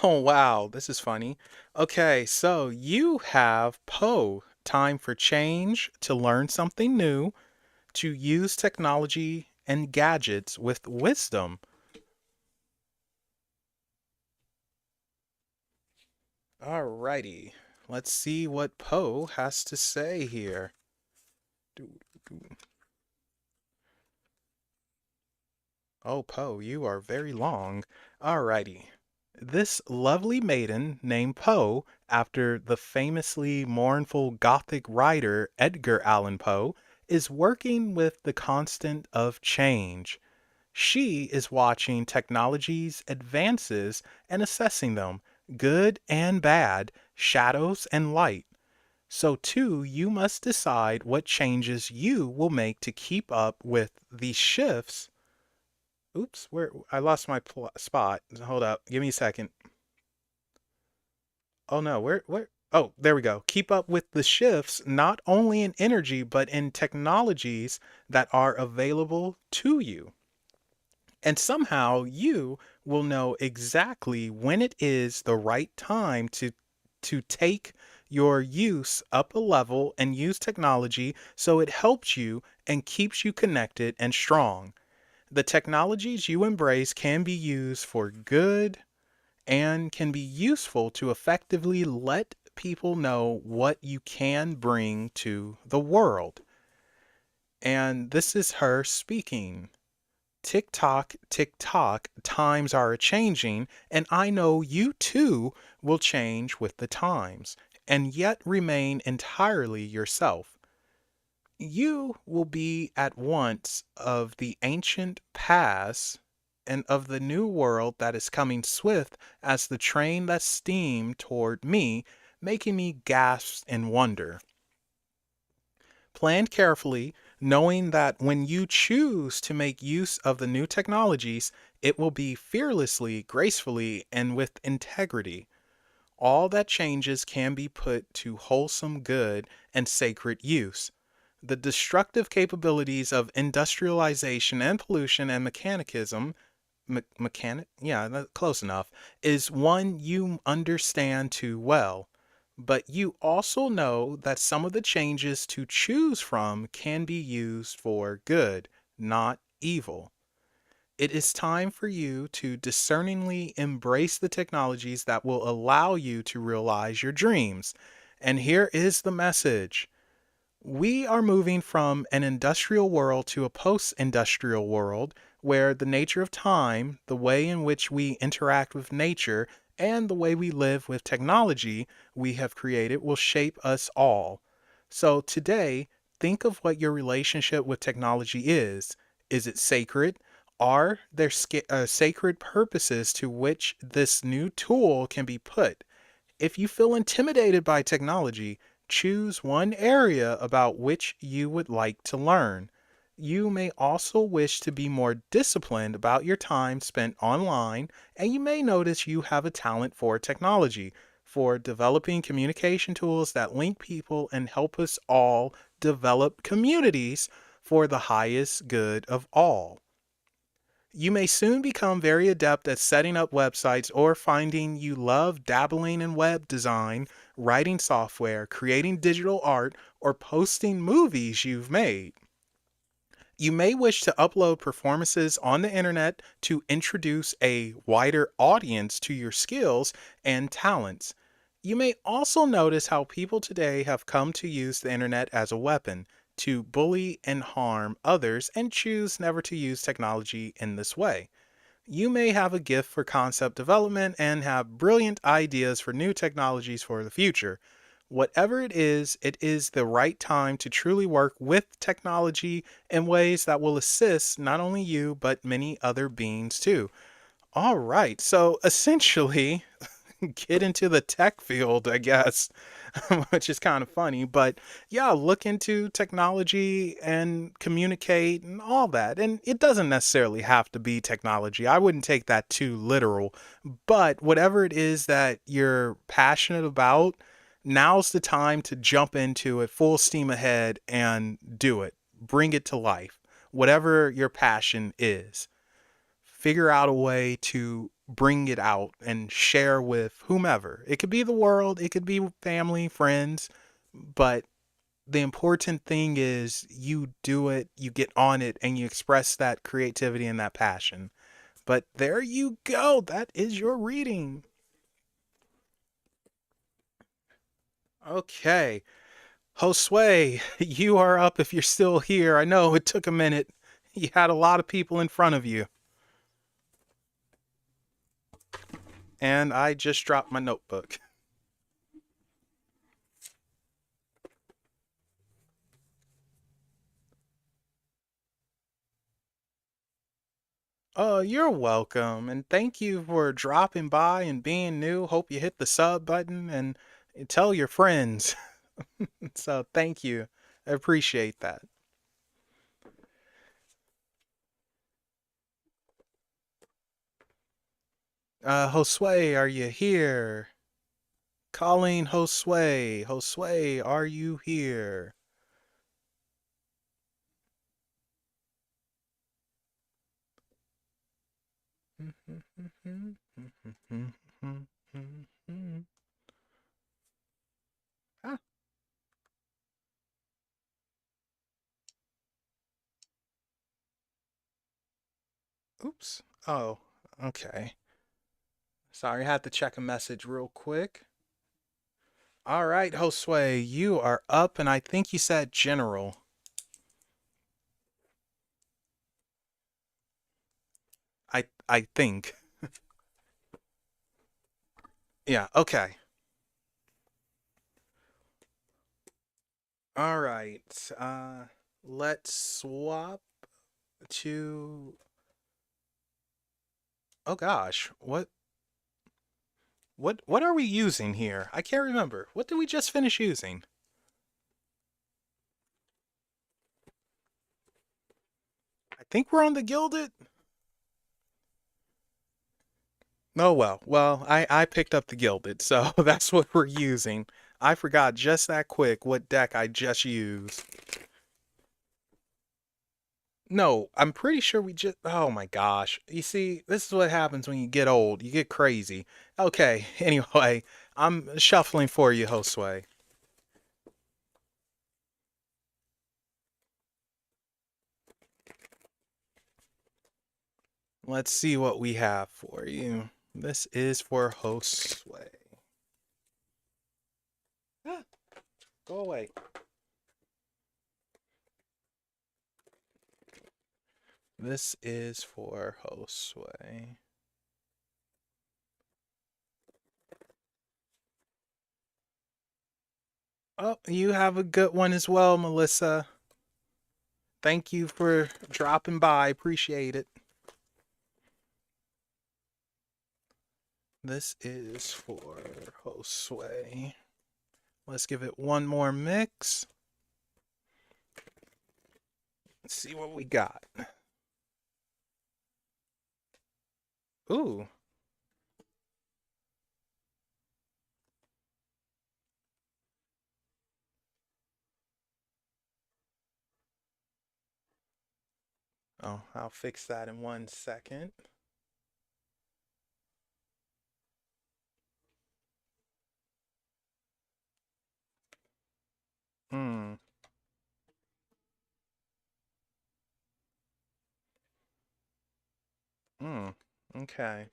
Oh, wow, this is funny. Okay, so you have Poe, time for change, to learn something new, to use technology and gadgets with wisdom. Alrighty, let's see what Poe has to say here. Oh, Poe, you are very long. Alrighty. This lovely maiden named Poe, after the famously mournful Gothic writer Edgar Allan Poe, is working with the constant of change. She is watching technology's advances and assessing them, good and bad, shadows and light. So, too, you must decide what changes you will make to keep up with these shifts. Oops, where I lost my spot. Hold up, give me a second. Oh no, where? Oh, there we go. Keep up with the shifts not only in energy but in technologies that are available to you. And somehow you will know exactly when it is the right time to take your use up a level and use technology so it helps you and keeps you connected and strong. The technologies you embrace can be used for good and can be useful to effectively let people know what you can bring to the world. And this is her speaking. Tick tock, tick tock, times are a changing, and I know you too will change with the times, and yet remain entirely yourself. You will be at once of the ancient past and of the new world that is coming swift as the train that steamed toward me, making me gasp in wonder. Plan carefully, knowing that when you choose to make use of the new technologies, it will be fearlessly, gracefully, and with integrity. All that changes can be put to wholesome good and sacred use. The destructive capabilities of industrialization and pollution and mechanicism, close enough, is one you understand too well. But you also know that some of the changes to choose from can be used for good, not evil. It is time for you to discerningly embrace the technologies that will allow you to realize your dreams. And here is the message. We are moving from an industrial world to a post industrial world where the nature of time, the way in which we interact with nature, and the way we live with technology we have created will shape us all. So today, think of what your relationship with technology is. Is it sacred? Are there sacred purposes to which this new tool can be put? If you feel intimidated by technology, choose one area about which you would like to learn. You may also wish to be more disciplined about your time spent online, and you may notice you have a talent for technology, for developing communication tools that link people and help us all develop communities for the highest good of all. You may soon become very adept at setting up websites or finding you love dabbling in web design, writing software, creating digital art, or posting movies you've made. You may wish to upload performances on the internet to introduce a wider audience to your skills and talents. You may also notice how people today have come to use the internet as a weapon to bully and harm others and choose never to use technology in this way. You may have a gift for concept development and have brilliant ideas for new technologies for the future. Whatever it is the right time to truly work with technology in ways that will assist not only you, but many other beings too. All right, so essentially, get into the tech field, I guess, which is kind of funny. But yeah, look into technology and communicate and all that. And it doesn't necessarily have to be technology. I wouldn't take that too literal. But whatever it is that you're passionate about, now's the time to jump into it full steam ahead and do it. Bring it to life. Whatever your passion is, figure out a way to bring it out and share with whomever. It could be the world, it could be family, friends, but the important thing is you do it, you get on it, and you express that creativity and that passion. But there you go. That is your reading. Okay. Josue, you are up if you're still here. I know it took a minute. You had a lot of people in front of you. And I just dropped my notebook. Oh, you're welcome. And thank you for dropping by and being new. Hope you hit the sub button and tell your friends. So thank you. I appreciate that. Josue, are you here? Calling Josue. Josue, are you here? Ah, oops. Oh, okay. Sorry, I had to check a message real quick. All right, Josue, you are up, and I think you said general. I think. Yeah, okay. All right. Let's swap to. Oh gosh, what are we using here? I can't remember. What did we just finish using? I think we're on the Gilded. Oh well. Well, I picked up the Gilded, so that's what we're using. I forgot just that quick what deck I just used. No, I'm pretty sure we just. Oh my gosh. You see, this is what happens when you get old. You get crazy. Okay, anyway, I'm shuffling for you, Josue. Let's see what we have for you. This is for Josue. Ah, go away. This is for Josue. Oh, you have a good one as well, Melissa. Thank you for dropping by. Appreciate it. This is for Josue. Let's give it one more mix. Let's see what we got. Ooh. Oh, I'll fix that in 1 second. Hmm. Hmm. Okay.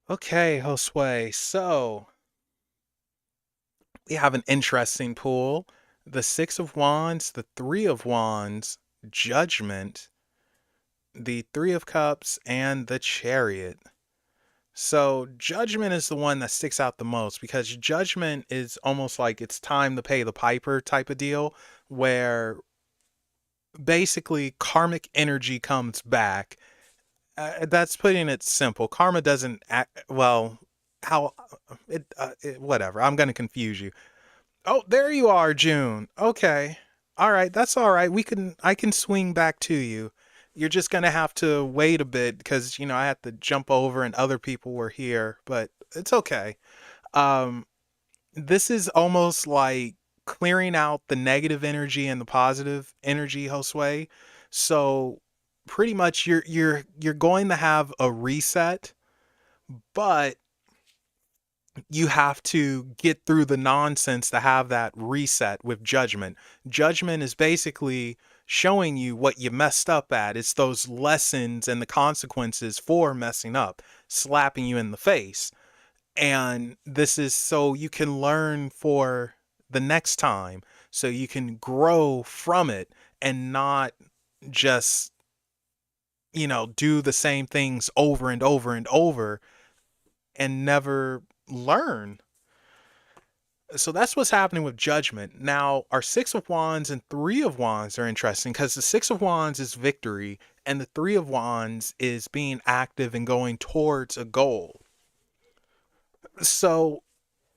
Okay, Josue. So we have an interesting pool. The Six of Wands, the Three of Wands, Judgment, the Three of Cups, and the Chariot. So Judgment is the one that sticks out the most because Judgment is almost like it's time to pay the piper type of deal, where basically karmic energy comes back. That's putting it simple. Karma doesn't act well. How whatever. I'm gonna confuse you. Oh, there you are, June. Okay. All right, that's all right. I can swing back to you. You're just going to have to wait a bit because, I had to jump over and other people were here, but it's okay. Um this is almost like clearing out the negative energy and the positive energy, Josue. So pretty much you're going to have a reset, but You have to get through the nonsense to have that reset with judgment. Judgment is basically showing you what you messed up at. It's those lessons and the consequences for messing up, slapping you in the face. And this is so you can learn for the next time, so you can grow from it and not just, do the same things over and over and over and never learn. So that's what's happening with judgment. Now, our Six of Wands and Three of Wands are interesting because the Six of Wands is victory and the Three of Wands is being active and going towards a goal. So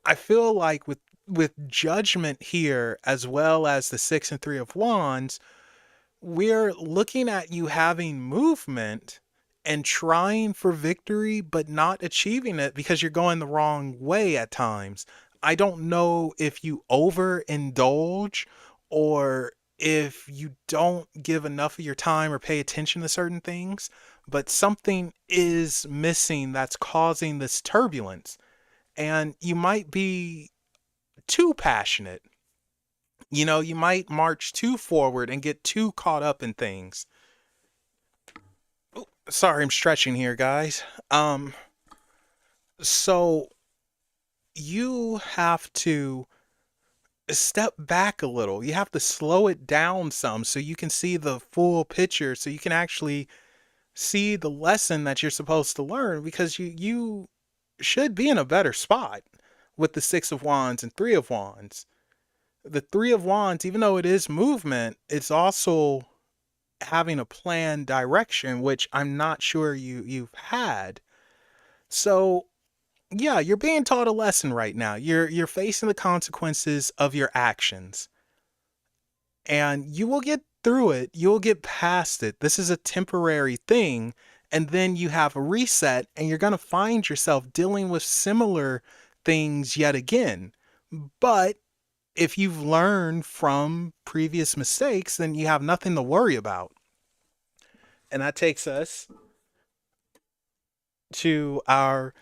I feel like with judgment here as well as the Six and Three of Wands, we're looking at you having movement and trying for victory, but not achieving it because you're going the wrong way at times. I don't know if you overindulge or if you don't give enough of your time or pay attention to certain things, but something is missing that's causing this turbulence. And you might be too passionate. You might march too forward and get too caught up in things. Sorry, I'm stretching here, guys. So you have to step back a little. You have to slow it down some so you can see the full picture, so you can actually see the lesson that you're supposed to learn because you should be in a better spot with the Six of Wands and Three of Wands. The Three of Wands, even though it is movement, it's also having a planned direction, which I'm not sure you've had. So yeah, you're being taught a lesson right now. You're facing the consequences of your actions. And you will get through it. You'll get past it. This is a temporary thing. And then you have a reset and you're going to find yourself dealing with similar things yet again. But if you've learned from previous mistakes, then you have nothing to worry about. And that takes us to our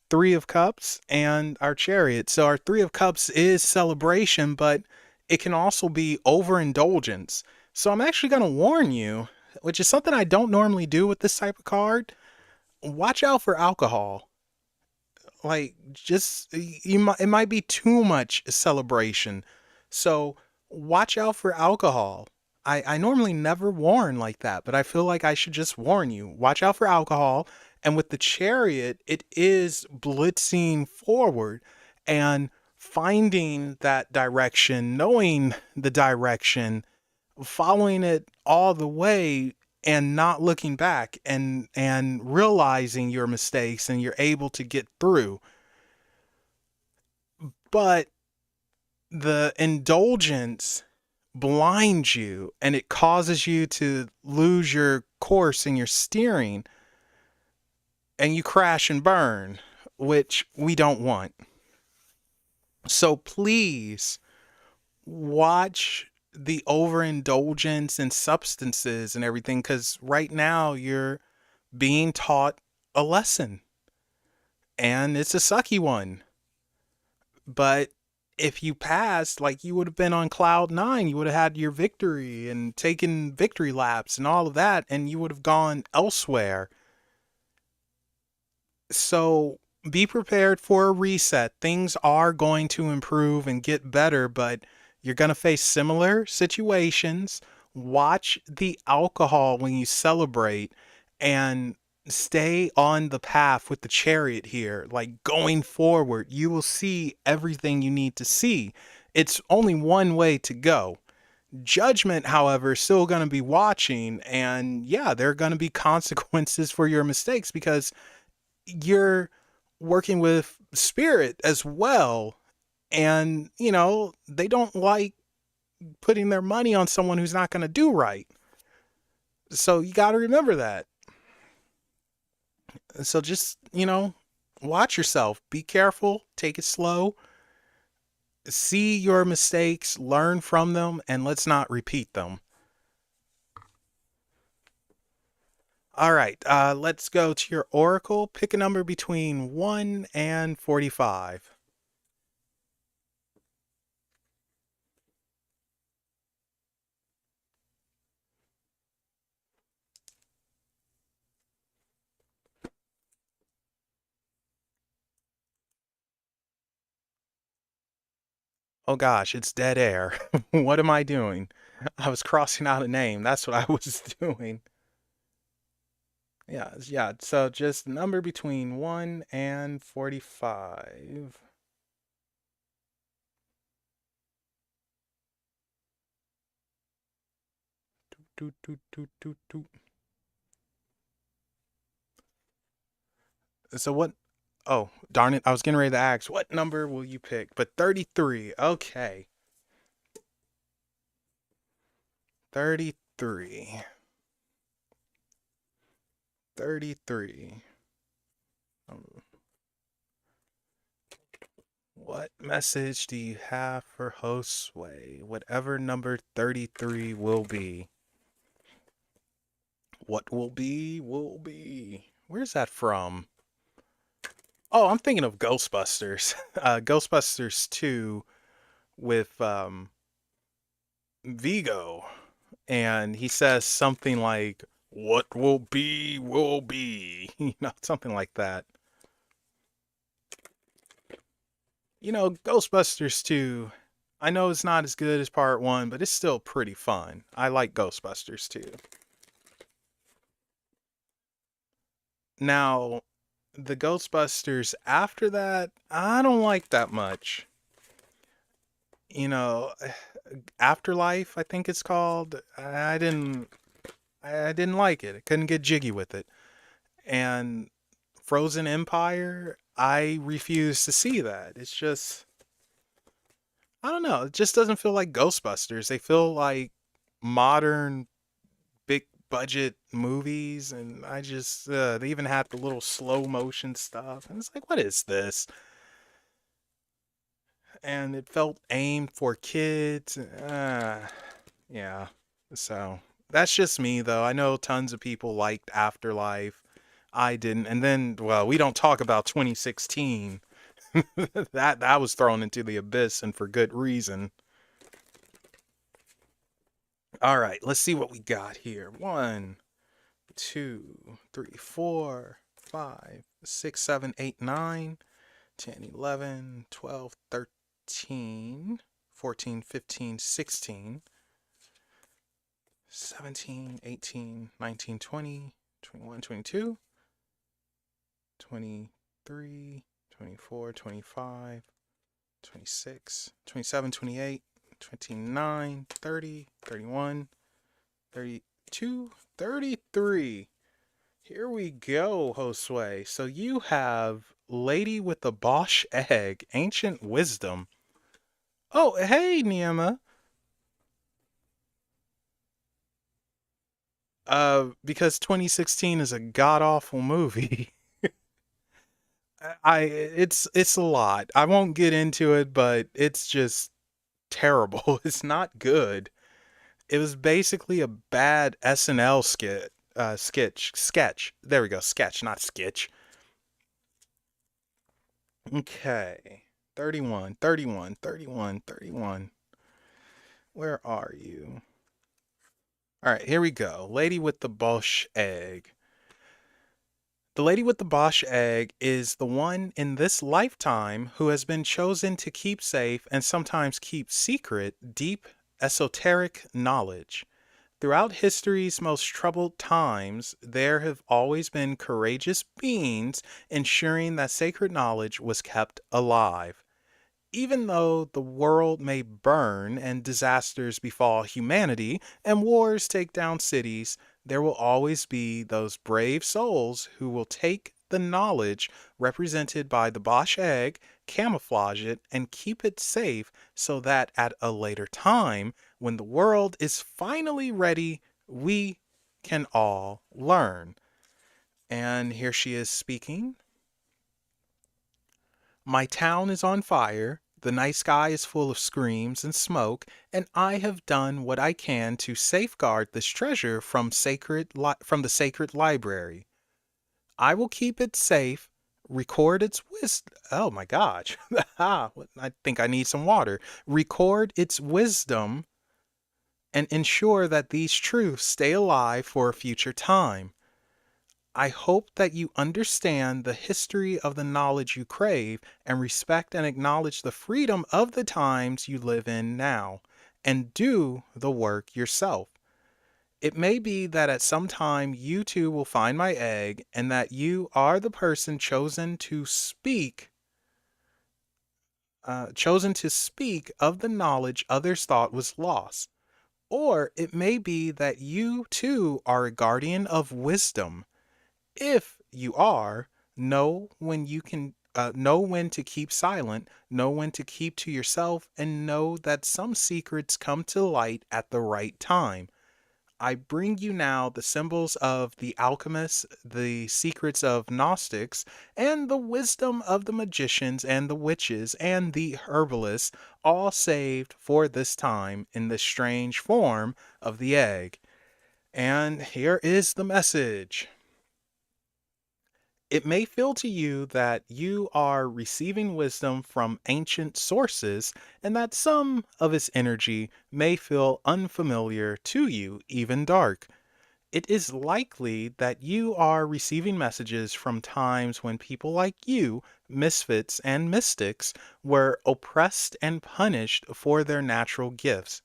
Three of Cups and our Chariot. So our Three of Cups is celebration, but it can also be overindulgence. So I'm actually going to warn you, which is something I don't normally do with this type of card. Watch out for alcohol. Like, just it might be too much celebration. So watch out for alcohol. I normally never warn like that, but I feel like I should just warn you. Watch out for alcohol. And with the Chariot, it is blitzing forward and finding that direction, knowing the direction, following it all the way and not looking back and realizing your mistakes, and you're able to get through. But the indulgence blinds you and it causes you to lose your course and your steering, and you crash and burn, which we don't want. So please watch the overindulgence in substances and everything, because right now you're being taught a lesson and it's a sucky one. But if you passed, like, you would have been on cloud nine, you would have had your victory and taken victory laps and all of that, and you would have gone elsewhere. So be prepared for a reset. Things are going to improve and get better, but you're going to face similar situations. Watch the alcohol when you celebrate and stay on the path with the Chariot here. Like, going forward, you will see everything you need to see. It's only one way to go. Judgment, however, is still going to be watching, and yeah, there are going to be consequences for your mistakes because you're working with spirit as well. And, they don't like putting their money on someone who's not going to do right. So you got to remember that. So just, watch yourself, be careful, take it slow, see your mistakes, learn from them, and let's not repeat them. All right, let's go to your oracle. Pick a number between 1 and 45. Oh gosh, it's dead air. What am I doing? I was crossing out a name. That's what I was doing. Yeah, yeah. So just number between 1 and 45. Doot, doot, doot, doot, doot. So what? Oh, darn it. I was getting ready to ask, what number will you pick? But 33. Okay. 33. 33. Um, what message do you have for Josue? Whatever number 33 will be. What will be, will be. Where's that from? Oh, I'm thinking of Ghostbusters. Ghostbusters 2 with Vigo. And he says something like, "What will be," something like that. Ghostbusters 2, I know it's not as good as part 1, but it's still pretty fun. I like Ghostbusters 2. Now, the Ghostbusters after that, I don't like that much. You know, Afterlife, I think it's called. I didn't like it. I couldn't get jiggy with it. And Frozen Empire, I refuse to see that. It's just, I don't know. It just doesn't feel like Ghostbusters. They feel like modern big budget movies, and I just they even had the little slow motion stuff, and it's like, what is this? And it felt aimed for kids. Yeah. So that's just me, though. I know tons of people liked Afterlife. I didn't. And then, well, we don't talk about 2016. That was thrown into the abyss, and for good reason. All right, let's see what we got here. 1, 2, 3, 4, 5, 6, 7, 8, 9, 10, 11, 12, 13, 14, 15, 16, 17, 18, 19, 20, 21, 22, 23, 24, 25, 26, 27, 28, 29, 30, 31, 32, 33. Here we go, Josue. So you have Lady with the Bosch Egg, Ancient Wisdom. Oh, hey, Niema. Because 2016 is a god awful movie. It's a lot. I won't get into it, but it's just terrible. It's not good. It was basically a bad SNL sketch. There we go, sketch, not sketch. Okay. 31, 31, 31, 31. Where are you? All right, here we go. Lady with the Bosch egg. The lady with the Bosch egg is the one in this lifetime who has been chosen to keep safe and sometimes keep secret deep esoteric knowledge. Throughout history's most troubled times, there have always been courageous beings ensuring that sacred knowledge was kept alive. Even though the world may burn and disasters befall humanity and wars take down cities, there will always be those brave souls who will take the knowledge represented by the Bosch egg, camouflage it, and keep it safe so that at a later time, when the world is finally ready, we can all learn. And here she is speaking. My town is on fire. The night sky is full of screams and smoke, and I have done what I can to safeguard this treasure from the sacred library. I will keep it safe, record its wisdom. Oh my gosh. I think I need some water. Record its wisdom and ensure that these truths stay alive for a future time. I hope that you understand the history of the knowledge you crave and respect and acknowledge the freedom of the times you live in now, and do the work yourself. It may be that at some time you too will find my egg and that you are the person chosen to speak of the knowledge others thought was lost. Or it may be that you too are a guardian of wisdom. If you are, know when to keep silent, know when to keep to yourself, and know that some secrets come to light at the right time. I bring you now the symbols of the alchemists, the secrets of Gnostics, and the wisdom of the magicians and the witches and the herbalists, all saved for this time in the strange form of the egg. And here is the message. It may feel to you that you are receiving wisdom from ancient sources and that some of its energy may feel unfamiliar to you, even dark. It is likely that you are receiving messages from times when people like you, misfits and mystics, were oppressed and punished for their natural gifts.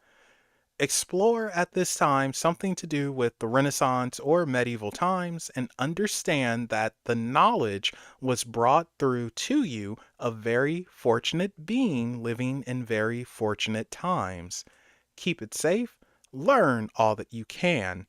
Explore at this time something to do with the Renaissance or medieval times and understand that the knowledge was brought through to you a very fortunate being living in very fortunate times. Keep it safe, learn all that you can.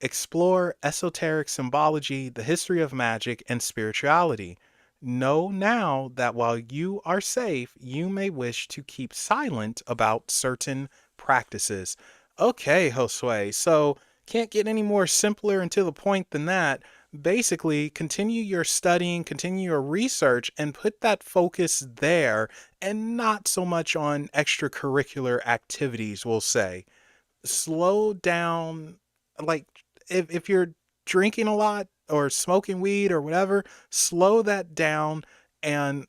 Explore esoteric symbology, the history of magic, and spirituality. Know now that while you are safe, you may wish to keep silent about certain practices. Okay, Josue, so can't get any more simpler and to the point than that. Basically, continue your studying, continue your research, and put that focus there and not so much on extracurricular activities, we'll say. Slow down, like if you're drinking a lot or smoking weed or whatever, slow that down and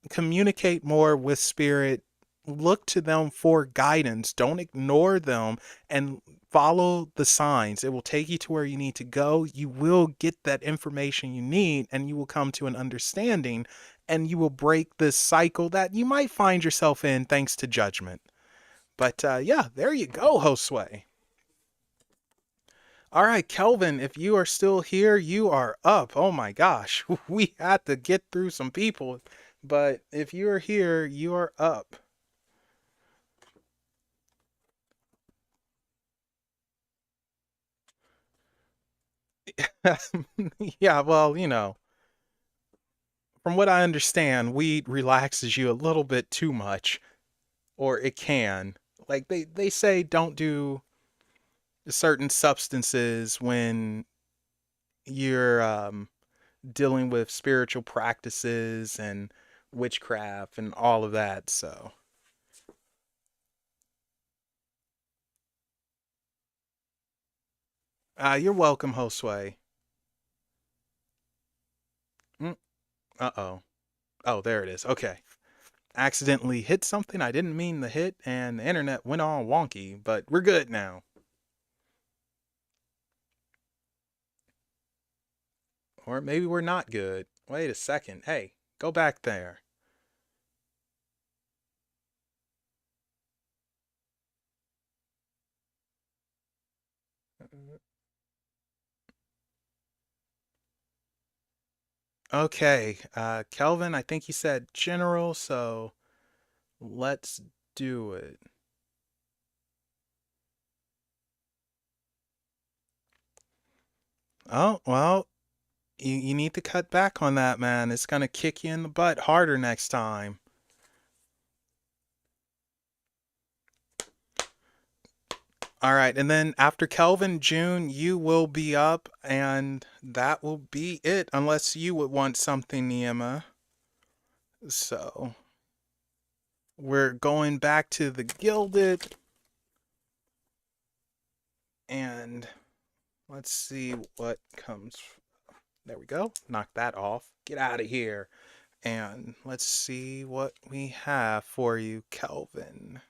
communicate more with spirit. Look to them for guidance. Don't ignore them and follow the signs. It will take you to where you need to go. You will get that information you need and you will come to an understanding and you will break this cycle that you might find yourself in thanks to judgment. But yeah, there you go, Josue. All right, Kelvin, if you are still here, you are up. Oh my gosh, we had to get through some people, but if you are here, you are up. Yeah, well, from what I understand, weed relaxes you a little bit too much, or it can. Like they say don't do certain substances when you're dealing with spiritual practices and witchcraft and all of that, so. You're welcome, Josue. Mm, uh-oh. Oh, there it is. Okay. Accidentally hit something I didn't mean to hit, and the internet went all wonky, but we're good now. Or maybe we're not good. Wait a second. Hey, go back there. Okay, Kelvin, I think you said general, so let's do it. Oh, well, you need to cut back on that, man. It's gonna kick you in the butt harder next time. All right, and then after Kelvin, June, you will be up, and that will be it, unless you would want something, Niema. So, We're going back to the gilded, and let's see what comes. There we go. Knock that off. Get out of here. And let's see what we have for you, Kelvin.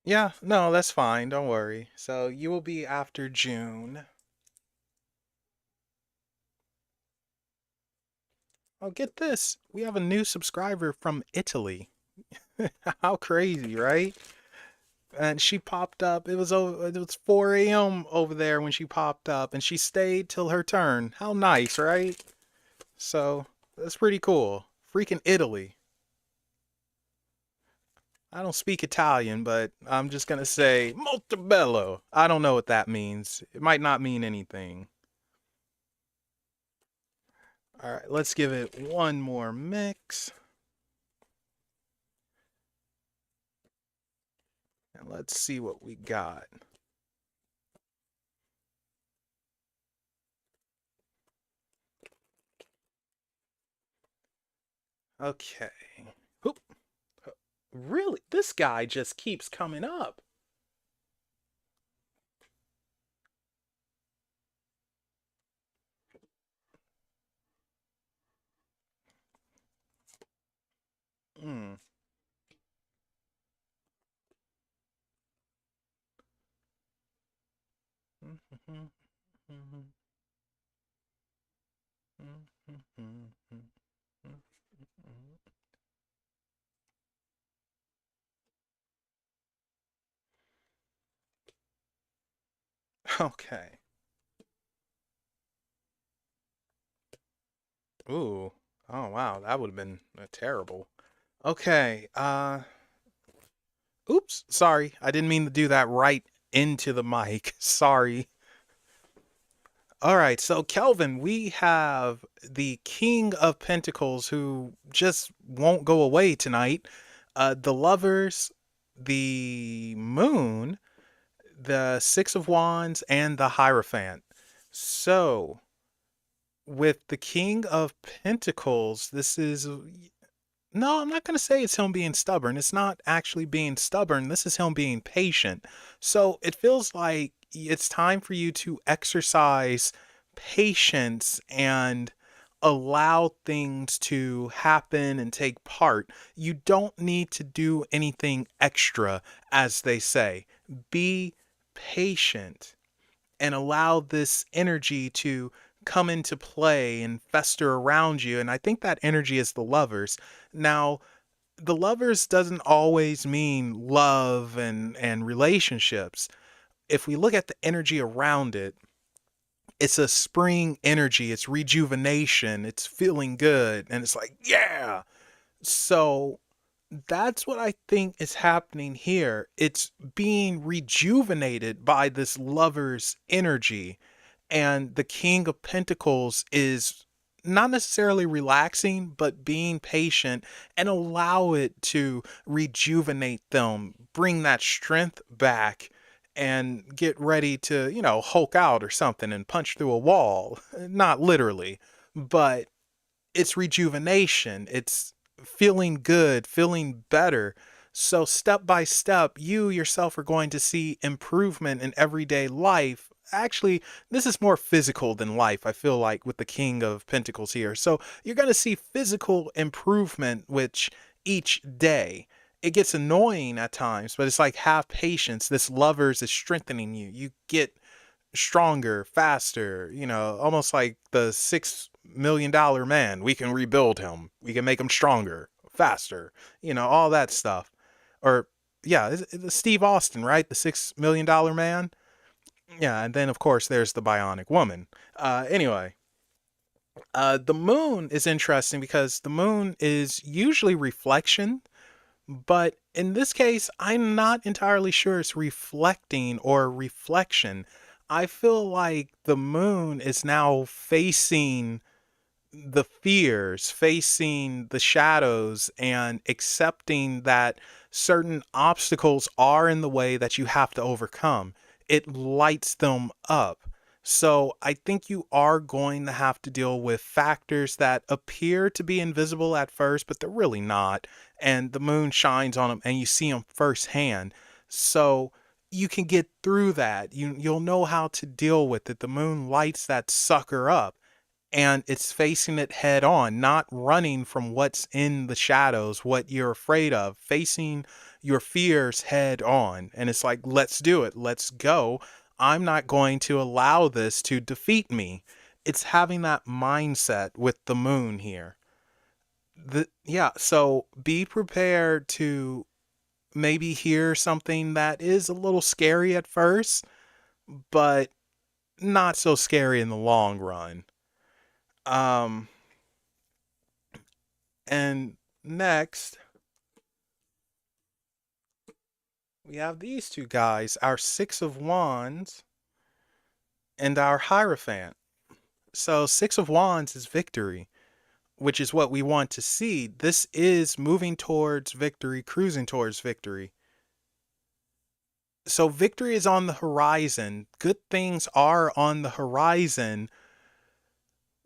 Yeah, no, that's fine. Don't worry. So you will be after June. Oh, get this. We have a new subscriber from Italy. How crazy, right? And she popped up. It was 4 a.m. over there when she popped up, and she stayed till her turn. How nice, right? So that's pretty cool. Freaking Italy. I don't speak Italian, but I'm just gonna say molto bello. I don't know what that means. It might not mean anything. All right, let's give it one more mix. And let's see what we got. Okay. Oop. Really? This guy just keeps coming up. Hmm. Okay. Ooh. Oh wow, that would have been terrible. Okay. Oops. Sorry. I didn't mean to do that right into the mic. Sorry. All right. So Kelvin, we have the King of Pentacles who just won't go away tonight. The Lovers, the Moon, the Six of Wands, and the Hierophant. So, with the King of Pentacles, this is. No, I'm not going to say it's him being stubborn. It's not actually being stubborn. This is him being patient. So, it feels like it's time for you to exercise patience and allow things to happen and take part. You don't need to do anything extra, as they say. Be patient and allow this energy to come into play and fester around you. And I think that energy is the Lovers. Now, the Lovers doesn't always mean love and relationships. If we look at the energy around it, it's a spring energy, it's rejuvenation, it's feeling good, and it's like, yeah. So that's what I think is happening here. It's being rejuvenated by this Lover's energy, and the King of Pentacles is not necessarily relaxing, but being patient and allow it to rejuvenate them, bring that strength back, and get ready to, Hulk out or something and punch through a wall. Not literally, but it's rejuvenation. It's feeling good, feeling better. So, step by step, you yourself are going to see improvement in everyday life. Actually, this is more physical than life, I feel like, with the King of Pentacles here. So, you're going to see physical improvement, which each day. It gets annoying at times, but it's like have patience. This Lovers is strengthening you. You get stronger, faster, almost like the $6 million man. We can rebuild him. We can make him stronger, faster, all that stuff. Or, yeah, it's Steve Austin, right? The $6 million man. Yeah, and then of course there's the Bionic Woman. Anyway, the moon is interesting because the moon is usually reflection, but in this case, I'm not entirely sure it's reflecting or reflection. I feel like the moon is now facing the fears, facing the shadows, and accepting that certain obstacles are in the way that you have to overcome. It lights them up. So I think you are going to have to deal with factors that appear to be invisible at first, but they're really not. And the moon shines on them and you see them firsthand. So you can get through that. You'll know how to deal with it. The moon lights that sucker up and it's facing it head on, not running from what's in the shadows, what you're afraid of, facing your fears head on. And it's like, let's do it. Let's go. I'm not going to allow this to defeat me. It's having that mindset with the moon here. Yeah, so be prepared to maybe hear something that is a little scary at first, but not so scary in the long run. Um, And next, we have these two guys, our Six of Wands and our Hierophant. So, Six of Wands is victory, which is what we want to see. This is moving towards victory, cruising towards victory. So, victory is on the horizon. Good things are on the horizon.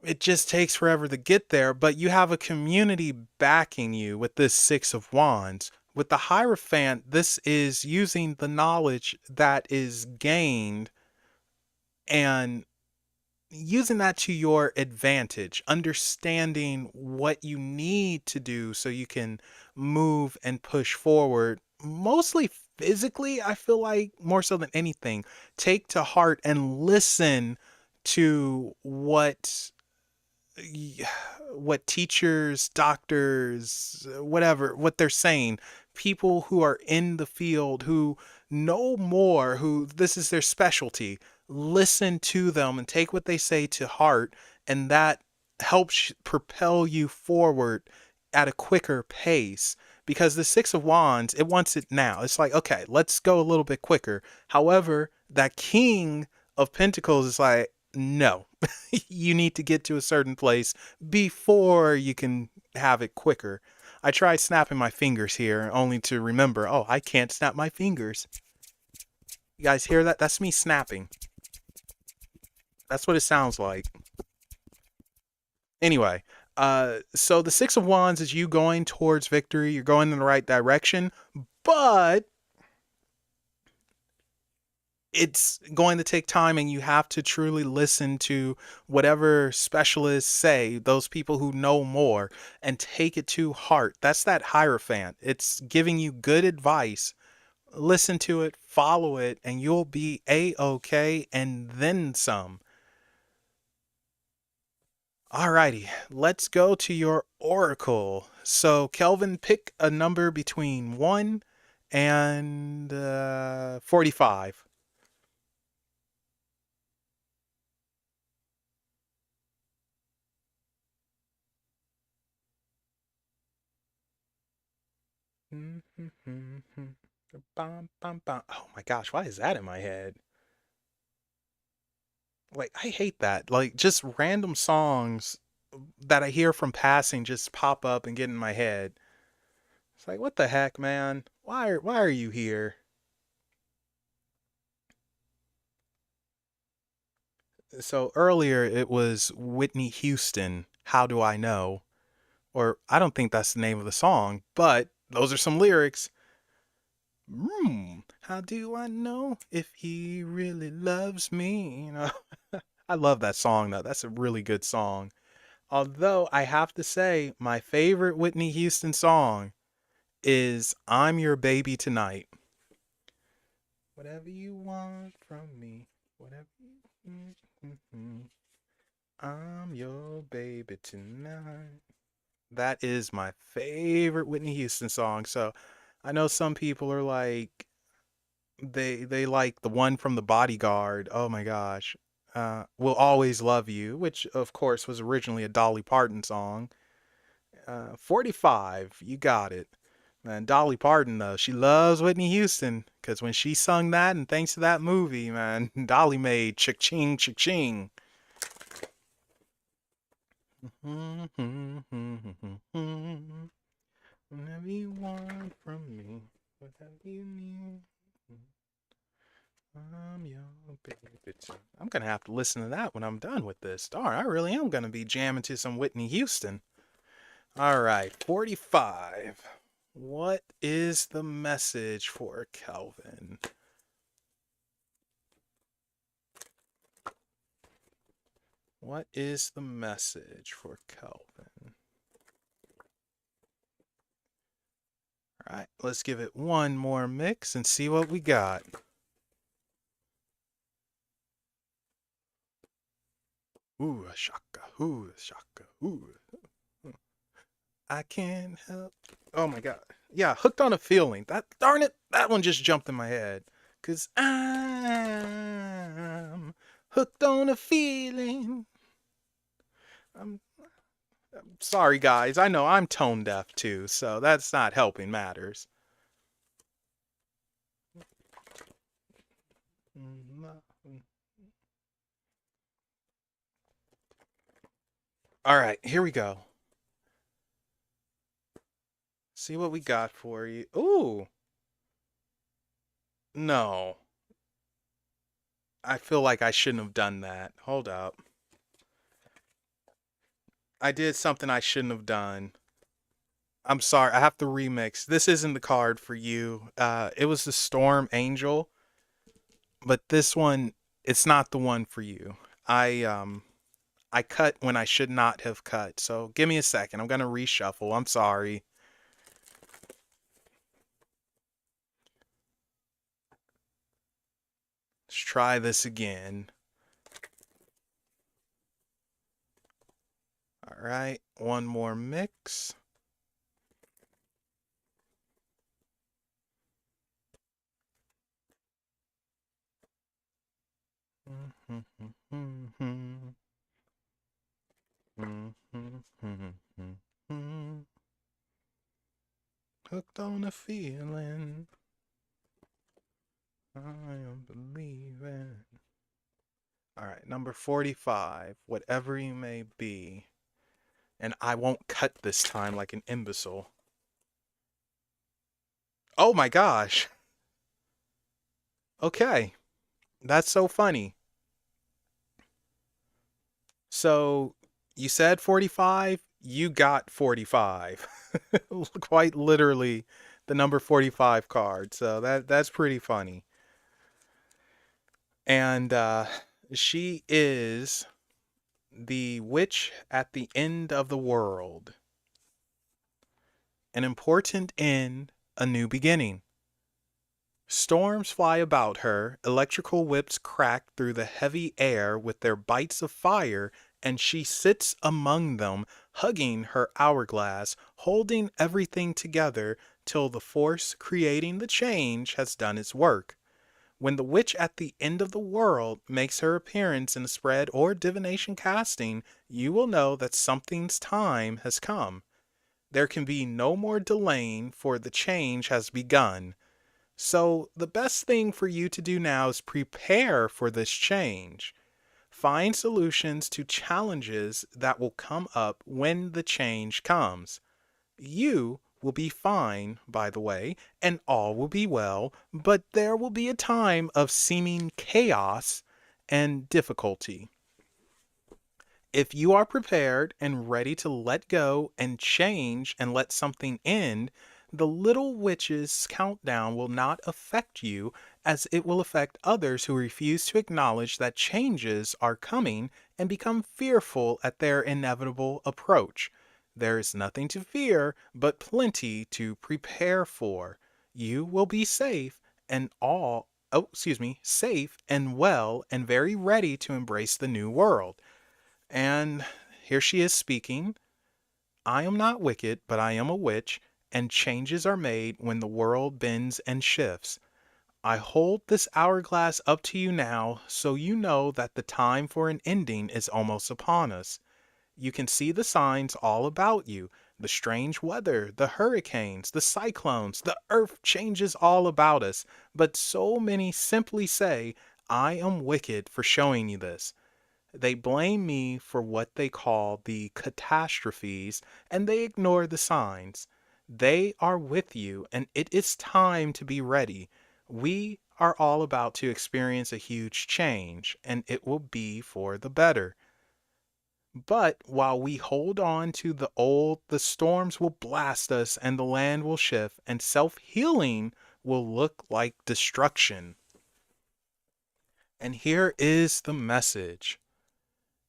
It just takes forever to get there, but you have a community backing you with this Six of Wands. With the Hierophant, this is using the knowledge that is gained and using that to your advantage, understanding what you need to do so you can move and push forward. Mostly physically, I feel like more so than anything. Take to heart and listen to what teachers, doctors, whatever, what they're saying, people who are in the field who know more, who this is their specialty, listen to them and take what they say to heart, and that helps propel you forward at a quicker pace. Because the Six of Wands, it wants it now. It's like, okay, let's go a little bit quicker. However, that King of Pentacles is like, no, you need to get to a certain place before you can have it quicker. I tried snapping my fingers here only to remember, oh, I can't snap my fingers. You guys hear that? That's me snapping. That's what it sounds like. Anyway, so the Six of Wands is you going towards victory. You're going in the right direction, but it's going to take time and you have to truly listen to whatever specialists say, those people who know more, and take it to heart. That's that Hierophant. It's giving you good advice. Listen to it, follow it, and you'll be a-okay and then some. Alrighty, let's go to your oracle. So, Kelvin, pick a number between 1 and 45. Bum, bum, bum. Oh my gosh, why is that in my head? Like, I hate that. Like, just random songs that I hear from passing just pop up and get in my head. It's like, what the heck, man? Why are you here? So earlier it was Whitney Houston, How Do I Know? Or I don't think that's the name of the song, but those are some lyrics. How do I know if he really loves me? I love that song though. That's a really good song. Although I have to say, my favorite Whitney Houston song is I'm Your Baby Tonight. Whatever you want from me, whatever you... I'm your baby tonight. That is my favorite Whitney Houston song. So I know some people are like, they like the one from The Bodyguard. Oh my gosh. Will Always Love You, which of course was originally a Dolly Parton song. 45, you got it. Man, Dolly Parton though, she loves Whitney Houston because when she sung that, and thanks to that movie, man, Dolly made chick ching chick ching. Whatever you want from me, whatever you need. I'm your baby. I'm gonna have to listen to that when I'm done with this. Darn, I really am gonna be jamming to some Whitney Houston. All right, 45. What is the message for Kelvin? What is the message for Kelvin? All right, let's give it one more mix and see what we got. Ooh, a shaka, ooh, a shaka, ooh. I can't help. Oh my god. Yeah, hooked on a feeling. That darn it, that one just jumped in my head. Cause I'm hooked on a feeling. I'm sorry guys. I know I'm tone deaf too, so that's not helping matters. All right, here we go. See what we got for you. Ooh. No. I feel like I shouldn't have done that. Hold up. I did something I shouldn't have done. I'm sorry. I have to remix. This isn't the card for you. It was the Storm Angel, but this one, it's not the one for you. I cut when I should not have cut. So give me a second. I'm gonna reshuffle. I'm sorry. Let's try this again. All right, one more mix. Hooked on a feeling. I am believing. All right, number 45. Whatever you may be. And I won't cut this time like an imbecile. Oh my gosh. Okay. That's so funny. So you said 45, you got 45. Quite literally the number 45 card. So that's pretty funny. And she is the witch at the end of the world. An important end, a new beginning. Storms fly about her, electrical whips crack through the heavy air with their bites of fire, and she sits among them, hugging her hourglass, holding everything together till the force creating the change has done its work. When the witch at the end of the world makes her appearance in a spread or divination casting, you will know that something's time has come. There can be no more delaying, for the change has begun. So, the best thing for you to do now is prepare for this change. Find solutions to challenges that will come up when the change comes. You will be fine, by the way, and all will be well, but there will be a time of seeming chaos and difficulty. If you are prepared and ready to let go and change and let something end, the little witch's countdown will not affect you as it will affect others who refuse to acknowledge that changes are coming and become fearful at their inevitable approach. There is nothing to fear, but plenty to prepare for. You will be safe and safe and well and very ready to embrace the new world. And here she is speaking. I am not wicked, but I am a witch, and changes are made when the world bends and shifts. I hold this hourglass up to you now, so you know that the time for an ending is almost upon us. You can see the signs all about you, the strange weather, the hurricanes, the cyclones, the earth changes all about us, but so many simply say, I am wicked for showing you this. They blame me for what they call the catastrophes, and they ignore the signs. They are with you, and it is time to be ready. We are all about to experience a huge change, and it will be for the better. But while we hold on to the old, the storms will blast us, and the land will shift, and self healing will look like destruction. And here is the message: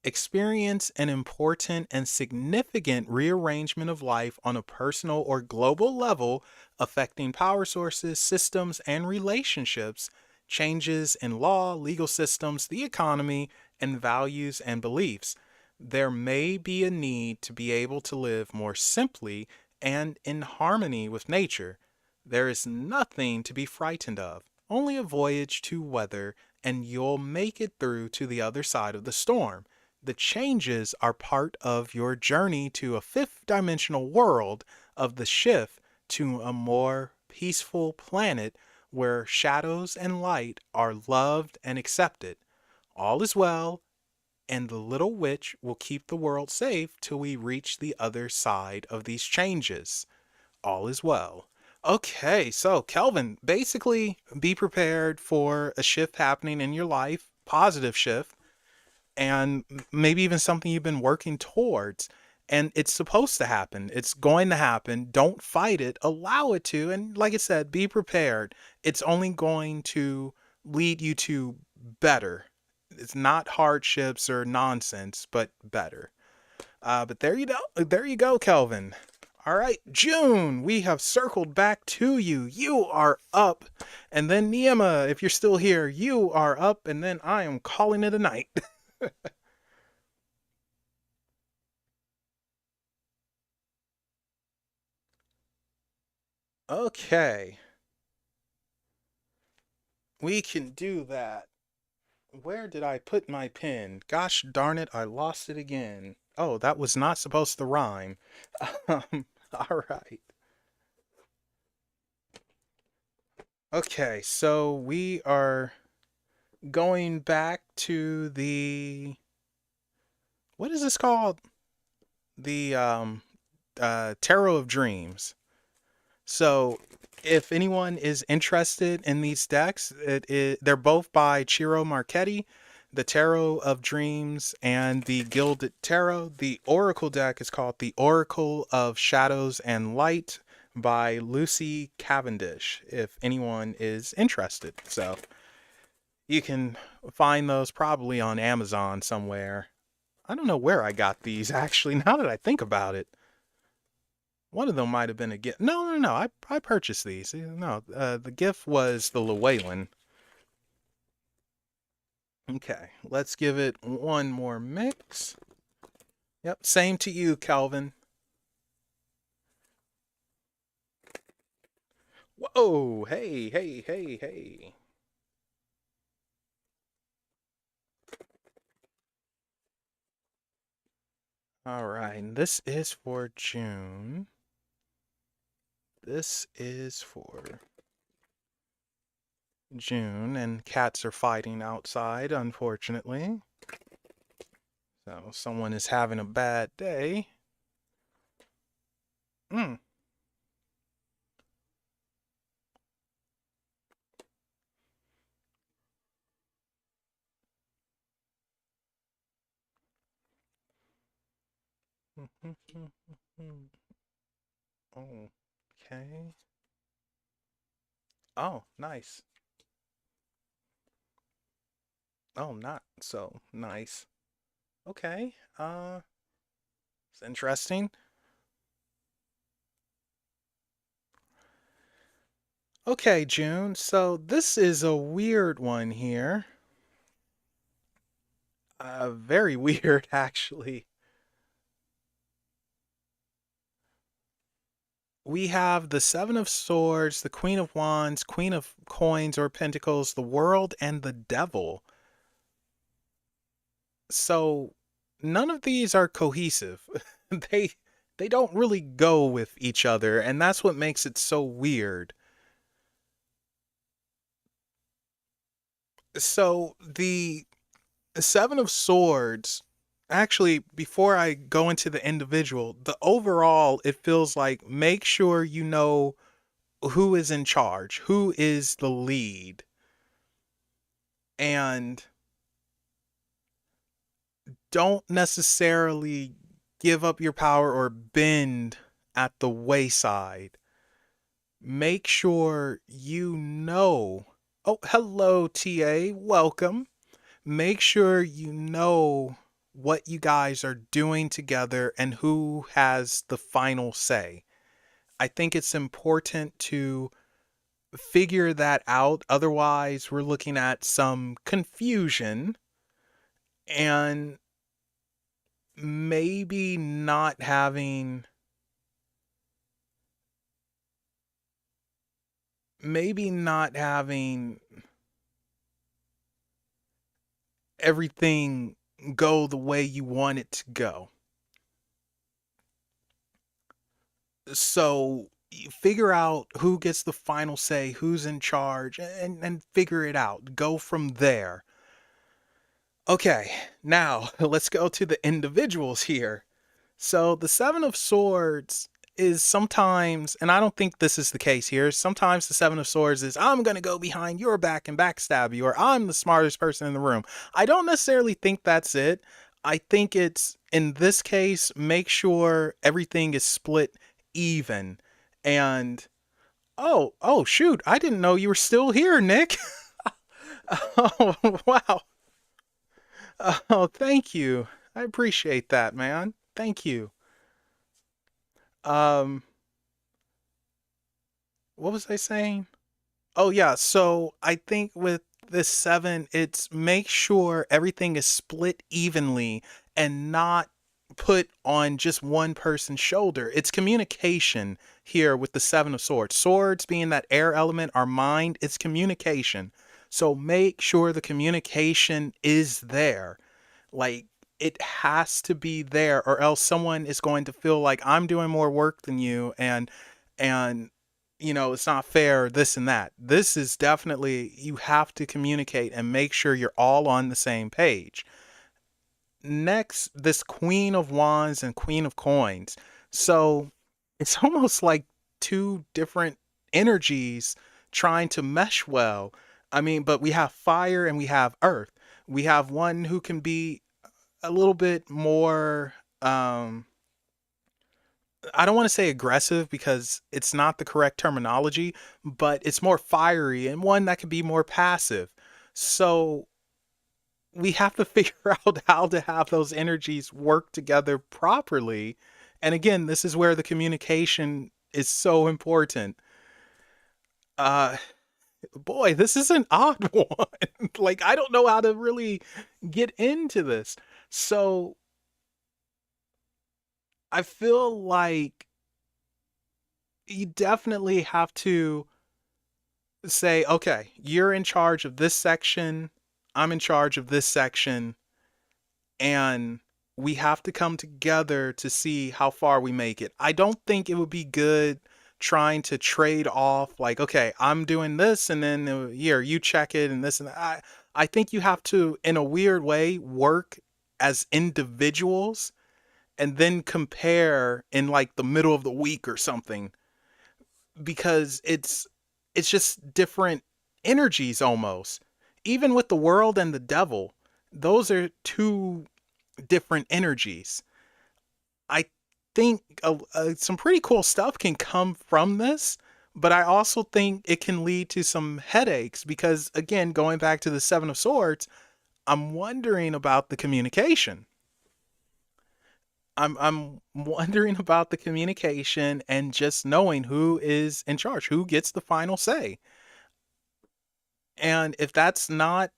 experience an important and significant rearrangement of life on a personal or global level, affecting power sources, systems, and relationships, changes in law, legal systems, the economy, and values and beliefs. There may be a need to be able to live more simply and in harmony with nature. There is nothing to be frightened of, only a voyage to weather, and you'll make it through to the other side of the storm. The changes are part of your journey to a fifth dimensional world, of the shift to a more peaceful planet where shadows and light are loved and accepted. All is well, and the little witch will keep the world safe till we reach the other side of these changes. All is well. Okay, so Kelvin, basically be prepared for a shift happening in your life, positive shift, and maybe even something you've been working towards. And it's supposed to happen. It's going to happen. Don't fight it. Allow it to. And like I said, be prepared. It's only going to lead you to better. It's not hardships or nonsense, but better. But there you go. There you go, Kelvin. All right, June, we have circled back to you. You are up. And then Niema, if you're still here, you are up. And then I am calling it a night. Okay, we can do that. Where did I put my pen? Gosh darn it, I lost it again. Oh, that was not supposed to rhyme. All right. Okay, so we are going back to the, what is this called? The Tarot of Dreams. So, if anyone is interested in these decks, they're both by Ciro Marchetti, the Tarot of Dreams and the Gilded Tarot. The Oracle deck is called the Oracle of Shadows and Light by Lucy Cavendish, if anyone is interested. So, you can find those probably on Amazon somewhere. I don't know where I got these actually, now that I think about it. One of them might have been a gift. No, no, no. I purchased these. No, the gift was the Llewellyn. Okay, let's give it one more mix. Yep, same to you, Calvin. Whoa, hey, hey, hey, hey. All right, this is for June. This is for June, and cats are fighting outside, unfortunately. So someone is having a bad day. Mm. Okay. Oh, nice. Oh, not so nice. Okay. It's interesting. Okay, June. So this is a weird one here. Very weird, actually. We have the Seven of Swords, the Queen of Wands, Queen of Coins or Pentacles, the World, and the Devil. So none of these are cohesive. they they don't really go with each other, and that's what makes it so weird. So Seven of Swords. Actually, before I go into the individual, the overall, it feels like make sure you know who is in charge, who is the lead, and don't necessarily give up your power or bend at the wayside. Make sure you know. Oh, hello, TA. Welcome. Make sure you know what you guys are doing together and who has the final say. I think it's important to figure that out. Otherwise, we're looking at some confusion and maybe not having maybe not having everything go the way you want it to go. So figure out who gets the final say, who's in charge, and figure it out. Go from there. Okay, now let's go to the individuals here. So the Seven of Swords is sometimes, and I don't think this is the case here, sometimes the Seven of Swords is, I'm going to go behind your back and backstab you, or I'm the smartest person in the room. I don't necessarily think that's it. I think it's, in this case, make sure everything is split even. And, oh, shoot, I didn't know you were still here, Nick. Oh, wow. Oh, thank you. I appreciate that, man. Thank you. Um, what was I saying? Oh yeah, so I think with this seven, it's make sure everything is split evenly and not put on just one person's shoulder. It's communication here with the Seven of Swords. Swords being that air element, our mind, it's communication. So make sure the communication is there. Like it has to be there or else someone is going to feel like I'm doing more work than you and it's not fair, this and that. This is definitely, you have to communicate and make sure you're all on the same page. Next, this Queen of Wands and Queen of Coins. So it's almost like two different energies trying to mesh well. I mean, but we have fire and we have earth. We have one who can be a little bit more I don't want to say aggressive because it's not the correct terminology, but it's more fiery and one that can be more passive. So we have to figure out how to have those energies work together properly. And again, this is where the communication is so important. Uh Boy, this is an odd one. Like I don't know how to really get into this. So I feel like you definitely have to say, okay, you're in charge of this section, I'm in charge of this section, and we have to come together to see how far we make it. I don't think it would be good trying to trade off like, okay, I'm doing this and then here you check it and this and that. I think you have to, in a weird way, work as individuals and then compare in like the middle of the week or something because it's just different energies almost. Even with the world and the devil, those are two different energies. I think some pretty cool stuff can come from this, but I also think it can lead to some headaches because, again, going back to the Seven of Swords, I'm wondering about the communication. I'm wondering about the communication and just knowing who is in charge, who gets the final say. And if that's not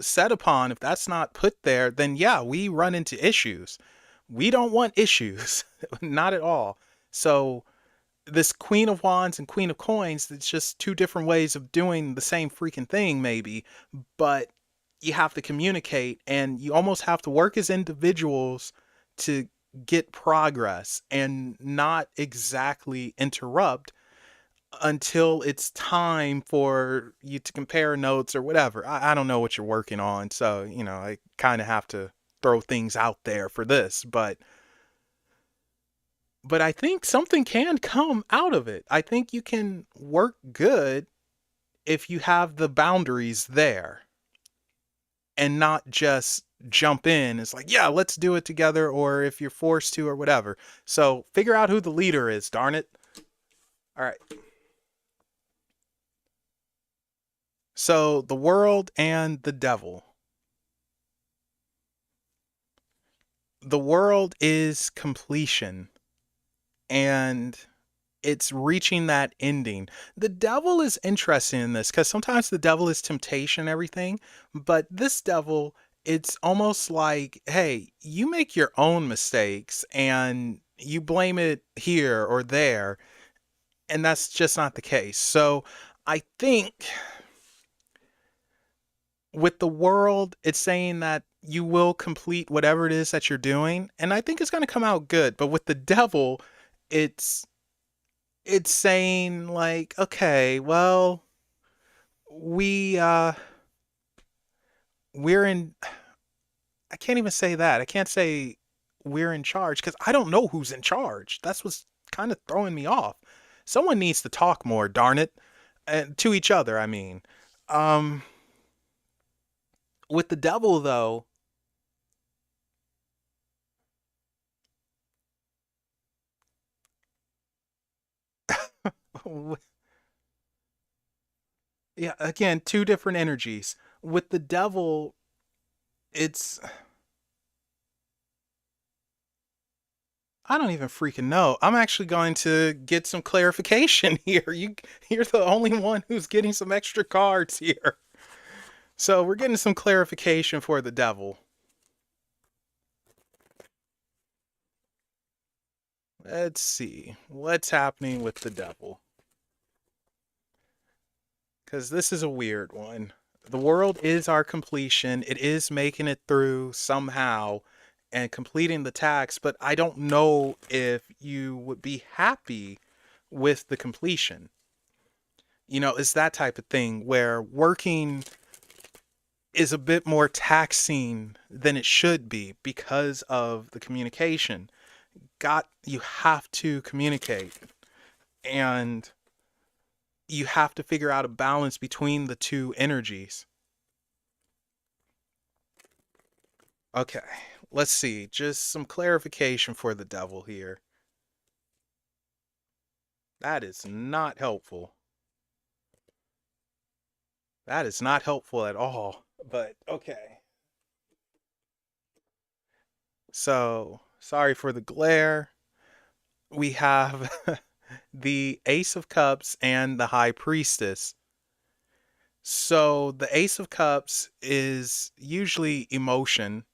set upon, if that's not put there, then yeah, we run into issues. We don't want issues, not at all. So, this Queen of Wands and Queen of Coins, it's just two different ways of doing the same freaking thing, maybe, but you have to communicate and you almost have to work as individuals to get progress and not exactly interrupt. until it's time for you to compare notes or whatever. I don't know what you're working on, so I kind of have to throw things out there for this, but I think something can come out of it. I think you can work good if you have the boundaries there and not just jump in. It's like, yeah, let's do it together, or if you're forced to, or whatever. So figure out who the leader is, darn it. All right. So the world and the devil. The world is completion, and it's reaching that ending. The devil is interesting in this because sometimes the devil is temptation and everything, but this devil, it's almost like, hey, you make your own mistakes and you blame it here or there, and that's just not the case. So I think with the world, it's saying that you will complete whatever it is that you're doing, and I think it's going to come out good. But with the devil, it's it's saying like, okay, well, we we're in I can't even say that. I can't say we're in charge because I don't know who's in charge. That's what's kind of throwing me off. Someone needs to talk more, darn it. And to each other, I mean. Um with the devil though, yeah, again, two different energies. With the devil, it's I don't even freaking know. I'm actually going to get some clarification here. You're the only one who's getting some extra cards here. So we're getting some clarification for the devil. Let's see what's happening with the devil. Because this is a weird one. The world is our completion. It is making it through somehow and completing the task, but I don't know if you would be happy with the completion. It's that type of thing where working is a bit more taxing than it should be because of the communication. You have to communicate, and you have to figure out a balance between the two energies. Okay, let's see. Just some clarification for the devil here. That is not helpful. That is not helpful at all. But okay. So, sorry for the glare. We have the Ace of Cups and the High Priestess. So, the Ace of Cups is usually emotion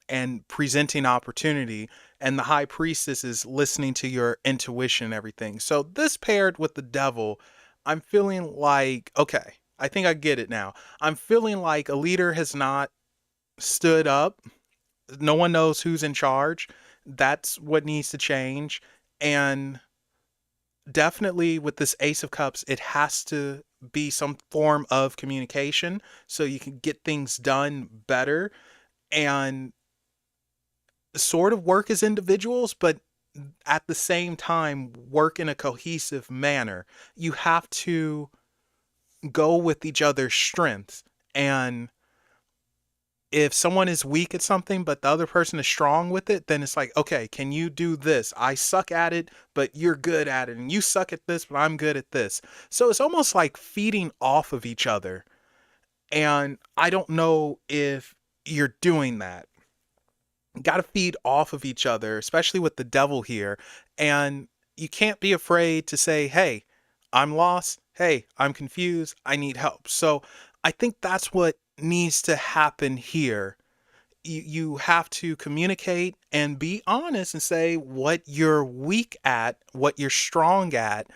and presenting opportunity, and the High Priestess is listening to your intuition and everything. So, this paired with the Devil, I'm feeling like, okay, I think I get it now. I'm feeling like a leader has not stood up. No one knows who's in charge. That's what needs to change. And definitely with this Ace of Cups, it has to be some form of communication so you can get things done better and sort of work as individuals, but at the same time work in a cohesive manner. You have to go with each other's strengths. And if someone is weak at something but the other person is strong with it, then it's like, okay, can you do this? I suck at it, but you're good at it, and you suck at this, but I'm good at this. So it's almost like feeding off of each other, and I don't know if you're doing that. Got to feed off of each other, especially with the devil here. And you can't be afraid to say, hey, I'm lost. Hey, I'm confused. I need help. So I think that's what needs to happen here. You have to communicate and be honest and say what you're weak at, what you're strong at.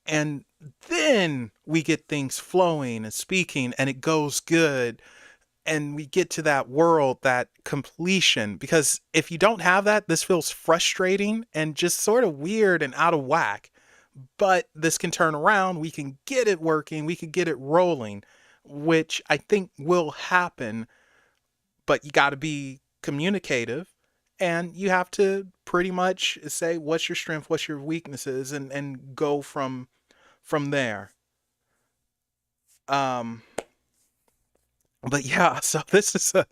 And then we get things flowing and speaking, and it goes good, and we get to that world, that completion. Because if you don't have that, this feels frustrating and just sort of weird and out of whack. but this can turn around. We can get it working. We can get it rolling, which I think will happen. But you got to be communicative, and you have to pretty much say what's your strength, what's your weaknesses, and go from there. Um, but yeah, so this is a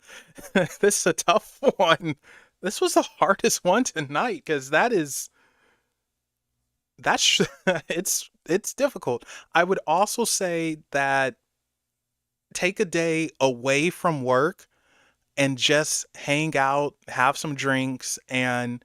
this is a tough one. This was the hardest one tonight because that's it's difficult. I would also say that take a day away from work and just hang out, have some drinks, and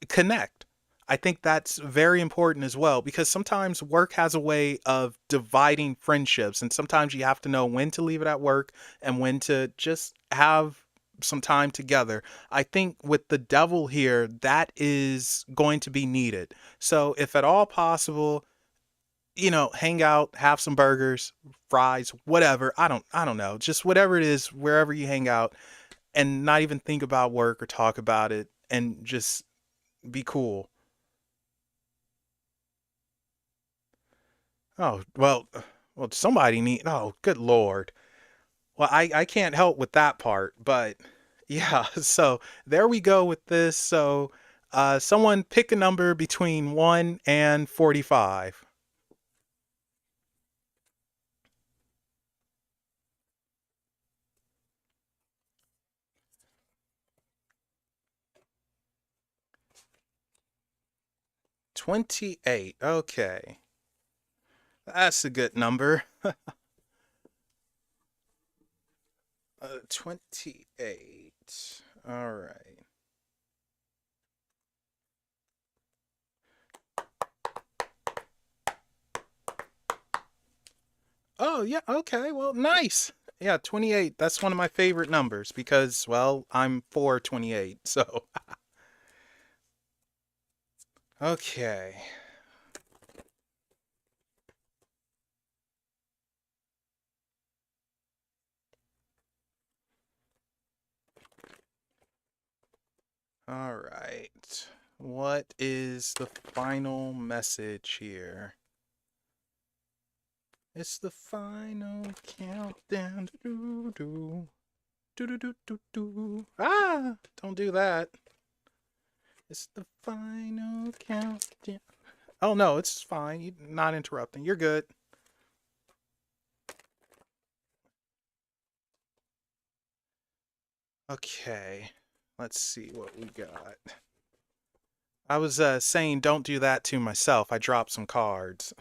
connect. I think that's very important as well because sometimes work has a way of dividing friendships, and sometimes you have to know when to leave it at work and when to just have some time together. I think with the devil here, that is going to be needed. So, if at all possible, hang out, have some burgers, fries, whatever. I don't know. Just whatever it is, wherever you hang out and not even think about work or talk about it and just be cool. Oh, well, somebody need. Oh, good lord. Well, I can't help with that part, but yeah. So there we go with this. So, someone pick a number between 1 and 45. 28. Okay, that's a good number. 28. All right. Oh, yeah. Okay. Well, nice. Yeah, 28. That's one of my favorite numbers because, well, I'm 428. So, okay. All right. What is the final message here? It's the final countdown. Do do do do do do do. Ah! Don't do that. It's the final countdown. Oh no, it's fine. You're not interrupting. You're good. Okay. Let's see what we got. I was saying don't do that to myself. I dropped some cards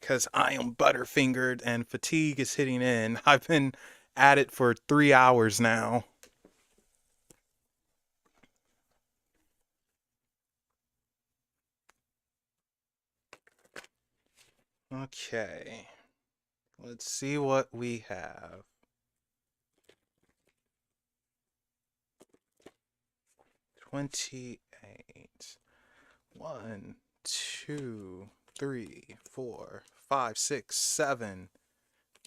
because I am butterfingered and fatigue is hitting in. I've been at it for 3 hours now. Okay. Let's see what we have. 28. 1, 2, 3, 4, 5, 6, 7,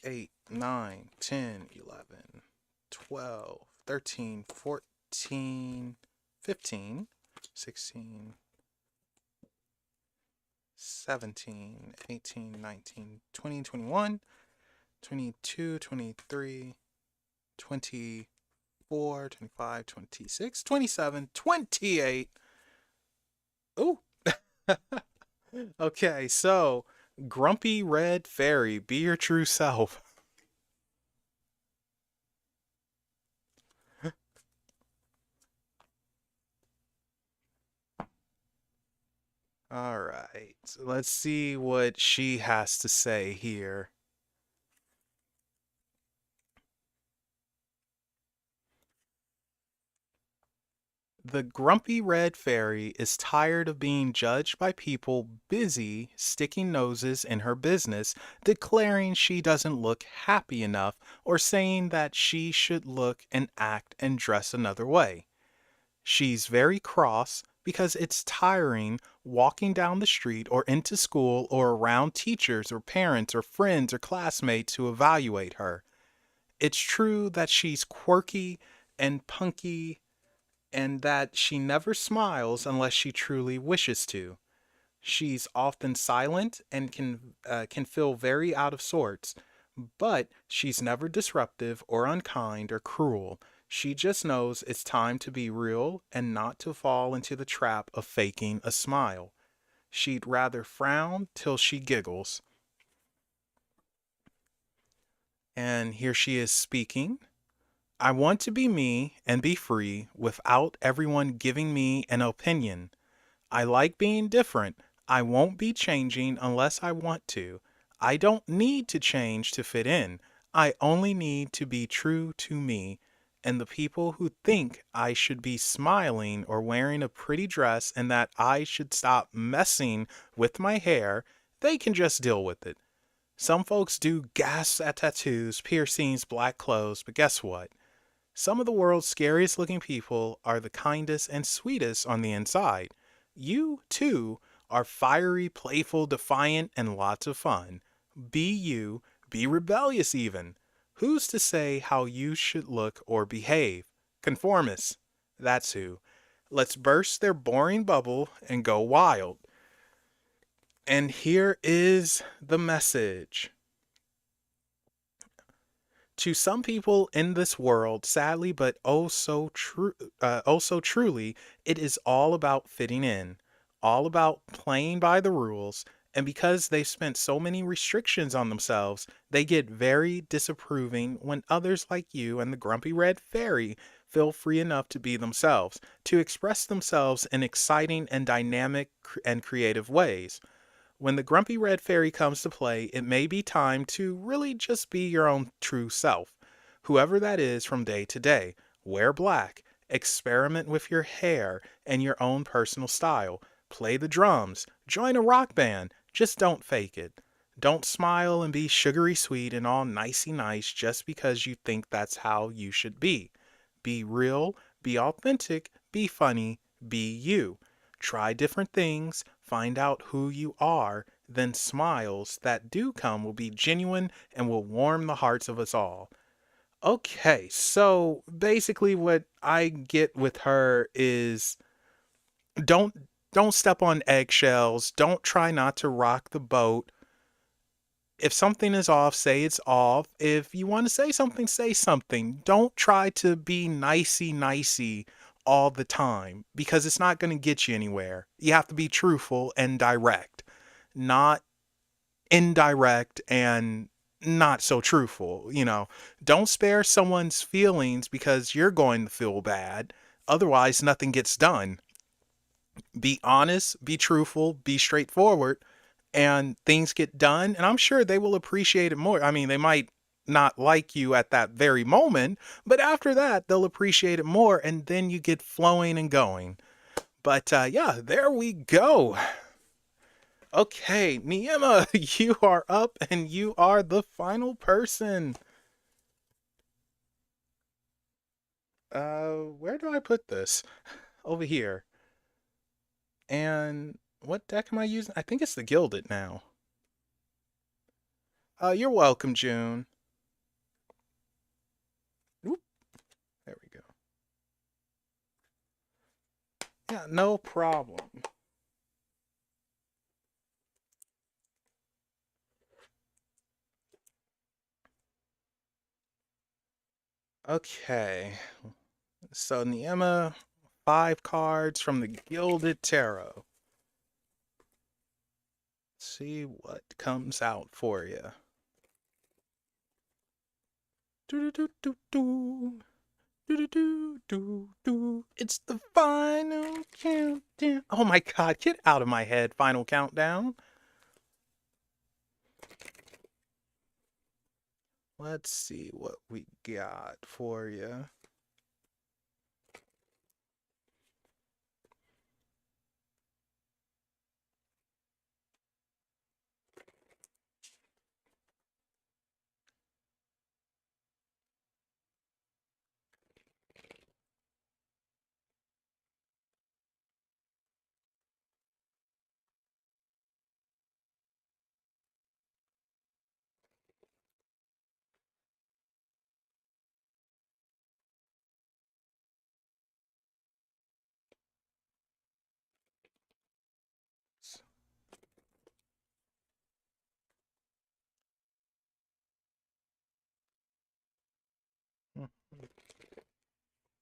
8, 9, 10, 11, 12, 13, 14, 15, 16, 17, 18, 19, 20, 21, 22, 23, 24, 25, 26, 27, 28. Ooh. Okay, so Grumpy Red Fairy, be your true self. All right, let's see what she has to say here. The grumpy red fairy is tired of being judged by people busy sticking noses in her business, declaring she doesn't look happy enough, or saying that she should look and act and dress another way. She's very cross because it's tiring walking down the street or into school or around teachers or parents or friends or classmates who evaluate her. It's true that she's quirky and punky and that she never smiles unless she truly wishes to. She's often silent and can feel very out of sorts, but she's never disruptive or unkind or cruel. She just knows it's time to be real and not to fall into the trap of faking a smile. She'd rather frown till she giggles. And here she is speaking. I want to be me and be free without everyone giving me an opinion. I like being different. I won't be changing unless I want to. I don't need to change to fit in. I only need to be true to me. And the people who think I should be smiling or wearing a pretty dress and that I should stop messing with my hair, they can just deal with it. Some folks do gas at tattoos, piercings, black clothes, but guess what? Some of the world's scariest looking people are the kindest and sweetest on the inside. You, too, are fiery, playful, defiant, and lots of fun. Be you, be rebellious even. Who's to say how you should look or behave? Conformists. That's who. Let's burst their boring bubble and go wild. And here is the message. To some people in this world, sadly but oh so truly, it is all about fitting in, all about playing by the rules. And because they've spent so many restrictions on themselves, they get very disapproving when others like you and the grumpy red fairy feel free enough to be themselves, to express themselves in exciting and dynamic and creative ways. When the grumpy red fairy comes to play, it may be time to really just be your own true self. Whoever that is from day to day. Wear black, experiment with your hair and your own personal style. Play the drums, join a rock band, just don't fake it. Don't smile and be sugary sweet and all nicey nice just because you think that's how you should be. Be real, be authentic, be funny, be you. Try different things, find out who you are, then smiles that do come will be genuine and will warm the hearts of us all. Okay, so basically what I get with her is don't don't step on eggshells, don't try not to rock the boat. If something is off, say it's off. If you want to say something, say something. Don't try to be nicey all the time because it's not going to get you anywhere. You have to be truthful and direct, not indirect and not so truthful. Don't spare someone's feelings because you're going to feel bad. Otherwise, nothing gets done. Be honest, be truthful, be straightforward, and things get done. And I'm sure they will appreciate it more. I mean, they might not like you at that very moment, but after that, they'll appreciate it more. And then you get flowing and going. But yeah, there we go. Okay, Niema, you are up and you are the final person. Where do I put this? Over here. And what deck am I using? I think it's the Gilded now. You're welcome, June. Oop, there we go. Yeah, no problem. Okay, so Niema, 5 cards from the Gilded Tarot. Let's see what comes out for you. Do do do do do. It's the final countdown. Oh my god, get out of my head, final countdown. Let's see what we got for you.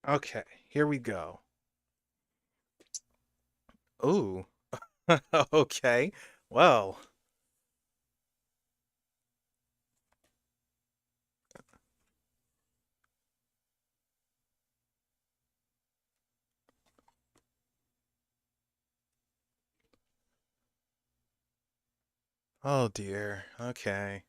Okay, here we go. Ooh. Okay. Well, oh dear. Okay.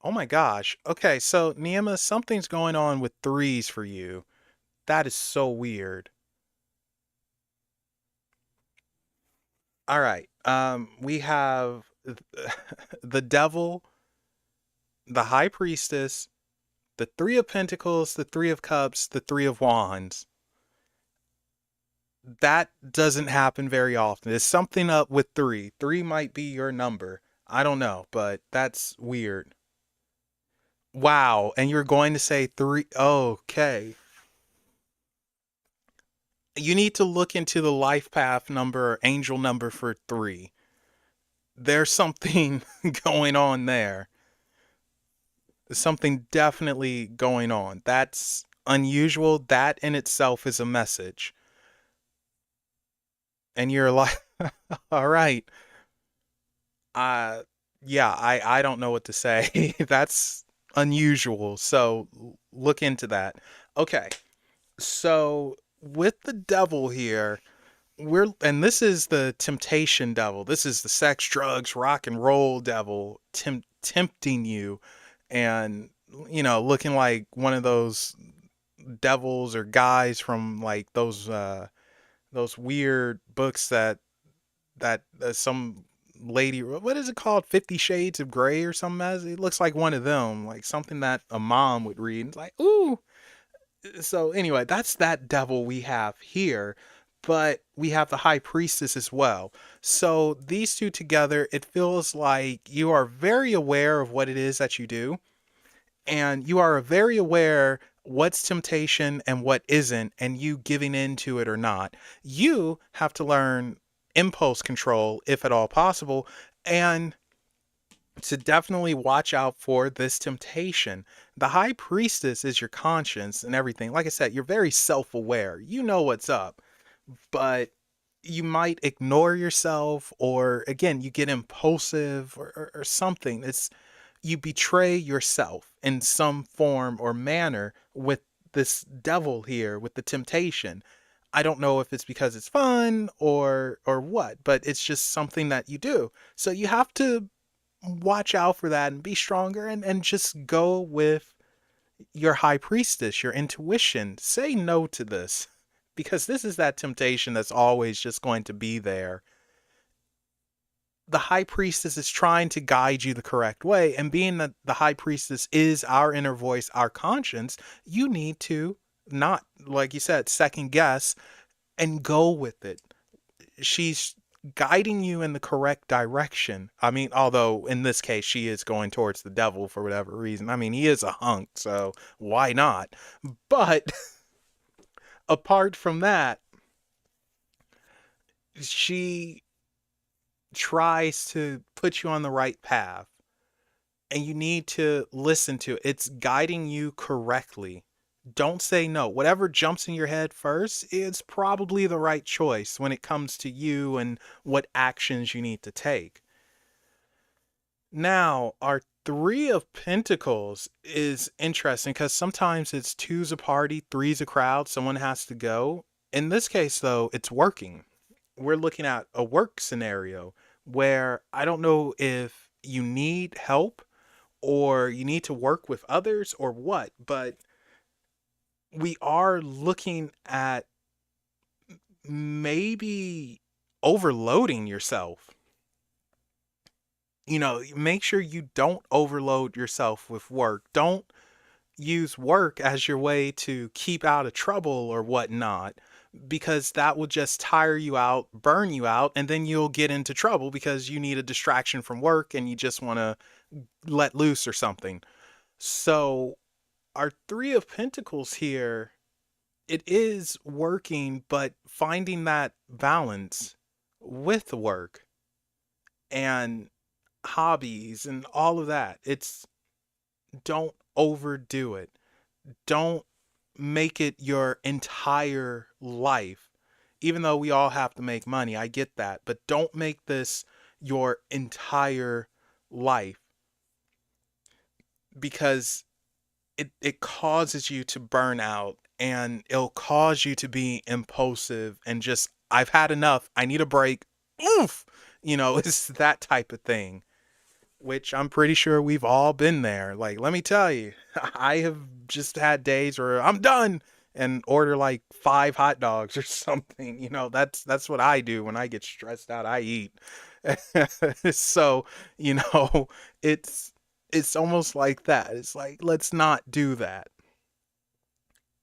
Oh my gosh. Okay, so Niema, something's going on with threes for you. That is so weird. All right. We have the devil, the high priestess, the three of pentacles, the three of cups, the three of wands. That doesn't happen very often. There's something up with three. Three might be your number. I don't know, but that's weird. Wow. And you're going to say three. Okay. You need to look into the life path number, angel number for three. There's something going on there. There's something definitely going on. That's unusual. That in itself is a message. And you're like, all right. Uh yeah, I don't know what to say. That's unusual. So look into that. Okay. So with the devil here, and this is the temptation devil. This is the sex, drugs, rock and roll devil tempting you and looking like one of those devils or guys from like those weird books that some lady, what is it called, 50 Shades of Grey or something. As it looks like one of them, like something that a mom would read. It's like, ooh. So anyway, that's that devil we have here, but we have the high priestess as well. So these two together, it feels like you are very aware of what it is that you do, and you are very aware what's temptation and what isn't, and you giving into it or not. You have to learn impulse control if at all possible, and to definitely watch out for this temptation. The high priestess is your conscience and everything. Like I said, you're very self aware. You know what's up, but you might ignore yourself, or again, you get impulsive or something. It's you betray yourself in some form or manner with this devil here, with the temptation. I don't know if it's because it's fun or what, but it's just something that you do. So you have to watch out for that and be stronger, and just go with your high priestess, your intuition. Say no to this, because this is that temptation that's always just going to be there. The high priestess is trying to guide you the correct way, and being that the high priestess is our inner voice, our conscience, you need to not, like you said, second guess and go with it. She's guiding you in the correct direction. I mean, although in this case she is going towards the devil for whatever reason. I mean, he is a hunk, so why not? But apart from that, she tries to put you on the right path, and you need to listen to it. It's guiding you correctly. Don't say no. Whatever jumps in your head first is probably the right choice when it comes to you and what actions you need to take. Now, our Three of Pentacles is interesting because sometimes it's two's a party, three's a crowd, someone has to go. In this case, though, it's working. We're looking at a work scenario where I don't know if you need help or you need to work with others or what, but we are looking at maybe overloading yourself. Make sure you don't overload yourself with work. Don't use work as your way to keep out of trouble or whatnot, because that will just tire you out, burn you out, and then you'll get into trouble because you need a distraction from work and you just want to let loose or something. So, our Three of Pentacles here, it is working, but finding that balance with the work. And hobbies and all of that. It's don't overdo it. Don't make it your entire life. Even though we all have to make money, I get that, but don't make this your entire life because it causes you to burn out and it'll cause you to be impulsive and just I've had enough. I need a break. Oof. It's that type of thing, which I'm pretty sure we've all been there. Like, let me tell you, I have just had days where I'm done and order like 5 hot dogs or something. That's what I do when I get stressed out. I eat. So, you know, it's it's almost like that. It's like let's not do that.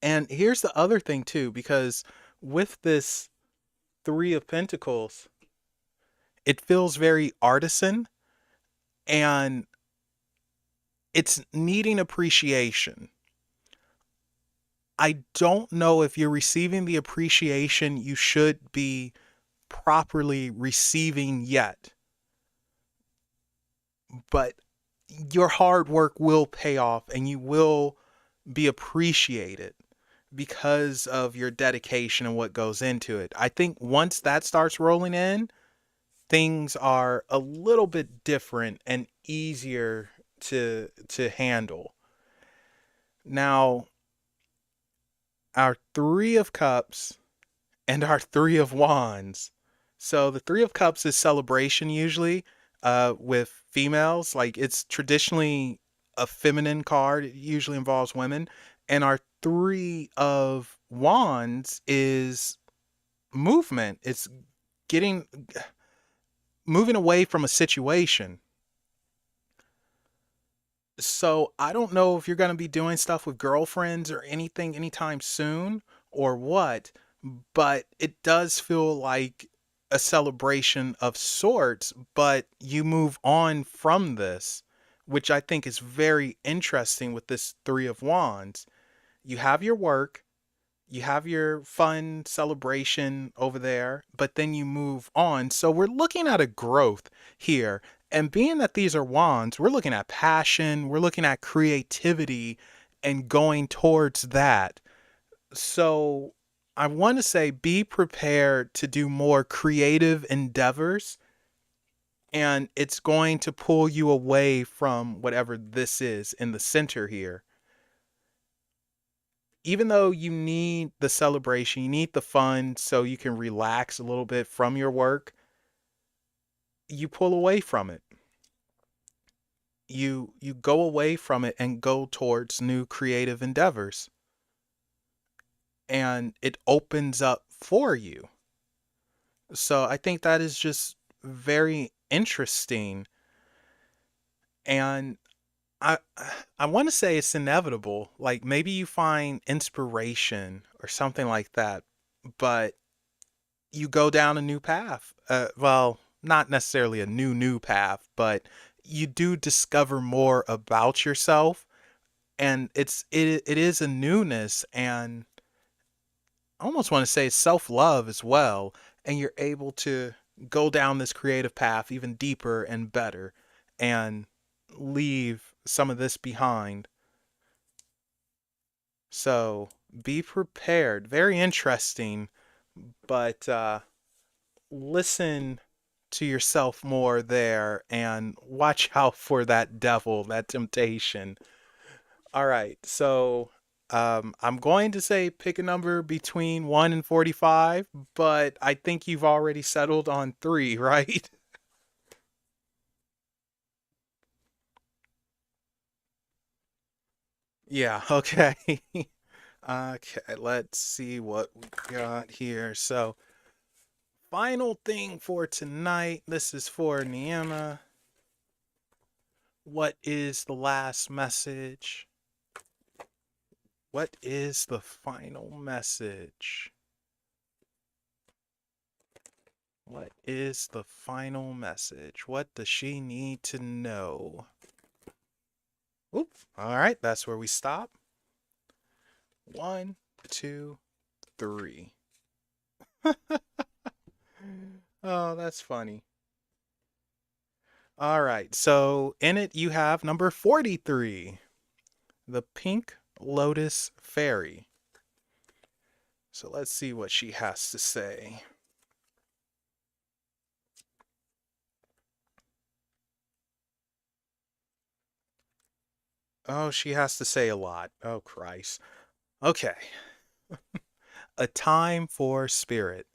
And here's the other thing too, because with this 3 of Pentacles, it feels very artisan and it's needing appreciation. I don't know if you're receiving the appreciation you should be properly receiving yet, but your hard work will pay off and you will be appreciated because of your dedication and what goes into it. I think once that starts rolling in, things are a little bit different and easier to handle. Now, our 3 of Cups and our 3 of Wands. So the 3 of Cups is celebration usually with females. Like it's traditionally a feminine card. It usually involves women. And our 3 of Wands is movement. It's getting moving away from a situation. So I don't know if you're going to be doing stuff with girlfriends or anything anytime soon or what, but it does feel like a celebration of sorts, but you move on from this, which I think is very interesting with this 3 of Wands. You have your work, you have your fun celebration over there, but then you move on. So we're looking at a growth here. And being that these are wands, we're looking at passion, we're looking at creativity and going towards that. So I want to say be prepared to do more creative endeavors and it's going to pull you away from whatever this is in the center here. Even though you need the celebration, you need the fun so you can relax a little bit from your work, you pull away from it. You go away from it and go towards new creative endeavors. And it opens up for you. So I think that is just very interesting. And I I want to say it's inevitable. Like maybe you find inspiration or something like that, but you go down a new path. Well, not necessarily a new path, but you do discover more about yourself, and it is a newness, and I almost want to say self love as well. And you're able to go down this creative path even deeper and better, and leave some of this behind. So be prepared. Very interesting, but listen to yourself more there and watch out for that devil, that temptation. All right. So I'm going to say pick a number between 1 and 45, but I think you've already settled on 3, right? Yeah. Okay. Okay. Let's see what we got here. So, final thing for tonight. This is for Niema. What is the last message? What is the final message? What is the final message? What does she need to know? Oop. All right, that's where we stop. 1, 2, 3. Oh, that's funny. All right. So in it, you have number 43, the Pink Lotus Fairy. So let's see what she has to say. Oh, she has to say a lot. Oh, Christ. Okay. A time for spirit.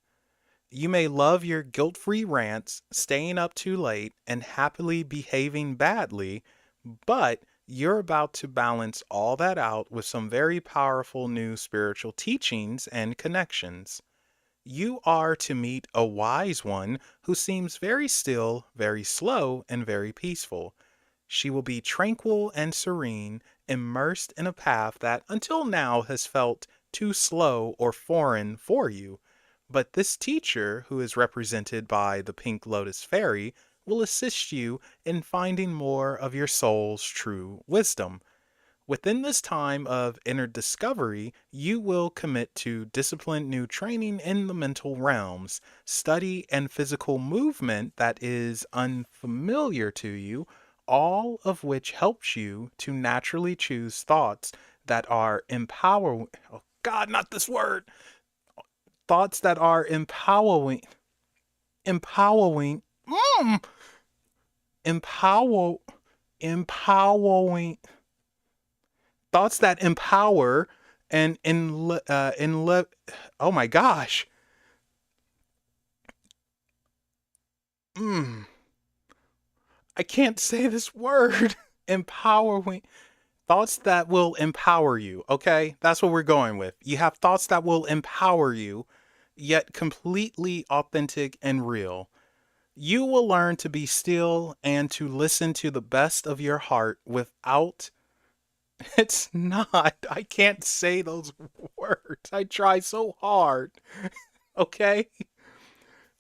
You may love your guilt free rants, staying up too late, and happily behaving badly, but you're about to balance all that out with some very powerful new spiritual teachings and connections. You are to meet a wise one who seems very still, very slow, and very peaceful. She will be tranquil and serene, immersed in a path that until now has felt too slow or foreign for you. But this teacher, who is represented by the Pink Lotus Fairy, will assist you in finding more of your soul's true wisdom. Within this time of inner discovery, you will commit to disciplined new training in the mental realms, study and physical movement that is unfamiliar to you, all of which helps you to naturally choose thoughts that are empowering. Oh, God, not this word! Thoughts that are empowering, mm, empower, empowering, thoughts that empower and oh my gosh. Mm, I can't say this word. Empowering thoughts that will empower you. Okay, that's what we're going with. You have thoughts that will empower you, yet completely authentic and real. You will learn to be still and to listen to the best of your heart without. It's not. I can't say those words. I try so hard. Okay?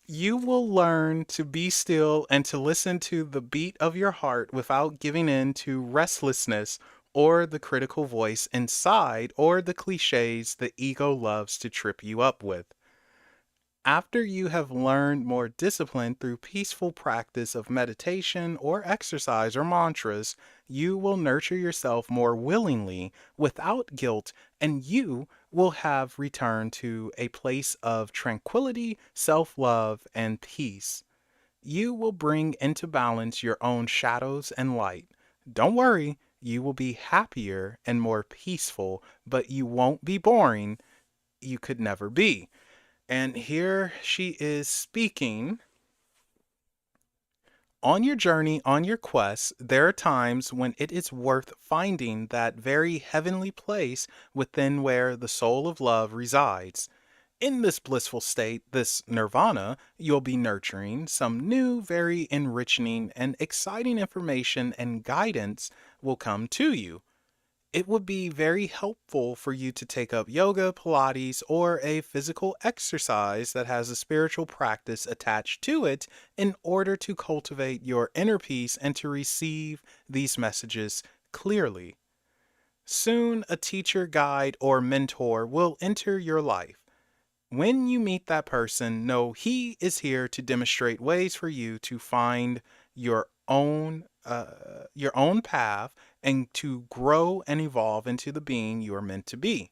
You will learn to be still and to listen to the beat of your heart without giving in to restlessness or the critical voice inside or the cliches the ego loves to trip you up with. After you have learned more discipline through peaceful practice of meditation or exercise or mantras, you will nurture yourself more willingly without guilt, and you will have returned to a place of tranquility, self love, and peace. You will bring into balance your own shadows and light. Don't worry, you will be happier and more peaceful, but you won't be boring. You could never be. And here she is speaking. On your journey, on your quest, there are times when it is worth finding that very heavenly place within where the soul of love resides. In this blissful state, this nirvana, you'll be nurturing some new, very enriching and exciting information, and guidance will come to you. It would be very helpful for you to take up yoga, Pilates, or a physical exercise that has a spiritual practice attached to it in order to cultivate your inner peace and to receive these messages clearly. Soon, a teacher, guide, or mentor will enter your life. When you meet that person, know he is here to demonstrate ways for you to find your own path and to grow and evolve into the being you are meant to be.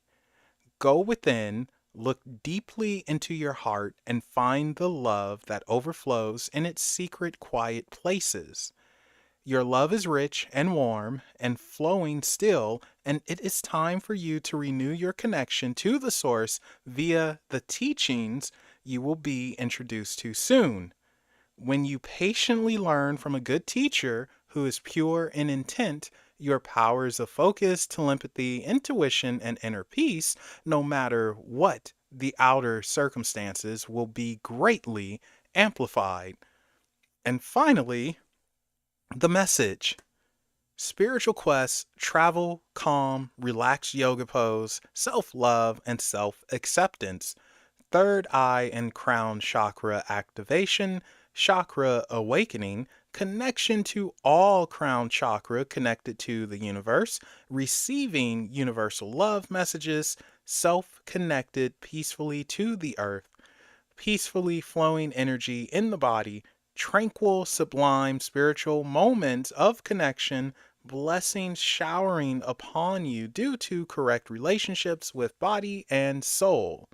Go within, look deeply into your heart, and find the love that overflows in its secret, quiet places. Your love is rich and warm and flowing still, and it is time for you to renew your connection to the source via the teachings you will be introduced to soon. When you patiently learn from a good teacher who is pure in intent, your powers of focus, telepathy, intuition, and inner peace, no matter what the outer circumstances, will be greatly amplified. And finally, the message. Spiritual quests, travel, calm, relaxed yoga pose, self love, and self acceptance. Third eye and crown chakra activation, chakra awakening, connection to all crown chakra connected to the universe, receiving universal love messages, self connected peacefully to the earth, peacefully flowing energy in the body, tranquil, sublime spiritual moments of connection, blessings showering upon you due to correct relationships with body and soul.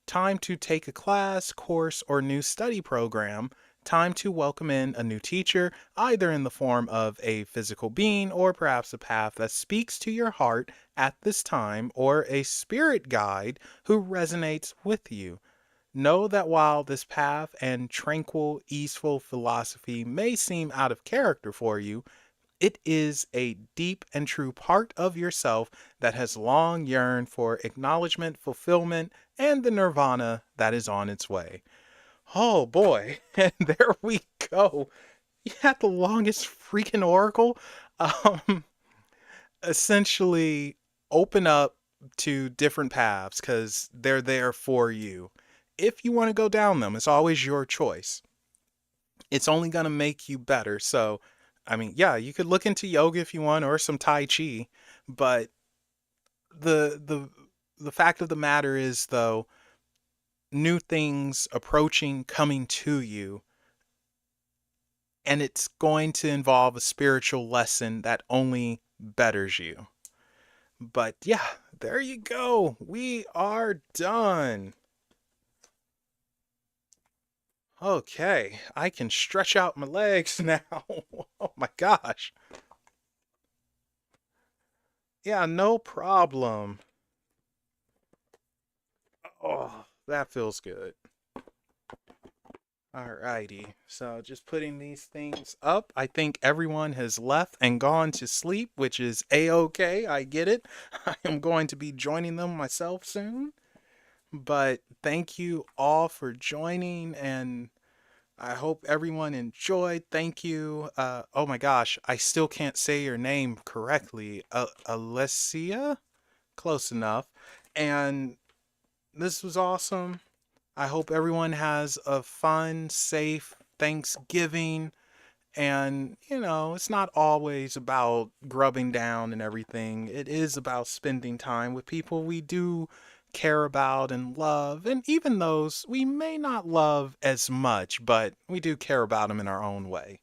Time to take a class, course, or new study program. Time to welcome in a new teacher, either in the form of a physical being or perhaps a path that speaks to your heart at this time, or a spirit guide who resonates with you. Know that while this path and tranquil, easeful philosophy may seem out of character for you, it is a deep and true part of yourself that has long yearned for acknowledgement, fulfillment, and the nirvana that is on its way. Oh boy, and there we go. You had the longest freaking oracle. Um, Essentially, open up to different paths because they're there for you. If you want to go down them, it's always your choice. It's only going to make you better. So, I mean, yeah, you could look into yoga if you want or some tai chi, but the the the fact of the matter is though, new things approaching, coming to you, and it's going to involve a spiritual lesson that only betters you. But yeah, there you go. We are done. Okay, I can stretch out my legs now. Oh my gosh. Yeah, no problem. Oh, that feels good. Alrighty, so just putting these things up. I think everyone has left and gone to sleep, which is a-okay. I get it. I am going to be joining them myself soon. But thank you all for joining, and I hope everyone enjoyed. Thank you. Oh my gosh, I still can't say your name correctly. Alessia? Close enough. And this was awesome. I hope everyone has a fun, safe Thanksgiving. And, it's not always about grubbing down and everything. It is about spending time with people we do care about and love. And even those we may not love as much, but we do care about them in our own way.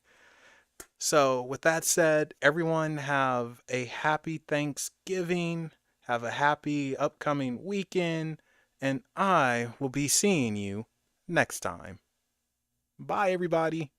So, with that said, everyone have a happy Thanksgiving. Have a happy upcoming weekend. And I will be seeing you next time. Bye, everybody.